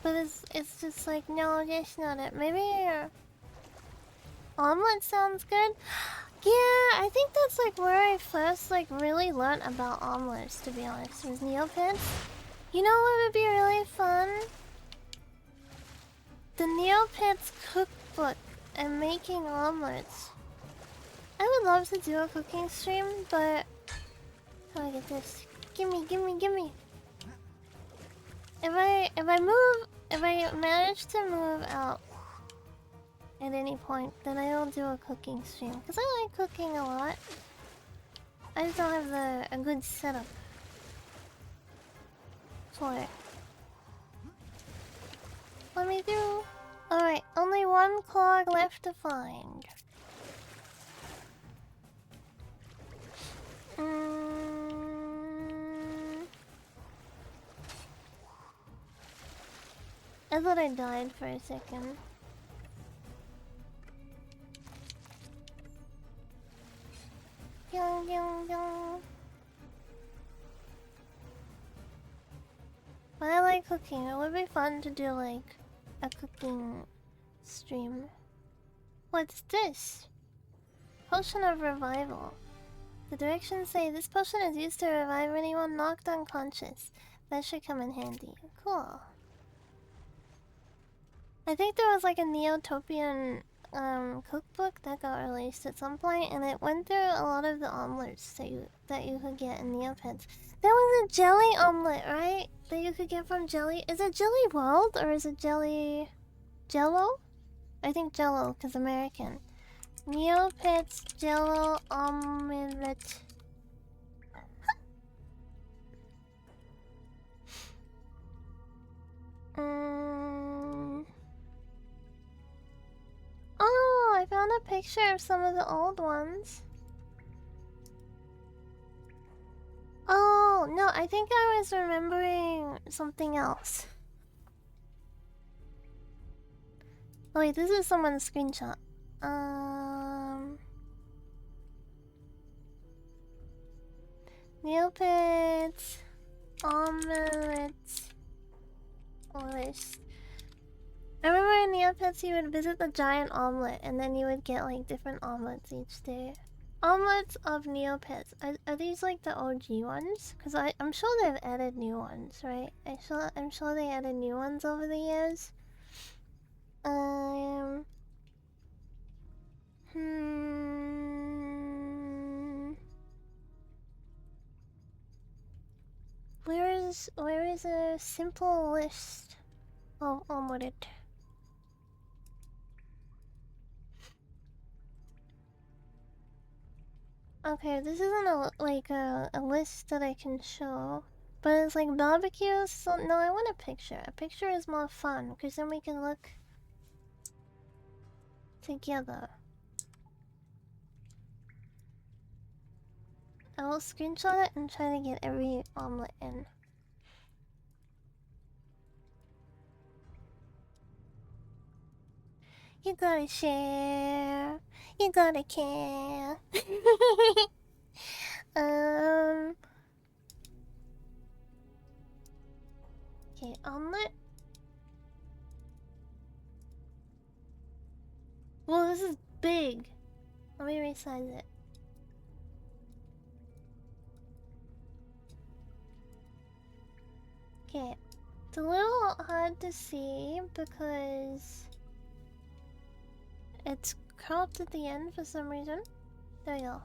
But it's just like, no, that's not it. Maybe omelet sounds good. Yeah, I think that's like where I first like really learned about omelets, to be honest, was Neopets. You know what would be really fun? The Neopets cookbook and making omelets. I would love to do a cooking stream, but how do I get this? Gimme, gimme, gimme. If I manage to move out at any point, then I will do a cooking stream. Because I like cooking a lot. I just don't have a good setup for it. Let me do... Alright, only one clog left to find. I thought I died for a second. Pyong, pyong, pyong. But I like cooking. It would be fun to do like a cooking stream. What's this? Potion of Revival. The directions say this potion is used to revive anyone knocked unconscious. That should come in handy. Cool. I think there was like a Neotopian cookbook that got released at some point, and it went through a lot of the omelets that you could get in Neopets. There was a jelly omelet, right? That you could get from Jelly. Is it Jelly World or is it Jelly Jello? I think Jello, because American. Neopets Jello omelet. Oh, I found a picture of some of the old ones. Oh, no, I think I was remembering something else. Oh, wait, this is someone's screenshot. Neopets omelets list. I remember in Neopets you would visit the giant omelet and then you would get like different omelets each day. Omelets of Neopets. Are these like the OG ones? Because I'm sure they've added new ones, right? I'm sure they added new ones over the years. Where is a simple list of omelet? Okay, this isn't a list that I can show, but it's like barbecues. So no, I want a picture. A picture is more fun because then we can look together. I will screenshot it and try to get every omelet in. You gotta share. You gotta care. Okay, omelet. Well, this is big. Let me resize it. Okay, it's a little hard to see because it's cropped at the end for some reason. There you go.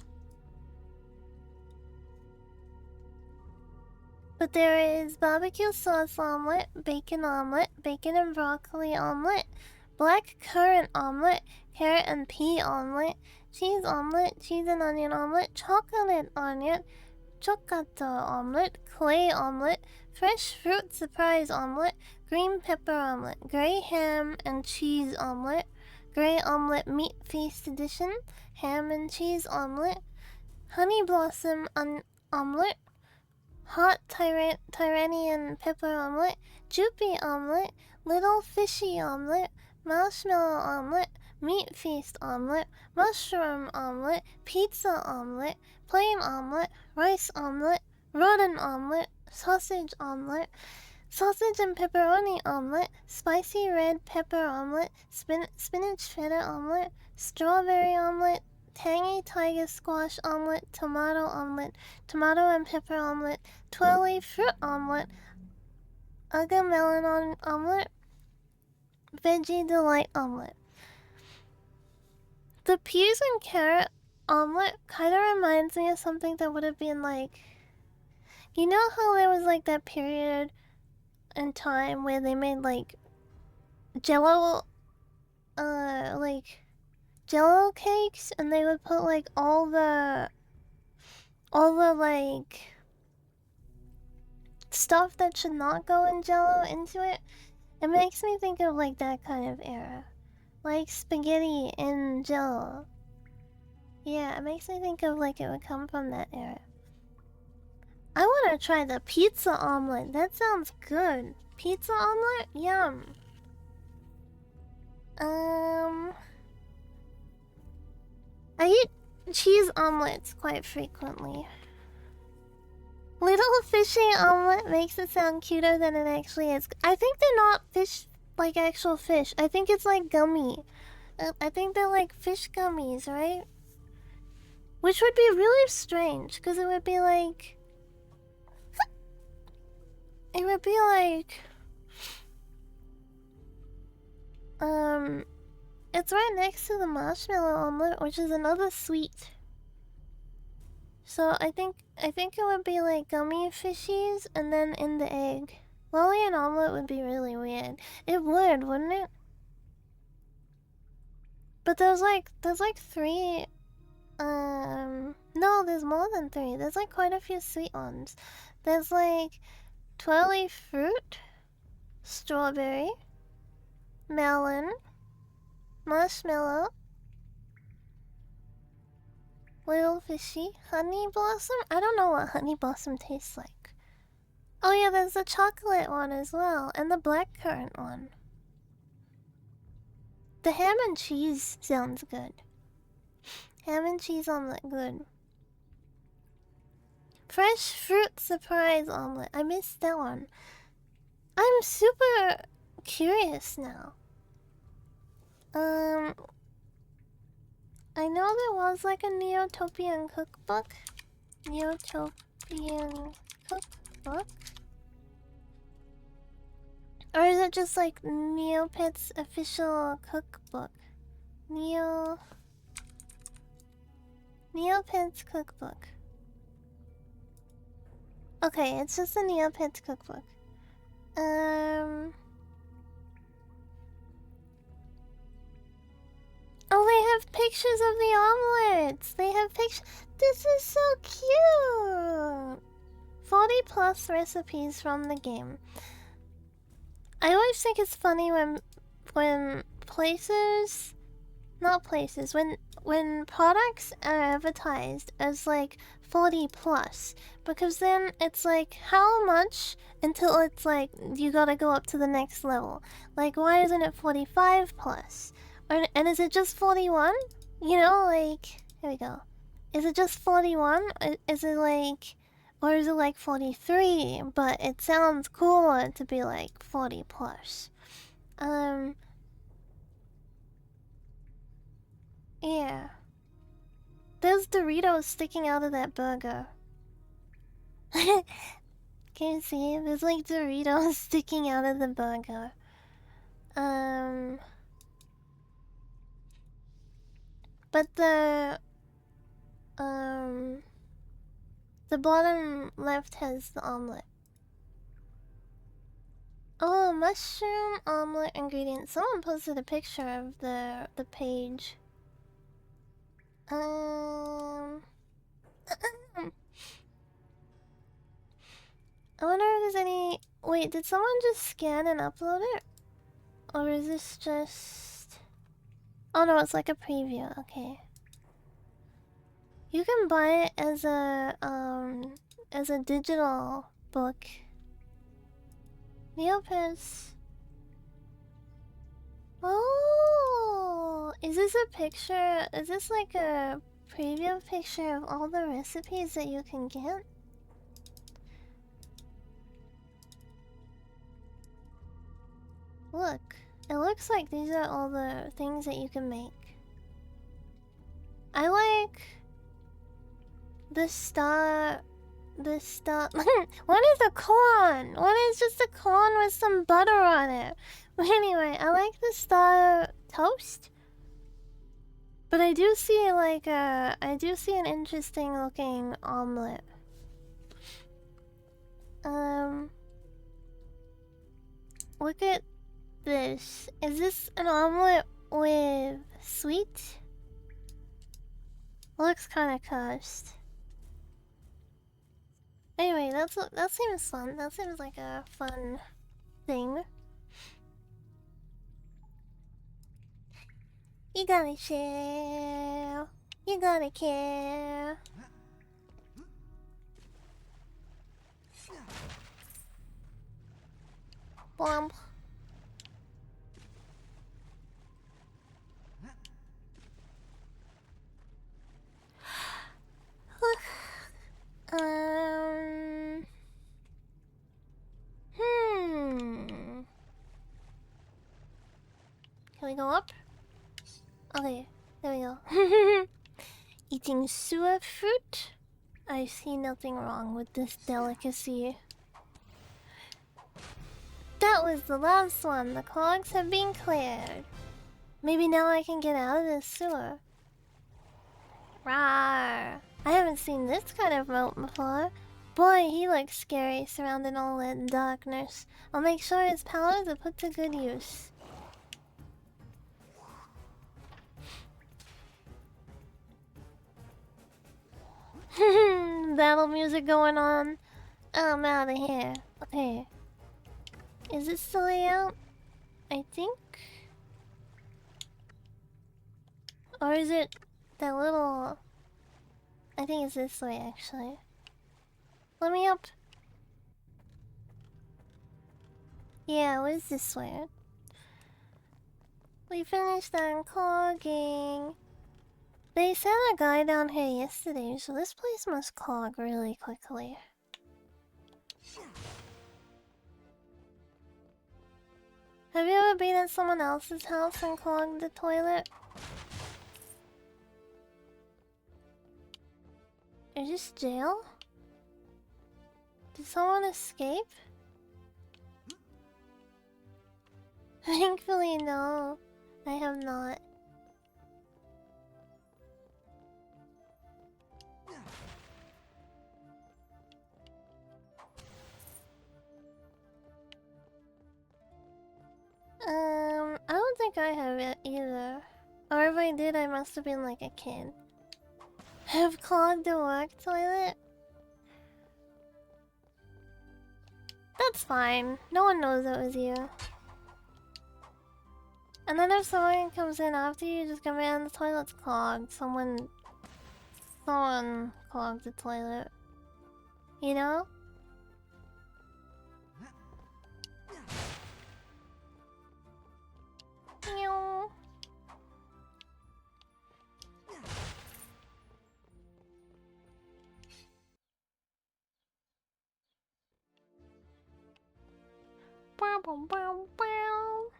But there is barbecue sauce omelet, bacon and broccoli omelet, black currant omelet, carrot and pea omelet, cheese and onion omelet, chocolate onion, chocolate omelet, clay omelet, fresh fruit surprise omelet, green pepper omelet, grey ham and cheese omelet, grey omelet meat feast edition, ham and cheese omelet, honey blossom omelet, hot Tyrannian pepper omelet, Joopy omelet, little fishy omelet, marshmallow omelet, meat feast omelet, mushroom omelet, pizza omelet, plain omelet, rice omelet, rotten omelet, sausage omelet, sausage and pepperoni omelet, spicy red pepper omelet, spinach feta omelet, strawberry omelet, tangy tiger squash omelet, tomato and pepper omelet, twirly fruit omelet, uga melon omelet, veggie delight omelet. The peas and carrot omelet kind of reminds me of something that would have been like, you know how there was like that period in time where they made like Jello, Jello cakes, and they would put like all the like stuff that should not go in Jello into it. It makes me think of like that kind of era, like spaghetti in Jello. Yeah, it makes me think of like it would come from that era. I want to try the pizza omelet. That sounds good. Pizza omelet? Yum. I eat cheese omelets quite frequently. Little fishy omelet makes it sound cuter than it actually is. I think they're not fish, like actual fish. I think it's like gummy. I think they're like fish gummies, right? Which would be really strange, because it would be like... It would be like... It's right next to the marshmallow omelet, which is another sweet. So I think it would be like gummy fishies and then in the egg. Lolly and omelet would be really weird. It would, wouldn't it? But there's like three. No, there's more than three. There's like quite a few sweet ones. There's like twirly fruit, strawberry, melon, marshmallow, little fishy, honey blossom. I don't know what honey blossom tastes like. Oh yeah, there's the chocolate one as well, and the blackcurrant one. The ham and cheese sounds good. Ham and cheese omelet, good. Fresh fruit surprise omelet. I missed that one. I'm super curious now. I know there was like a Neotopian cookbook. Neotopian cookbook? Or is it just like Neopet's official cookbook? Neopet's cookbook. Okay, it's just the Neopet's cookbook. Oh, they have pictures of the omelets! They have pictures. This is so cute! 40 plus recipes from the game. I always think it's funny when places, not places, when products are advertised as like 40 plus, because then it's like how much until it's like you gotta go up to the next level. Like why isn't it 45 plus? And is it just 41? You know, like here we go. Is it just 41? Is it like, or is it like 43? But it sounds cooler to be like 40 plus. Yeah. There's Doritos sticking out of that burger. Can you see? There's like Doritos sticking out of the burger. But the bottom left has the omelet. Oh, mushroom omelet ingredients. Someone posted a picture of the page. I wonder if there's any... Wait, did someone just scan and upload it? Or is this just... Oh no, it's like a preview, okay. You can buy it as a digital book. Neopets. Oh, is this a picture? Is this like a preview picture of all the recipes that you can get? Look, it looks like these are all the things that you can make. I like the star. What is a corn? What is just a corn with some butter on it? But anyway, I like the star toast. But I do see like I do see an interesting looking omelet. Look at this. Is this an omelet with sweet? Looks kind of cursed. Anyway, that seems fun. That seems like a fun thing. You gotta share. You gotta care. Blump. we go up? Okay, there we go. Eating sewer fruit? I see nothing wrong with this delicacy. That was the last one. The clogs have been cleared. Maybe now I can get out of this sewer. Rawr! I haven't seen this kind of moat before. Boy, he looks scary, surrounded in all that darkness. I'll make sure his powers are put to good use. Battle music going on. I'm out of here. Okay. Is this the layout? I think. Or is it that little... I think it's this way, actually. Let me up. Yeah, what is this way? We finished unclogging. They sent a guy down here yesterday, so this place must clog really quickly. Have you ever been at someone else's house and clogged the toilet? Is this jail? Did someone escape? Thankfully, no. I have not. I don't think I have it either. Or if I did, I must have been like a kid. Have clogged the work toilet? That's fine. No one knows it was you. And then if someone comes in after you, just come in, the toilet's clogged. Someone clogged the toilet. You know? Meow. Bow, bow, bow, bow.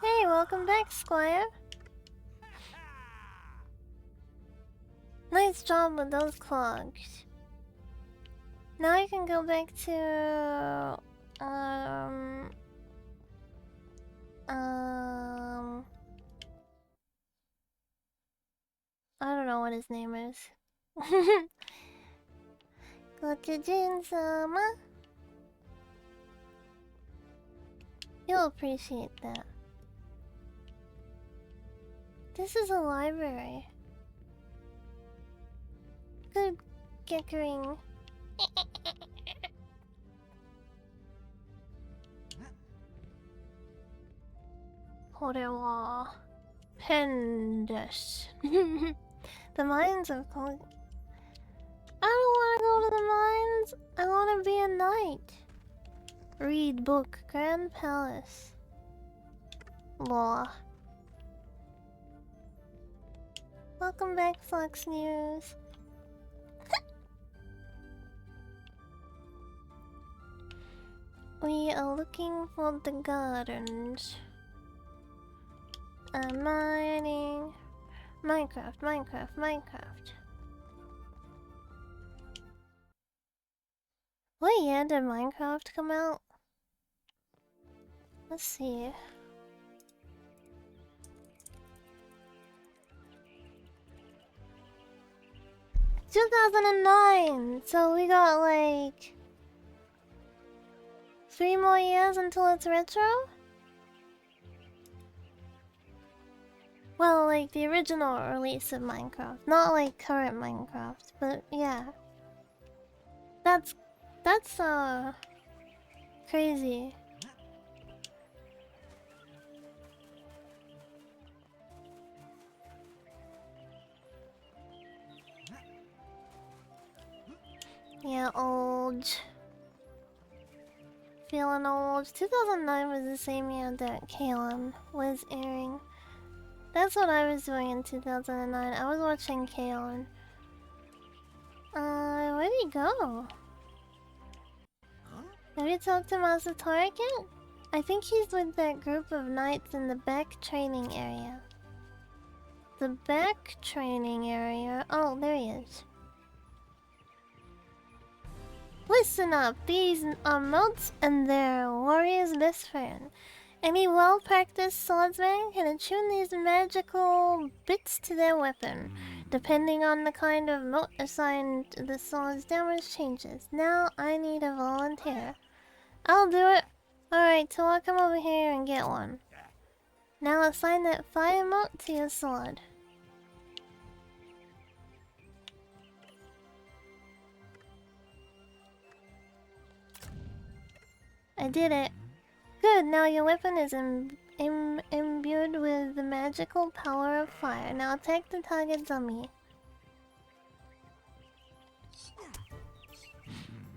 Hey, welcome back, Squire. Nice job with those clogs. Now I can go back to... I don't know what his name is. Go to Jin-sama. You'll appreciate that. This is a library. Good geckering. Horewa. Pendes. The mines are called. I don't want to go to the mines. I want to be a knight. Read book. Grand Palace. Law. Welcome back, Fox News. We are looking for the gardens. I'm mining. Minecraft, Minecraft, Minecraft. What year did Minecraft come out? Let's see. "2009! So we got like... 3 more years until it's retro? Well, like the original release of Minecraft. Not like current Minecraft, but yeah. That's crazy. Yeah, old. Feeling old. 2009 was the same year that K-On! Was airing. That's what I was doing in 2009. I was watching K-On! Where'd he go? Have you talked to Master Torek yet? I think he's with that group of knights in the back training area. The back training area. Oh, there he is. Listen up, these are motes and their warrior's best friend. Any well-practiced swordsman can attune these magical bits to their weapon. Depending on the kind of mote assigned, the sword's damage changes. Now I need a volunteer. I'll do it. Alright, so I'll come over here and get one. Now assign that fire mote to your sword. I did it. Good, now your weapon is imbued with the magical power of fire. Now attack the target dummy.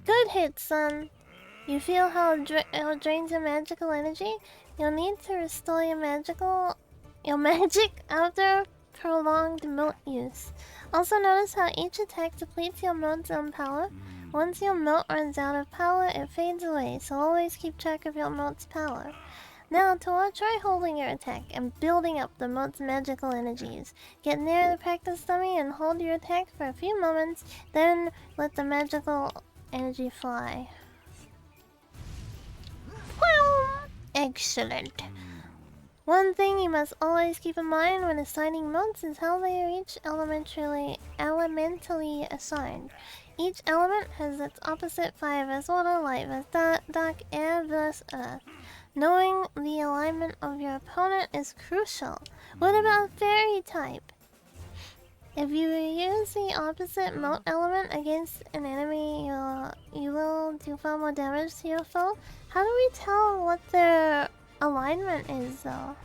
Good hit, son. You feel how it drains your magical energy? You'll need to restore your magic after prolonged mote use. Also notice how each attack depletes your mote's own power. Once your mote runs out of power, it fades away, so always keep track of your mote's power. Now, Tora, try holding your attack and building up the mote's magical energies. Get near the practice dummy and hold your attack for a few moments, then let the magical energy fly. Excellent. One thing you must always keep in mind when assigning motes is how they are each elementally assigned. Each element has its opposite: fire versus water, light versus dark, air versus earth. Knowing the alignment of your opponent is crucial. What about fairy type? If you use the opposite mote element against an enemy, you will do far more damage to your foe. How do we tell what their alignment is, though?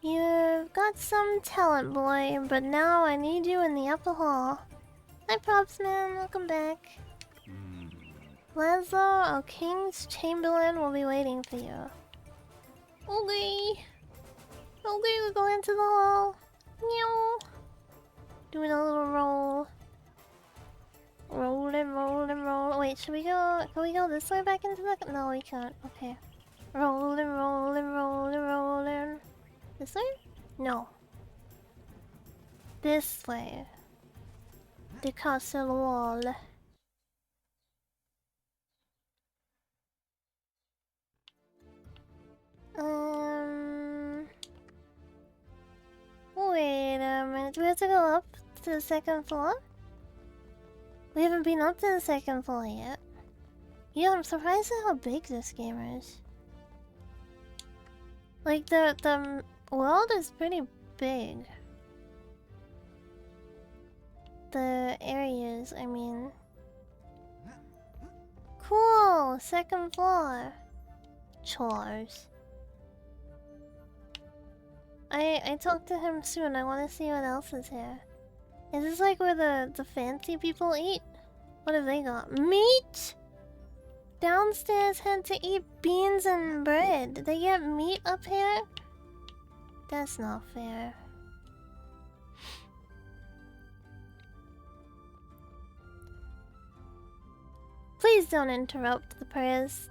You've got some talent, boy, but now I need you in the upper hall. Hi, Props Man, welcome back. Lazo, our King's Chamberlain, will be waiting for you. Okay. Okay, we're going to the hall. Meow. Doing a little roll. Roll and roll and roll. Wait, should we go? Can we go this way back into the? No, we can't. Okay. Roll and roll and roll and roll and. This way? No. This way. The castle wall. Wait a minute. Do we have to go up to the second floor? We haven't been up to the second floor yet. Yeah, I'm surprised at how big this game is. Like, the world is pretty big. The areas, I mean. Cool! Second floor. Chores. I talked to him soon. I want to see what else is here. Is this like where the fancy people eat? What have they got? Meat? Downstairs had to eat beans and bread. Did they get meat up here? That's not fair. Please don't interrupt the players.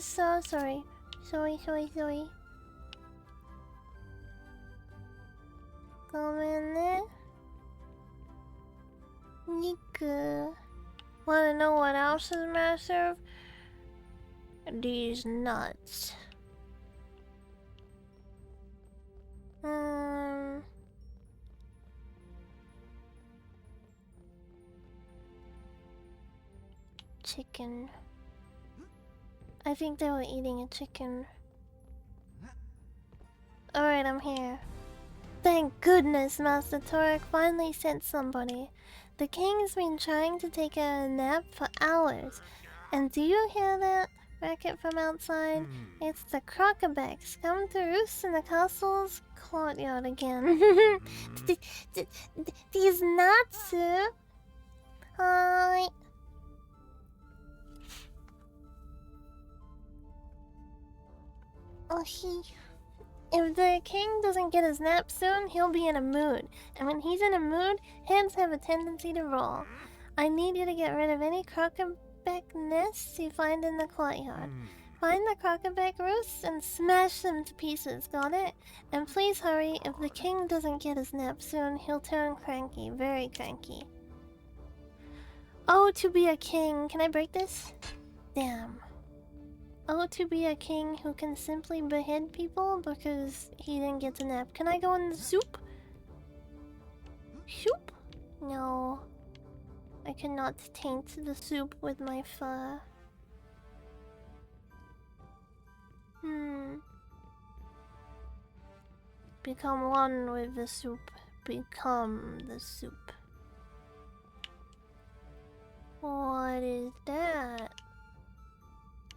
So sorry. Sorry. Come in there. Nika. Wanna know what else is massive? These nuts. Chicken. I think they were eating a chicken. Alright, I'm here. Thank goodness Master Torek finally sent somebody. The king's been trying to take a nap for hours. And do you hear that racket from outside? It's the crocobacks come to roost in the castle's courtyard again. These Natsu? Hi. Oh, if the king doesn't get his nap soon, he'll be in a mood. And when he's in a mood, heads have a tendency to roll. I need you to get rid of any crockback nests you find in the courtyard. Find the crockback roosts and smash them to pieces, got it? And please hurry, if the king doesn't get his nap soon, he'll turn cranky, very cranky. Oh, to be a king. Can I break this? Damn. Oh, to be a king who can simply behead people because he didn't get to nap. Can I go in the soup? Soup? No. I cannot taint the soup with my fur. Become one with the soup. Become the soup. What is that?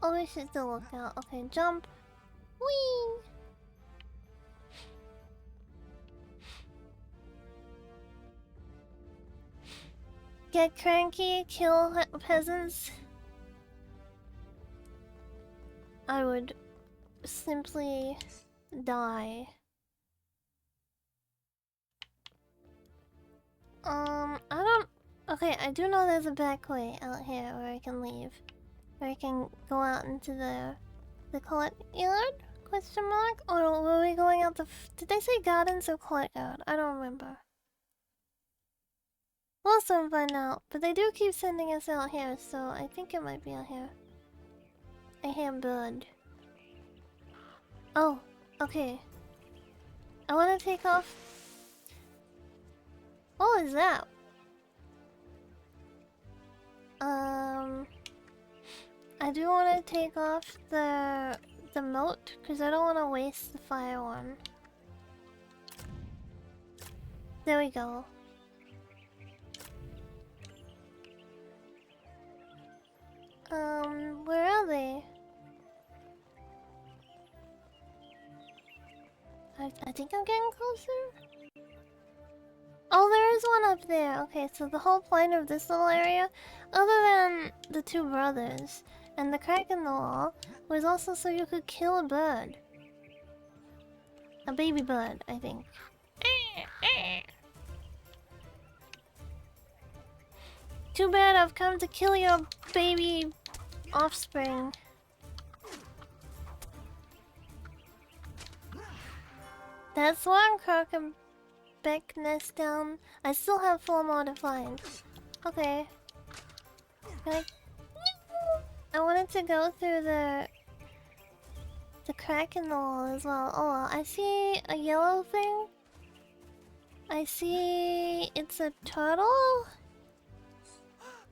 Oh, we should still look out. Okay, jump. Whee! Get cranky, kill peasants. I would simply die. I don't... Okay, I do know there's a back way out here where I can leave. Where I can go out into the courtyard? Question mark? Or were we going out the... Did they say gardens or courtyard? I don't remember. We'll soon find out. But they do keep sending us out here, so I think it might be out here. I hear bird. Oh, okay. I want to take off... What was that? I do want to take off the moat because I don't want to waste the fire one. There we go. Where are they? I think I'm getting closer. Oh, there is one up there. Okay, so the whole point of this little area, other than the two brothers and the crack in the wall, was also so you could kill a bird. A baby bird, I think. Too bad I've come to kill your baby offspring. That's one crockback nest down. I still have 4 more to find. Okay. I wanted to go through the crack in the wall as well. Oh well, I see a yellow thing. I see it's a turtle.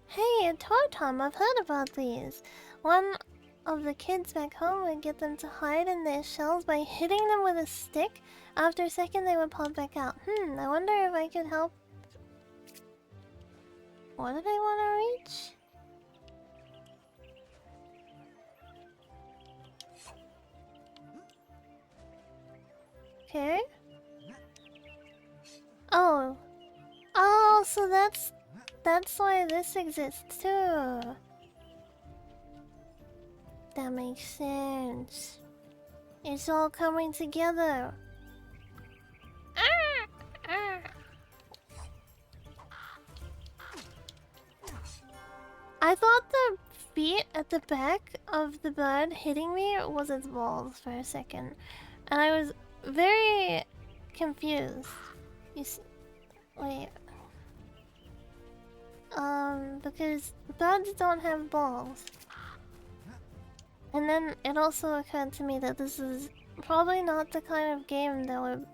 Hey, a Tortom, I've heard about these. One of the kids back home would get them to hide in their shells by hitting them with a stick. After a second, they would pop back out. I wonder if I could help. What did I want to reach? Okay. Oh. Oh, so that's why this exists too. That makes sense. It's all coming together. I thought the feet at the back of the bird hitting me was its balls for a second. And I was very confused. Wait. Because birds don't have balls. And then it also occurred to me that this is probably not the kind of game that would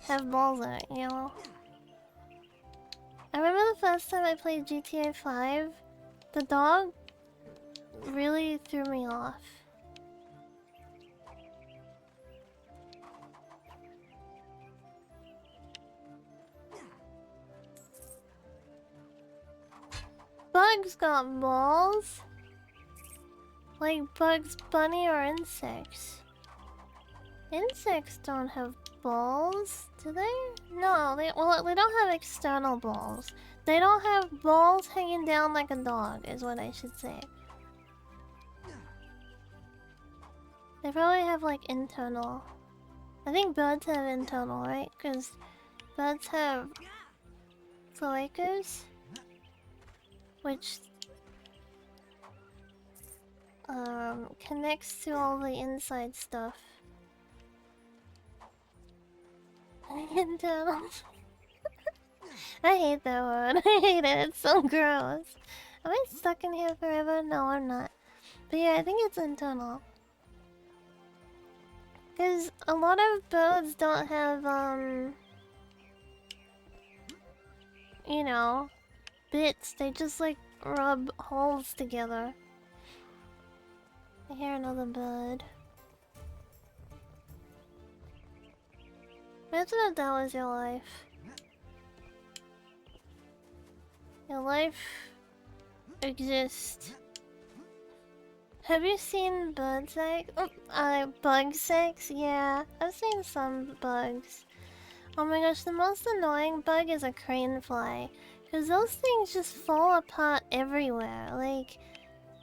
have balls in it, you know? I remember the first time I played GTA 5, the dog really threw me off. Bugs got balls? Like Bugs Bunny or insects? Insects don't have balls, do they? No, they don't have external balls. They don't have balls hanging down like a dog, is what I should say. They probably have like internal. I think birds have internal, right? Because birds have cloacas, which connects to all the inside stuff. Internals. I hate that word. I hate it. It's so gross. Am I stuck in here forever? No, I'm not. But yeah, I think it's internal. Because a lot of birds don't have, you know, bits. They just like rub holes together. I hear another bird. Imagine if that was your life. Your life exists. Have you seen bird sex? Bug sex? Yeah, I've seen some bugs. Oh my gosh, the most annoying bug is a crane fly. Because those things just fall apart everywhere. Like,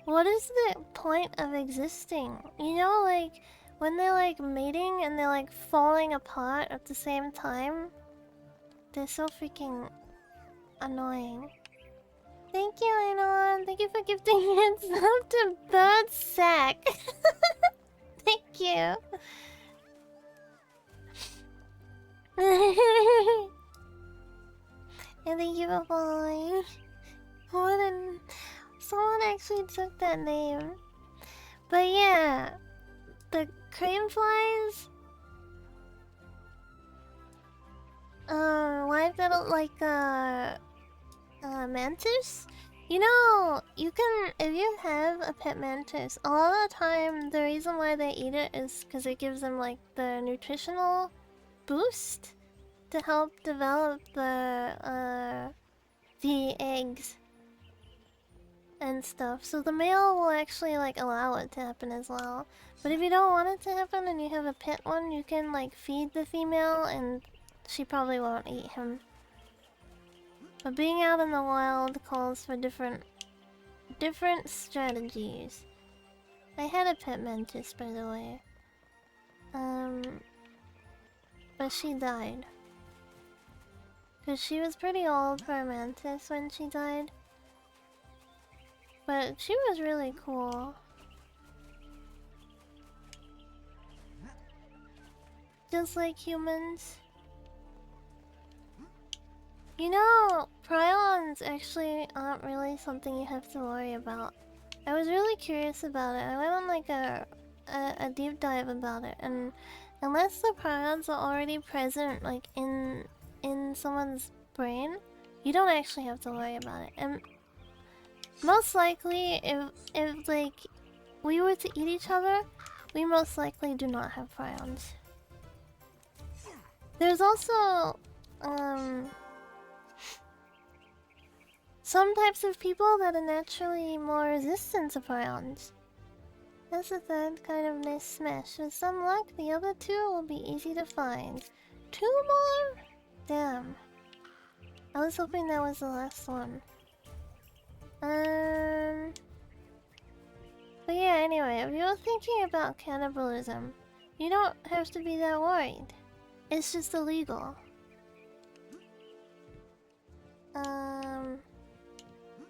what is the point of existing? You know, like, when they're like mating and they're like falling apart at the same time? They're so freaking annoying. Thank you, Anon. Thank you for gifting hands up to Bird Sack. Thank you. And thank you for following. Someone actually took that name. But yeah, the crane flies. Why they don't like mantis? You know, you can, if you have a pet mantis, a lot of the time the reason why they eat it is because it gives them like the nutritional boost to help develop the eggs and stuff. So the male will actually like allow it to happen as well. But if you don't want it to happen and you have a pet one, you can like feed the female and she probably won't eat him. But being out in the wild calls for different strategies. I had a pet mantis, by the way. But she died. Because she was pretty old for a mantis when she died. But she was really cool. Just like humans. You know, prions actually aren't really something you have to worry about. I was really curious about it. I went on like a deep dive about it, and unless the prions are already present like in someone's brain, you don't actually have to worry about it. And most likely, if like we were to eat each other, we most likely do not have prions. There's also some types of people that are naturally more resistant to prions. That's the third kind of nice smash. With some luck, the other two will be easy to find. 2 more? Damn. I was hoping that was the last one. But yeah, anyway, if you're thinking about cannibalism, you don't have to be that worried. It's just illegal.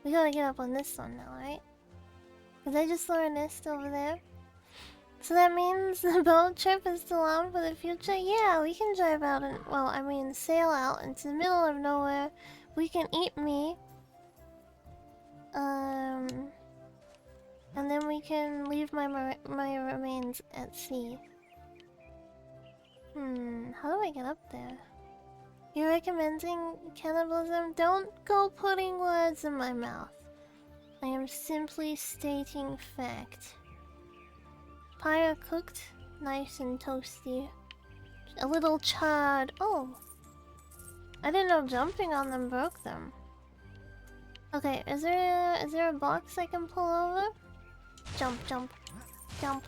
We gotta get up on this one now, right? Because I just saw a nest over there. So that means the boat trip is still on for the future? Yeah, we can drive out and, well, I mean, sail out into the middle of nowhere. We can eat me. And then we can leave my remains at sea. How do I get up there? You're recommending cannibalism? Don't go putting words in my mouth. I am simply stating fact. Pie are cooked, nice and toasty. A little charred. Oh! I didn't know jumping on them broke them. Okay, is there a box I can pull over? Jump, jump, jump.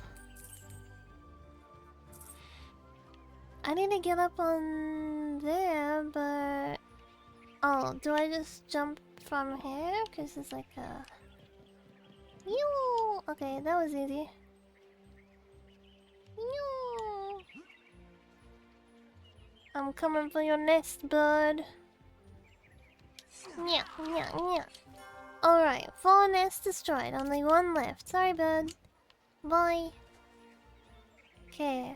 I need to get up on there, but... Oh, do I just jump from here? Because it's like a... Yoo! Okay, that was easy. Yoo! I'm coming for your nest, bud. Yeah, yeah, yeah. Alright, 4 nests destroyed, only 1 left. Sorry, bud. Bye. Okay.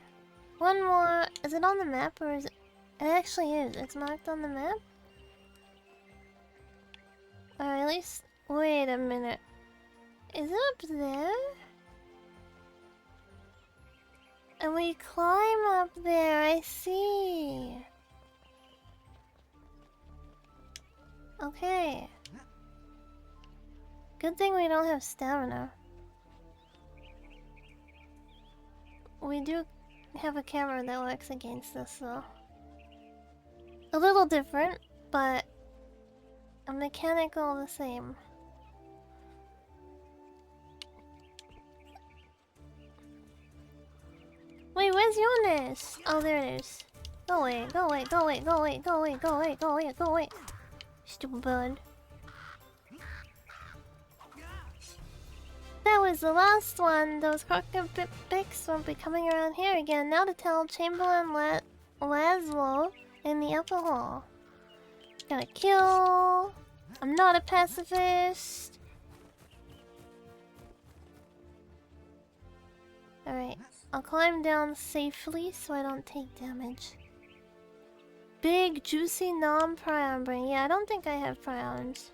One more. Is it on the map or is it? It actually is. It's marked on the map? Or at least. Wait a minute. Is it up there? And we climb up there, I see. Okay. Good thing we don't have stamina. We do have a camera that works against us, though. A little different, but a mechanical the same. Wait, where's your nest? Oh, there it is. Go away, go away, go away, go away, go away, go away, go away, go away. Stupid bird. That was the last one. Those crocodiles won't be coming around here again. Now to tell Chamberlain Laszlo in the upper hall. Gotta kill. I'm not a pacifist. Alright, I'll climb down safely so I don't take damage. Big, juicy non-prion brain. Yeah, I don't think I have prions.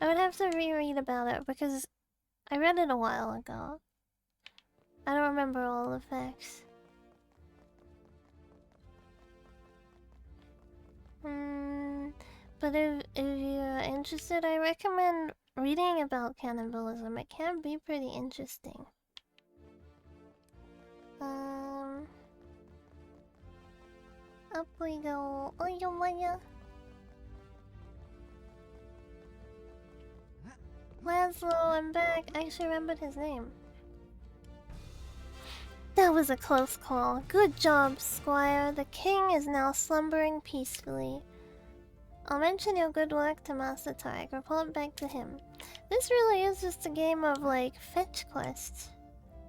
I would have to reread about it because I read it a while ago. I don't remember all the facts. But if you're interested, I recommend reading about cannibalism. It can be pretty interesting. Up we go. Oh, yo, Maya. Laszlo, I'm back. I actually remembered his name. That was a close call. Good job, Squire. The king is now slumbering peacefully. I'll mention your good work to Master Tarek. Report back to him. This really is just a game of, like, fetch quests.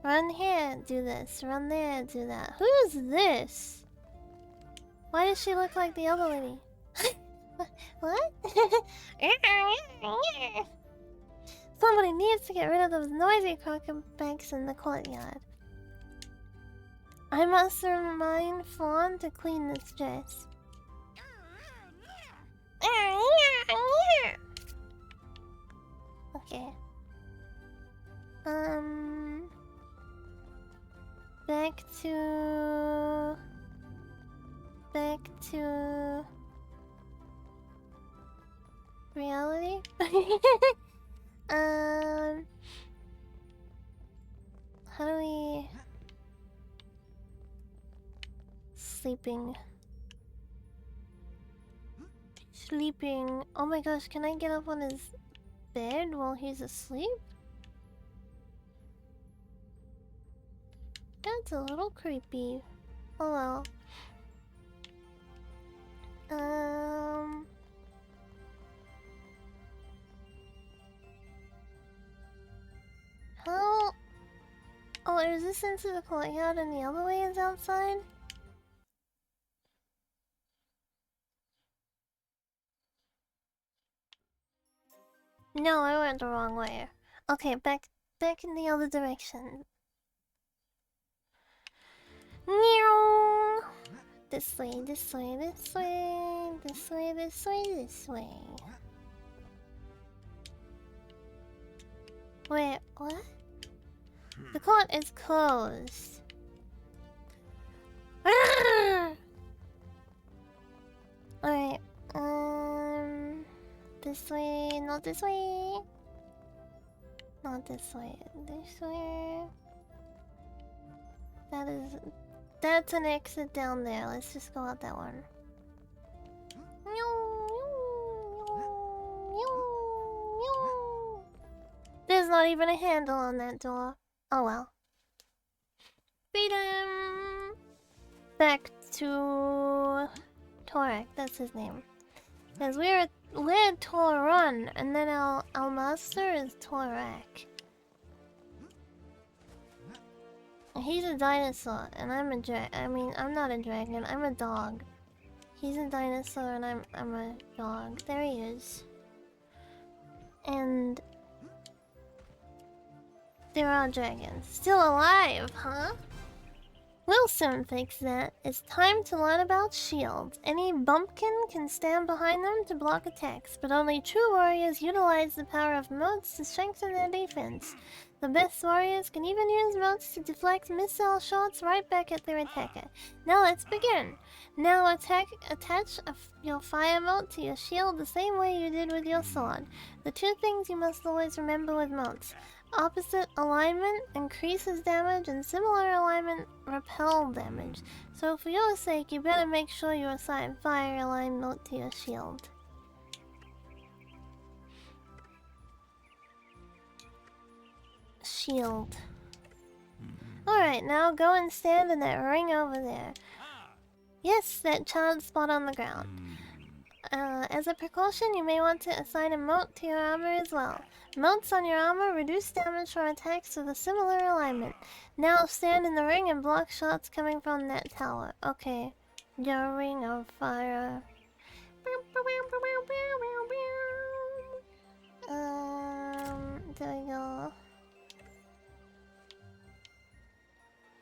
Run here, do this. Run there, do that. Who's this? Why does she look like the other lady? What? Somebody needs to get rid of those noisy crocodiles in the courtyard. I must remind Fawn to clean this dress. Okay. Back to reality. How do we sleeping? Oh my gosh, can I get up on his bed while he's asleep? That's a little creepy. Oh well. How? Oh, is this into the courtyard and the other way is outside? No, I went the wrong way. Okay, back in the other direction. Meow. This way, this way, this way, this way, this way, this way. Wait, what? The court is closed. Alright, this way, not this way. Not this way, this way. That's an exit down there. Let's just go out that one. There's not even a handle on that door. Oh well. Freedom! Back to Torek, that's his name. Because we're Toran, and then our master is Torak. He's a dinosaur, and I'm a I'm not a dragon, I'm a dog. He's a dinosaur, and I'm a dog. There he is. And They're all dragons. Still alive, huh? We'll soon fix that. It's time to learn about shields. Any bumpkin can stand behind them to block attacks, but only true warriors utilize the power of moats to strengthen their defense. The best warriors can even use moats to deflect missile shots right back at their attacker. Now let's begin. Now attach your fire moat to your shield the same way you did with your sword. The two things you must always remember with moats. Opposite alignment increases damage and similar alignment repel damage. So for your sake, you better make sure you assign fire aligned moat to your shield. Shield. Alright, now go and stand in that ring over there. Yes, that child spot on the ground. As a precaution, you may want to assign a moat to your armor as well. Moats on your armor reduce damage from attacks with a similar alignment. Now stand in the ring and block shots coming from that tower. Okay. Your ring of fire. There we go.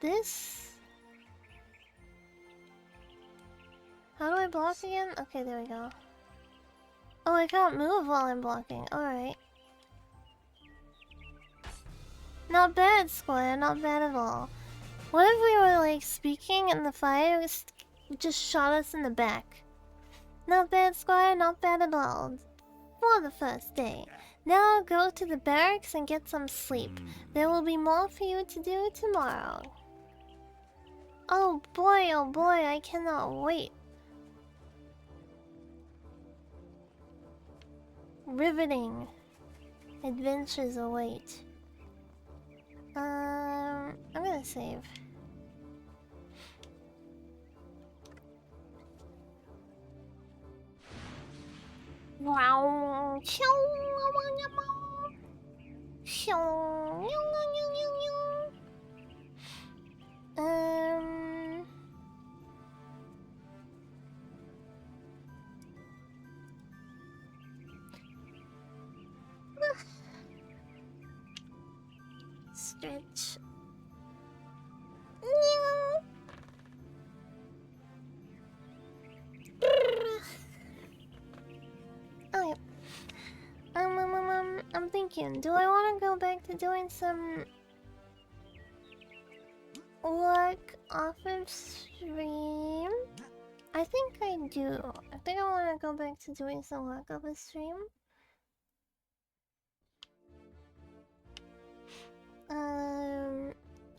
This? How do I block again? Okay, there we go. Oh, I can't move while I'm blocking. Alright. Not bad, Squire. Not bad at all. What if we were, like, speaking and the fire just shot us in the back? Not bad, Squire. Not bad at all. For the first day. Now go to the barracks and get some sleep. There will be more for you to do tomorrow. Oh boy, I cannot wait. Riveting adventures await. I'm gonna save. Wow. Stretch. Oh, yeah. I'm thinking, do I want to go back to doing some work off of stream? I think I do. I think I want to go back to doing some work off of stream.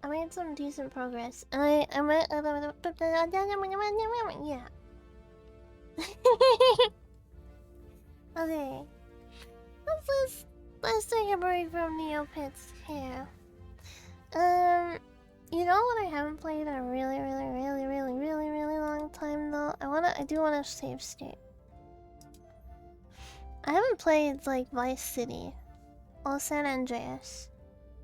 I made some decent progress. And I went. Yeah. Okay. Let's take a break from Neopets here. You know what I haven't played in a really long time though? I do wanna save state. I haven't played like Vice City or San Andreas.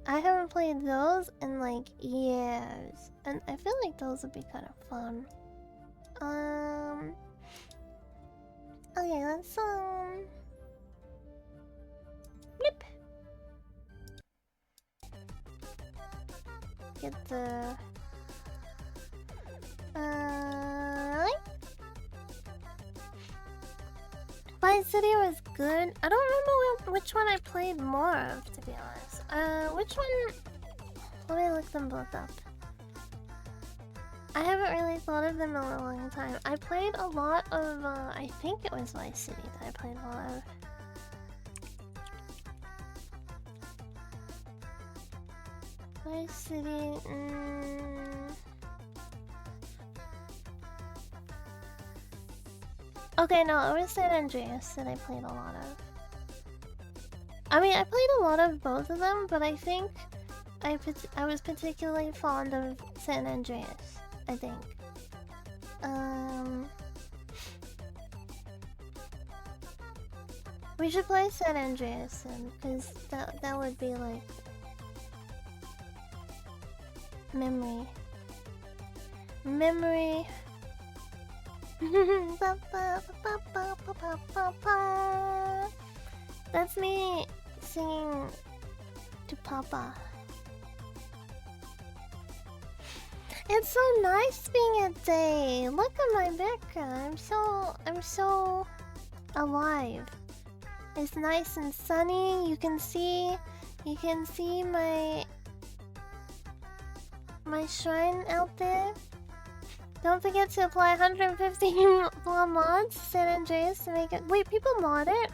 I haven't played those in like years, and I feel like those would be kind of fun. Okay, let's blip. Get the Vice City was good. I don't remember which one I played more of, to be honest. Which one? Let me look them both up. I haven't really thought of them in a long time. I played a lot of, I think it was Vice City that I played a lot of. Vice City, Okay, no, it was San Andreas that I played a lot of. I mean, I played a lot of both of them, but I think I was particularly fond of San Andreas, I think. We should play San Andreas then, because that would be like memory. That's me singing to Papa. It's so nice being at day. Look at my background. I'm so alive. It's nice and sunny. You can see my shrine out there. Don't forget to apply 150 more mods to San Andreas to make it. Wait, people mod it?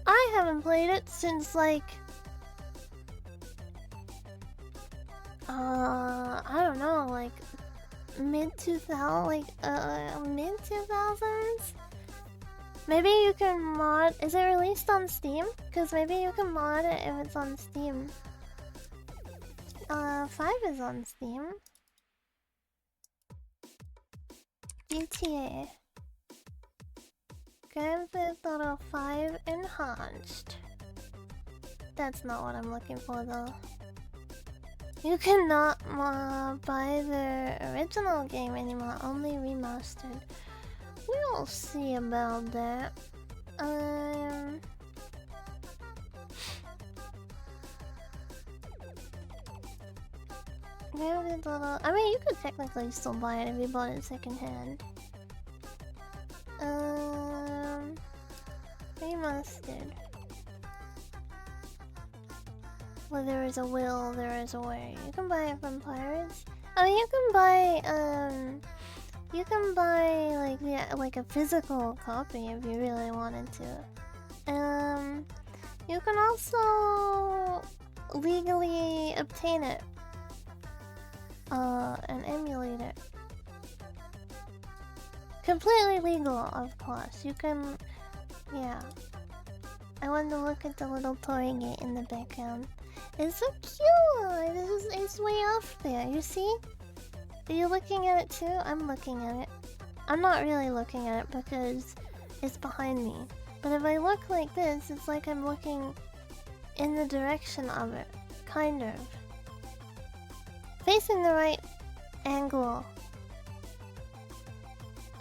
I haven't played it since like I don't know, like mid 2000s. Maybe you can mod. Is it released on Steam? Because maybe you can mod it if it's on Steam. 5 is on Steam. GTA. Grand Theft Auto 5 Enhanced. That's not what I'm looking for though. You cannot buy the original game anymore, only remastered. We'll see about that. I mean, you could technically still buy it if you bought it secondhand. Remastered. Where there is a will, there is a way. You can buy it from pirates. I mean, you can buy like a physical copy if you really wanted to. You can also legally obtain it. And emulate it. Completely legal, of course. You can, yeah. I want to look at the little toy gate in the background. It's so cute! It's way off there, you see? Are you looking at it too? I'm looking at it. I'm not really looking at it because it's behind me. But if I look like this, it's like I'm looking in the direction of it. Kind of. Facing the right angle.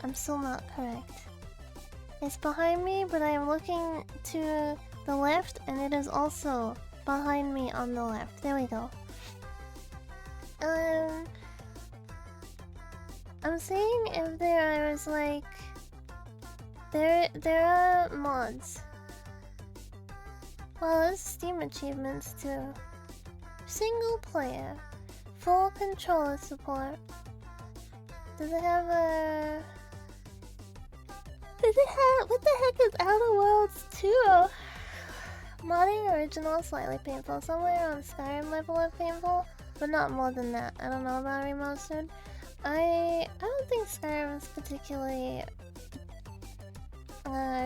I'm still not correct. It's behind me, but I am looking to the left, and it is also behind me on the left. There we go. I'm seeing if there is like there are mods. Well, there's Steam achievements too. Single player. Full controller support. Does it have a... Does it have... What the heck is Outer Worlds 2? Modding original slightly painful. Somewhere around Skyrim level of painful. But not more than that. I don't know about remastered. I don't think Skyrim is particularly...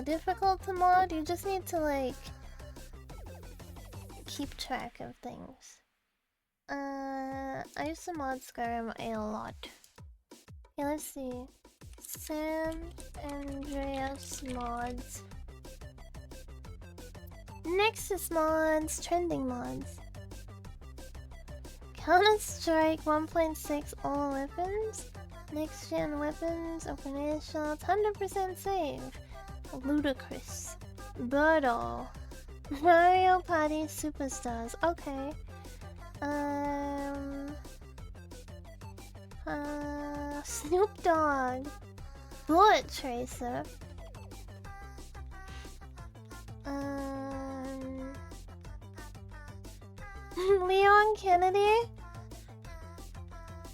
difficult to mod. You just need to like... keep track of things. I used to mod Skyrim a lot. Yeah, let's see. San Andreas mods. Nexus mods, trending mods. Counter-Strike 1.6 all weapons. Next gen weapons, open air shots, 100% save. Ludicrous. Birdo. Mario Party Superstars. Okay. Snoop Dogg. Bullet Tracer. Leon Kennedy?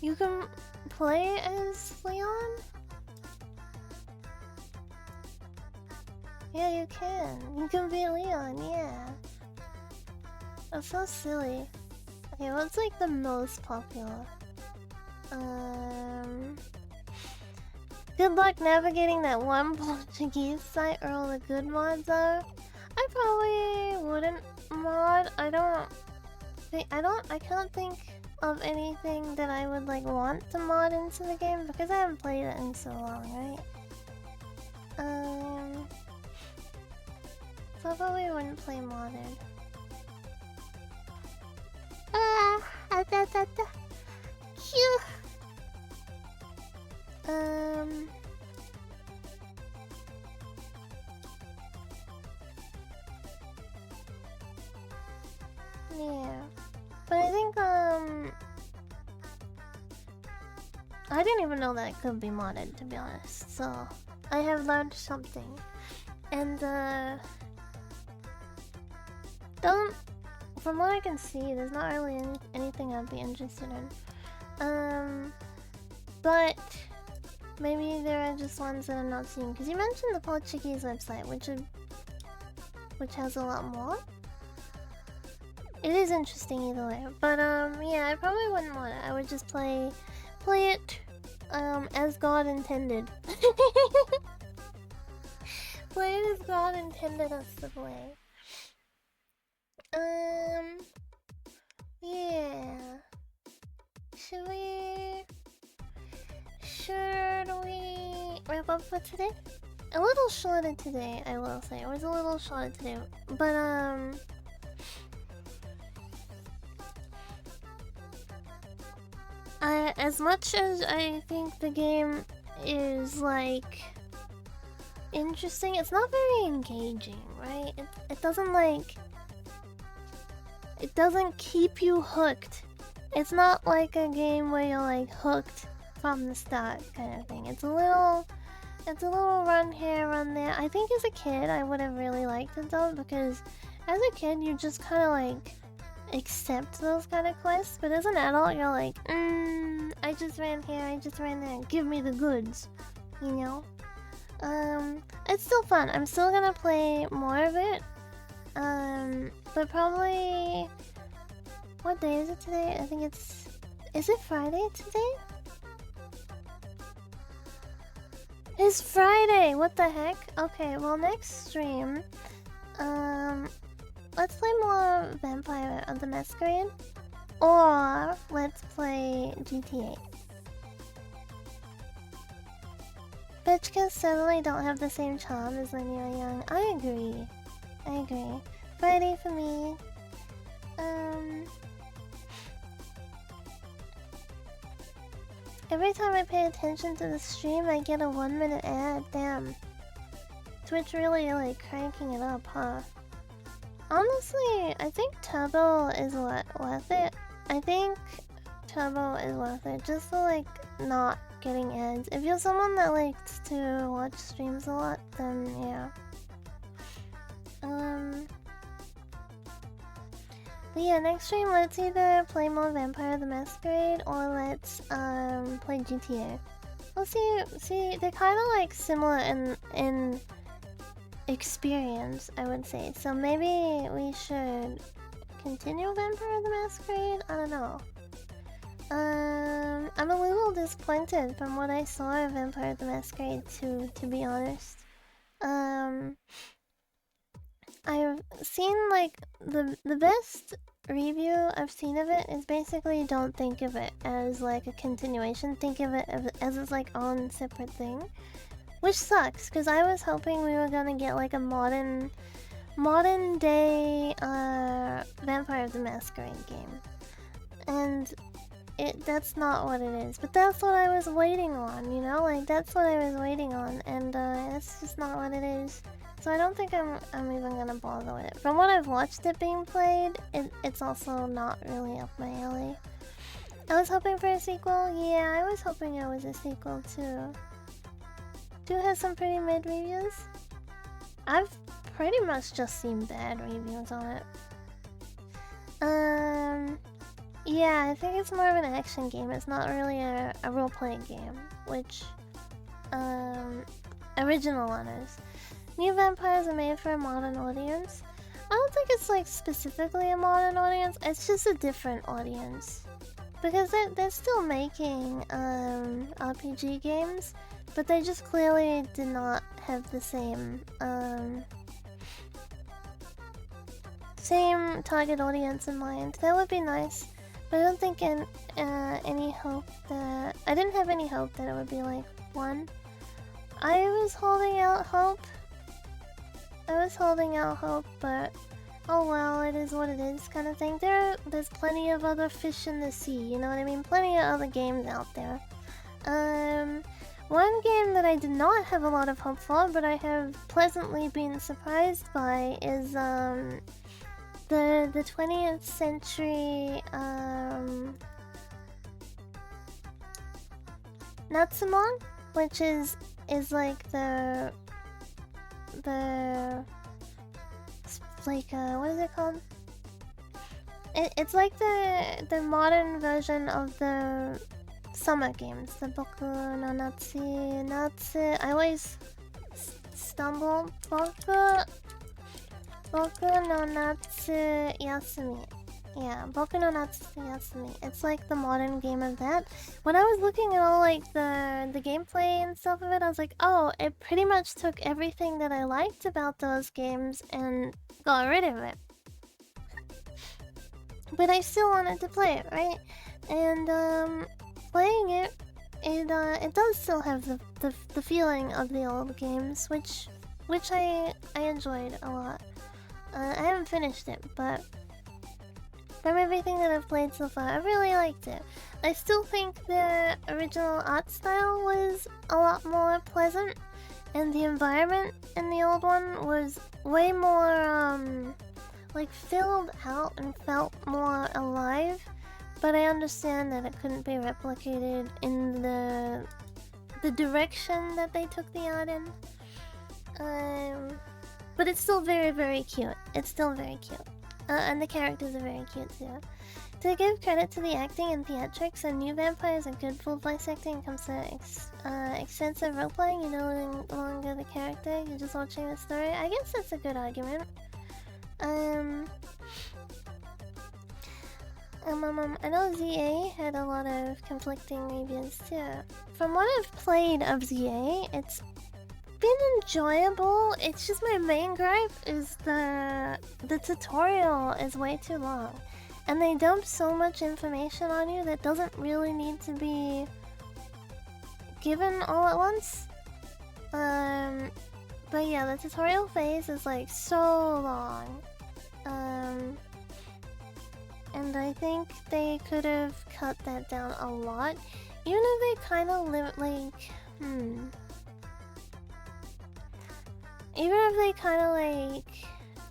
You can play as Leon? Yeah, you can. You can be Leon, yeah. That's so silly. Okay, what's like the most popular? Good luck navigating that one Portuguese site where all the good mods are. I probably wouldn't mod. I can't think of anything that I would like want to mod into the game because I haven't played it in so long, right? So I probably wouldn't play modded. Cute. Yeah. But I think, I didn't even know that it could be modded, to be honest. So I have learned something. And don't, from what I can see, there's not really anything I'd be interested in. But maybe there are just ones that I'm not seeing. Because you mentioned the Portuguese website, which has a lot more. It is interesting either way. But yeah, I probably wouldn't want it. I would just play it as God intended. Play it as God intended us to play. Yeah. Should we wrap up for today? A little shorter today, I will say. It was a little shorter today, but as much as I think the game is like interesting, it's not very engaging, right? It doesn't keep you hooked. It's not like a game where you're like hooked from the start kind of thing. It's a little run here, run there. I think as a kid I would have really liked it though, because as a kid you just kind of like accept those kind of quests, but as an adult you're like, I just ran here, I just ran there, give me the goods, you know? It's still fun. I'm still gonna play more of it. But probably... What day is it today? I think it's... Is it Friday today? It's Friday! What the heck? Okay, well next stream... let's play more Vampire of the Masquerade. Or let's play GTA. Bitchkas certainly don't have the same charm as when you were young. I agree. Friday for me. Every time I pay attention to the stream, I get a 1-minute ad. Damn. Twitch really like cranking it up, huh? Honestly, I think Turbo is worth it. I think Turbo is worth it, just for like not getting ads. If you're someone that likes to watch streams a lot, then yeah. But yeah, next stream let's either play more Vampire the Masquerade or let's play GTA. We'll see they're kinda like similar in experience, I would say. So maybe we should continue Vampire the Masquerade? I don't know. I'm a little disappointed from what I saw of Vampire the Masquerade 2, to be honest. I've seen like the best review I've seen of it is basically don't think of it as like a continuation, think of it as its like own separate thing. Which sucks, because I was hoping we were gonna get like a modern day Vampire the Masquerade game. And that's not what it is. But that's what I was waiting on, you know? Like, that's what I was waiting on, and that's just not what it is. So I don't think I'm even gonna bother with it. From what I've watched it being played, it's also not really up my alley. I was hoping for a sequel. Yeah, I was hoping it was a sequel too. 2 has some pretty mid reviews. I've pretty much just seen bad reviews on it. Yeah, I think it's more of an action game. It's not really a role-playing game, which original honors. New vampires are made for a modern audience. I don't think it's like specifically a modern audience. It's just a different audience, because they're still making RPG games, but they just clearly did not have the same target audience in mind. That would be nice, but I don't think any hope that I didn't have any hope that it would be like one. I was holding out hope, but oh well, it is what it is kind of thing. There's plenty of other fish in the sea, you know what I mean? Plenty of other games out there. One game that I did not have a lot of hope for, but I have pleasantly been surprised by is the 20th century Natsumon, which is like what is it called? It's like the modern version of the summer games, the Boku no Natsu. I always stumble. Boku no Natsu Yasumi. Yeah, Boku no Natsu Yasumi. It's like the modern game of that. When I was looking at all like the gameplay and stuff of it, I was like, oh, it pretty much took everything that I liked about those games and got rid of it. But I still wanted to play it, right? And playing it, it does still have the feeling of the old games, which I enjoyed a lot. I haven't finished it, but from everything that I've played so far, I really liked it. I still think the original art style was a lot more pleasant, and the environment in the old one was way more like filled out and felt more alive. But I understand that it couldn't be replicated in the direction that they took the art in. But it's still very, very cute. It's still very cute. And the characters are very cute too. To give credit to the acting and theatrics, and new vampires and good full voice acting comes to extensive roleplaying. You're no longer the character, you're just watching the story. I guess that's a good argument. I know ZA had a lot of conflicting reviews too. From what I've played of ZA, it's been enjoyable. It's just my main gripe is the tutorial is way too long. And they dump so much information on you that doesn't really need to be given all at once. But yeah, the tutorial phase is like so long. And I think they could have cut that down a lot. Even if they kind of even if they kind of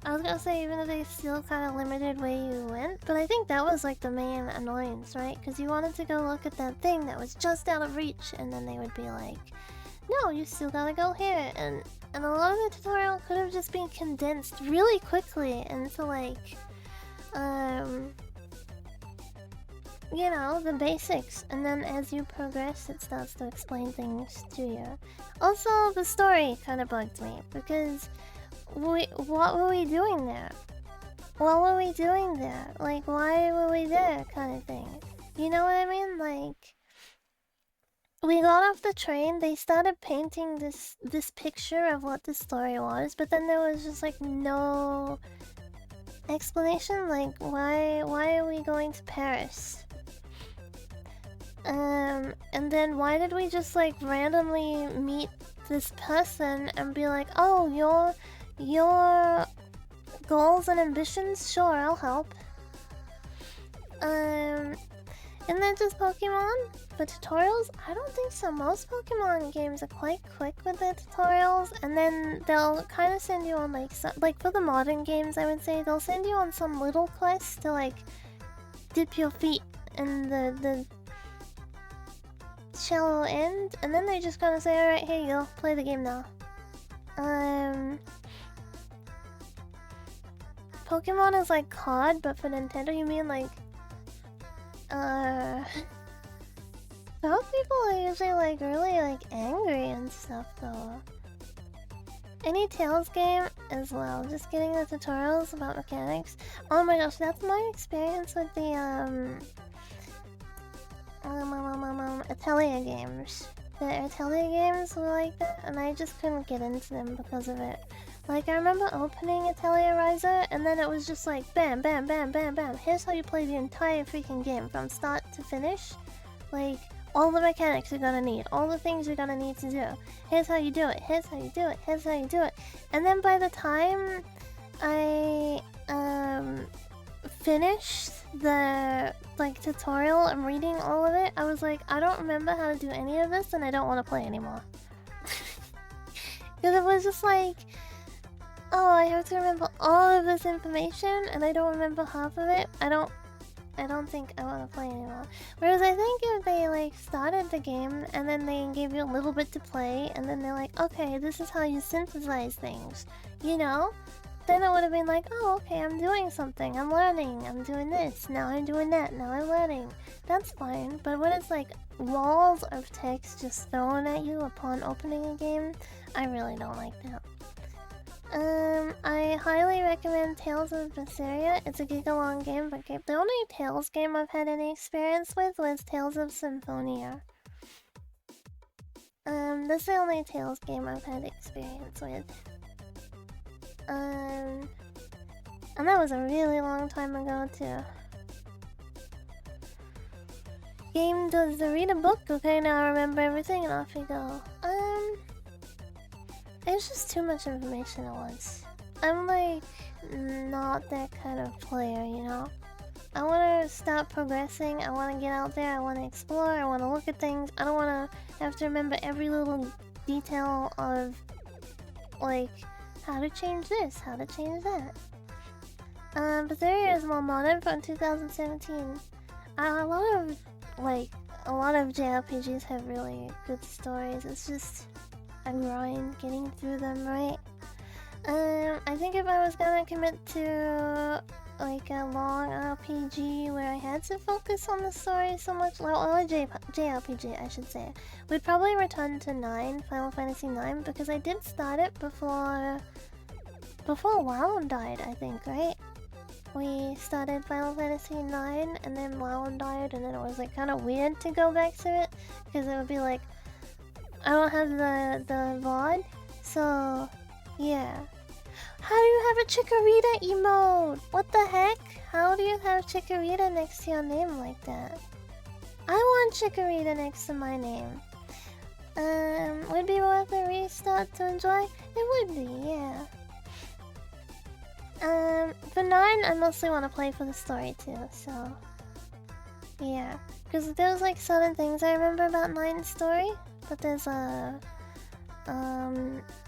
I was gonna say even if they still kind of limited where you went, but I think that was like the main annoyance, right? Because you wanted to go look at that thing that was just out of reach, and then they would be like, no, you still gotta go here, and a lot of the tutorial could have just been condensed really quickly into like, you know, the basics, and then as you progress it starts to explain things to you. Also, the story kind of bugged me, because what were we doing there? What were we doing there? Like, why were we there, kind of thing. You know what I mean? Like, we got off the train, they started painting this picture of what the story was, but then there was just like no explanation, like why are we going to Paris? And then why did we just like randomly meet this person and be like, oh, your goals and ambitions? Sure, I'll help. And then just Pokemon? For tutorials? I don't think so. Most Pokemon games are quite quick with their tutorials, and then they'll kind of send you on like for the modern games, I would say, they'll send you on some little quest to like dip your feet in the shallow end, and then they just kind of say, alright, here you go, play the game now. Pokemon is like COD, but for Nintendo, you mean like those people are usually like really like angry and stuff though. Any Tales game as well, just getting the tutorials about mechanics. Oh my gosh, that's my experience with the Atelier games. The Atelier games were like that, and I just couldn't get into them because of it. Like, I remember opening Atelier Riser, and then it was just like, bam, bam, bam, bam, bam. Here's how you play the entire freaking game from start to finish. Like, all the mechanics you're gonna need, all the things you're gonna need to do. Here's how you do it, here's how you do it, here's how you do it. And then by the time I finished the like tutorial and reading all of it, I was like, I don't remember how to do any of this, and I don't want to play anymore. Because it was just like, oh, I have to remember all of this information, and I don't remember half of it. I I don't think I want to play anymore. Whereas I think if they like started the game and then they gave you a little bit to play and then they're like, okay, this is how you synthesize things, you know? Then it would have been like, oh, okay, I'm doing something, I'm learning, I'm doing this, now I'm doing that, now I'm learning. That's fine, but when it's like walls of text just thrown at you upon opening a game, I really don't like that. I highly recommend Tales of Berseria. It's a giga-long game, but the only Tales game I've had any experience with was Tales of Symphonia. That's the only Tales game I've had experience with. And that was a really long time ago, too. Game does read a book, okay, now I remember everything and off we go. It's just too much information at once. I'm like, not that kind of player, you know? I want to start progressing, I want to get out there, I want to explore, I want to look at things. I don't want to have to remember every little detail of, like, how to change this, how to change that. Berseria is more modern from 2017. A lot of JRPGs have really good stories. It's just a grind getting through them, right? I think if I was gonna commit to like a long RPG where I had to focus on the story so much, or a JRPG I should say, we'd probably return to 9, Final Fantasy 9, because I did start it before WoW died, I think, right? We started Final Fantasy 9 and then WoW died, and then it was like kind of weird to go back to it because it would be like I don't have the VOD, so yeah. How do you have a Chikorita emote? What the heck? How do you have Chikorita next to your name like that? I want Chikorita next to my name. Would be worth a restart to enjoy? It would be, yeah. For 9, I mostly want to play for the story too, so yeah. Because there's like certain things I remember about 9's story, but there's a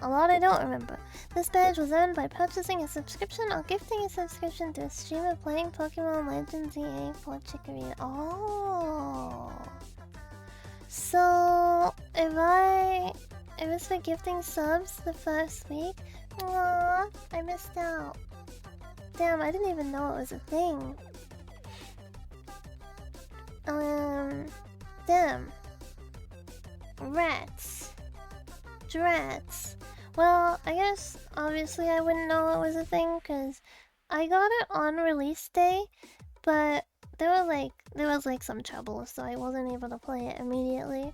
lot I don't remember. This badge was earned by purchasing a subscription or gifting a subscription to a streamer playing Pokemon Legends EA for Chikorita. Oh, so if it's for gifting subs the first week, aww, I missed out. Damn, I didn't even know it was a thing. Damn. Rats. Drats. Well, I guess obviously I wouldn't know it was a thing because I got it on release day, but there was like some trouble, so I wasn't able to play it immediately.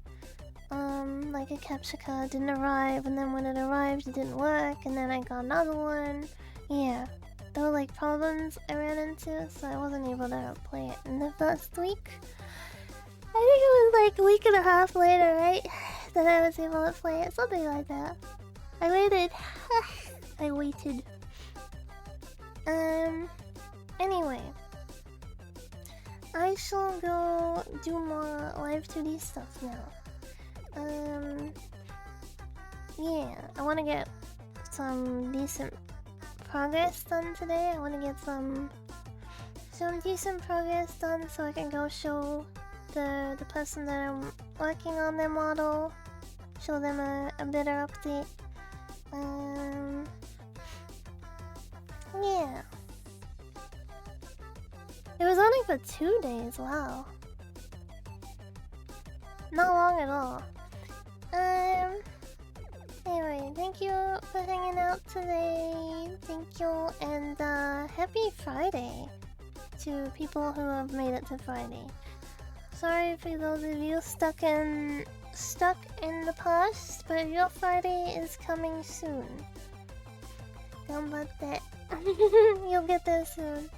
Like a capture card didn't arrive, and then when it arrived it didn't work, and then I got another one. Yeah. There were like problems I ran into, so I wasn't able to play it in the first week. I think it was like a week and a half later, right? That I was able to play it, something like that. I waited. I waited. Anyway. I shall go do more live 2D stuff now. Yeah, I want to get some decent progress done today. I want to get some decent progress done so I can go show the person that I'm working on their model, show them a better update. Yeah. It was only for 2 days, wow. Not long at all. Anyway, thank you for hanging out today. Thank you, and happy Friday to people who have made it to Friday. Sorry for those of you stuck in the past, but your Friday is coming soon. Ganbatte. You'll get there soon.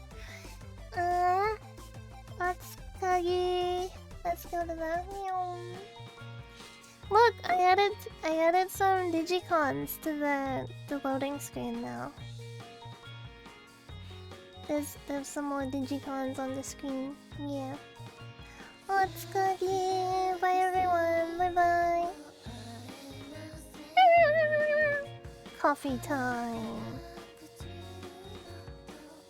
Let's Kagi. Let's go to the meow. Look, I added some digicons to the loading screen now. There's some more digicons on the screen. Yeah. Let's Kagi. Bye everyone. Bye bye. Coffee time.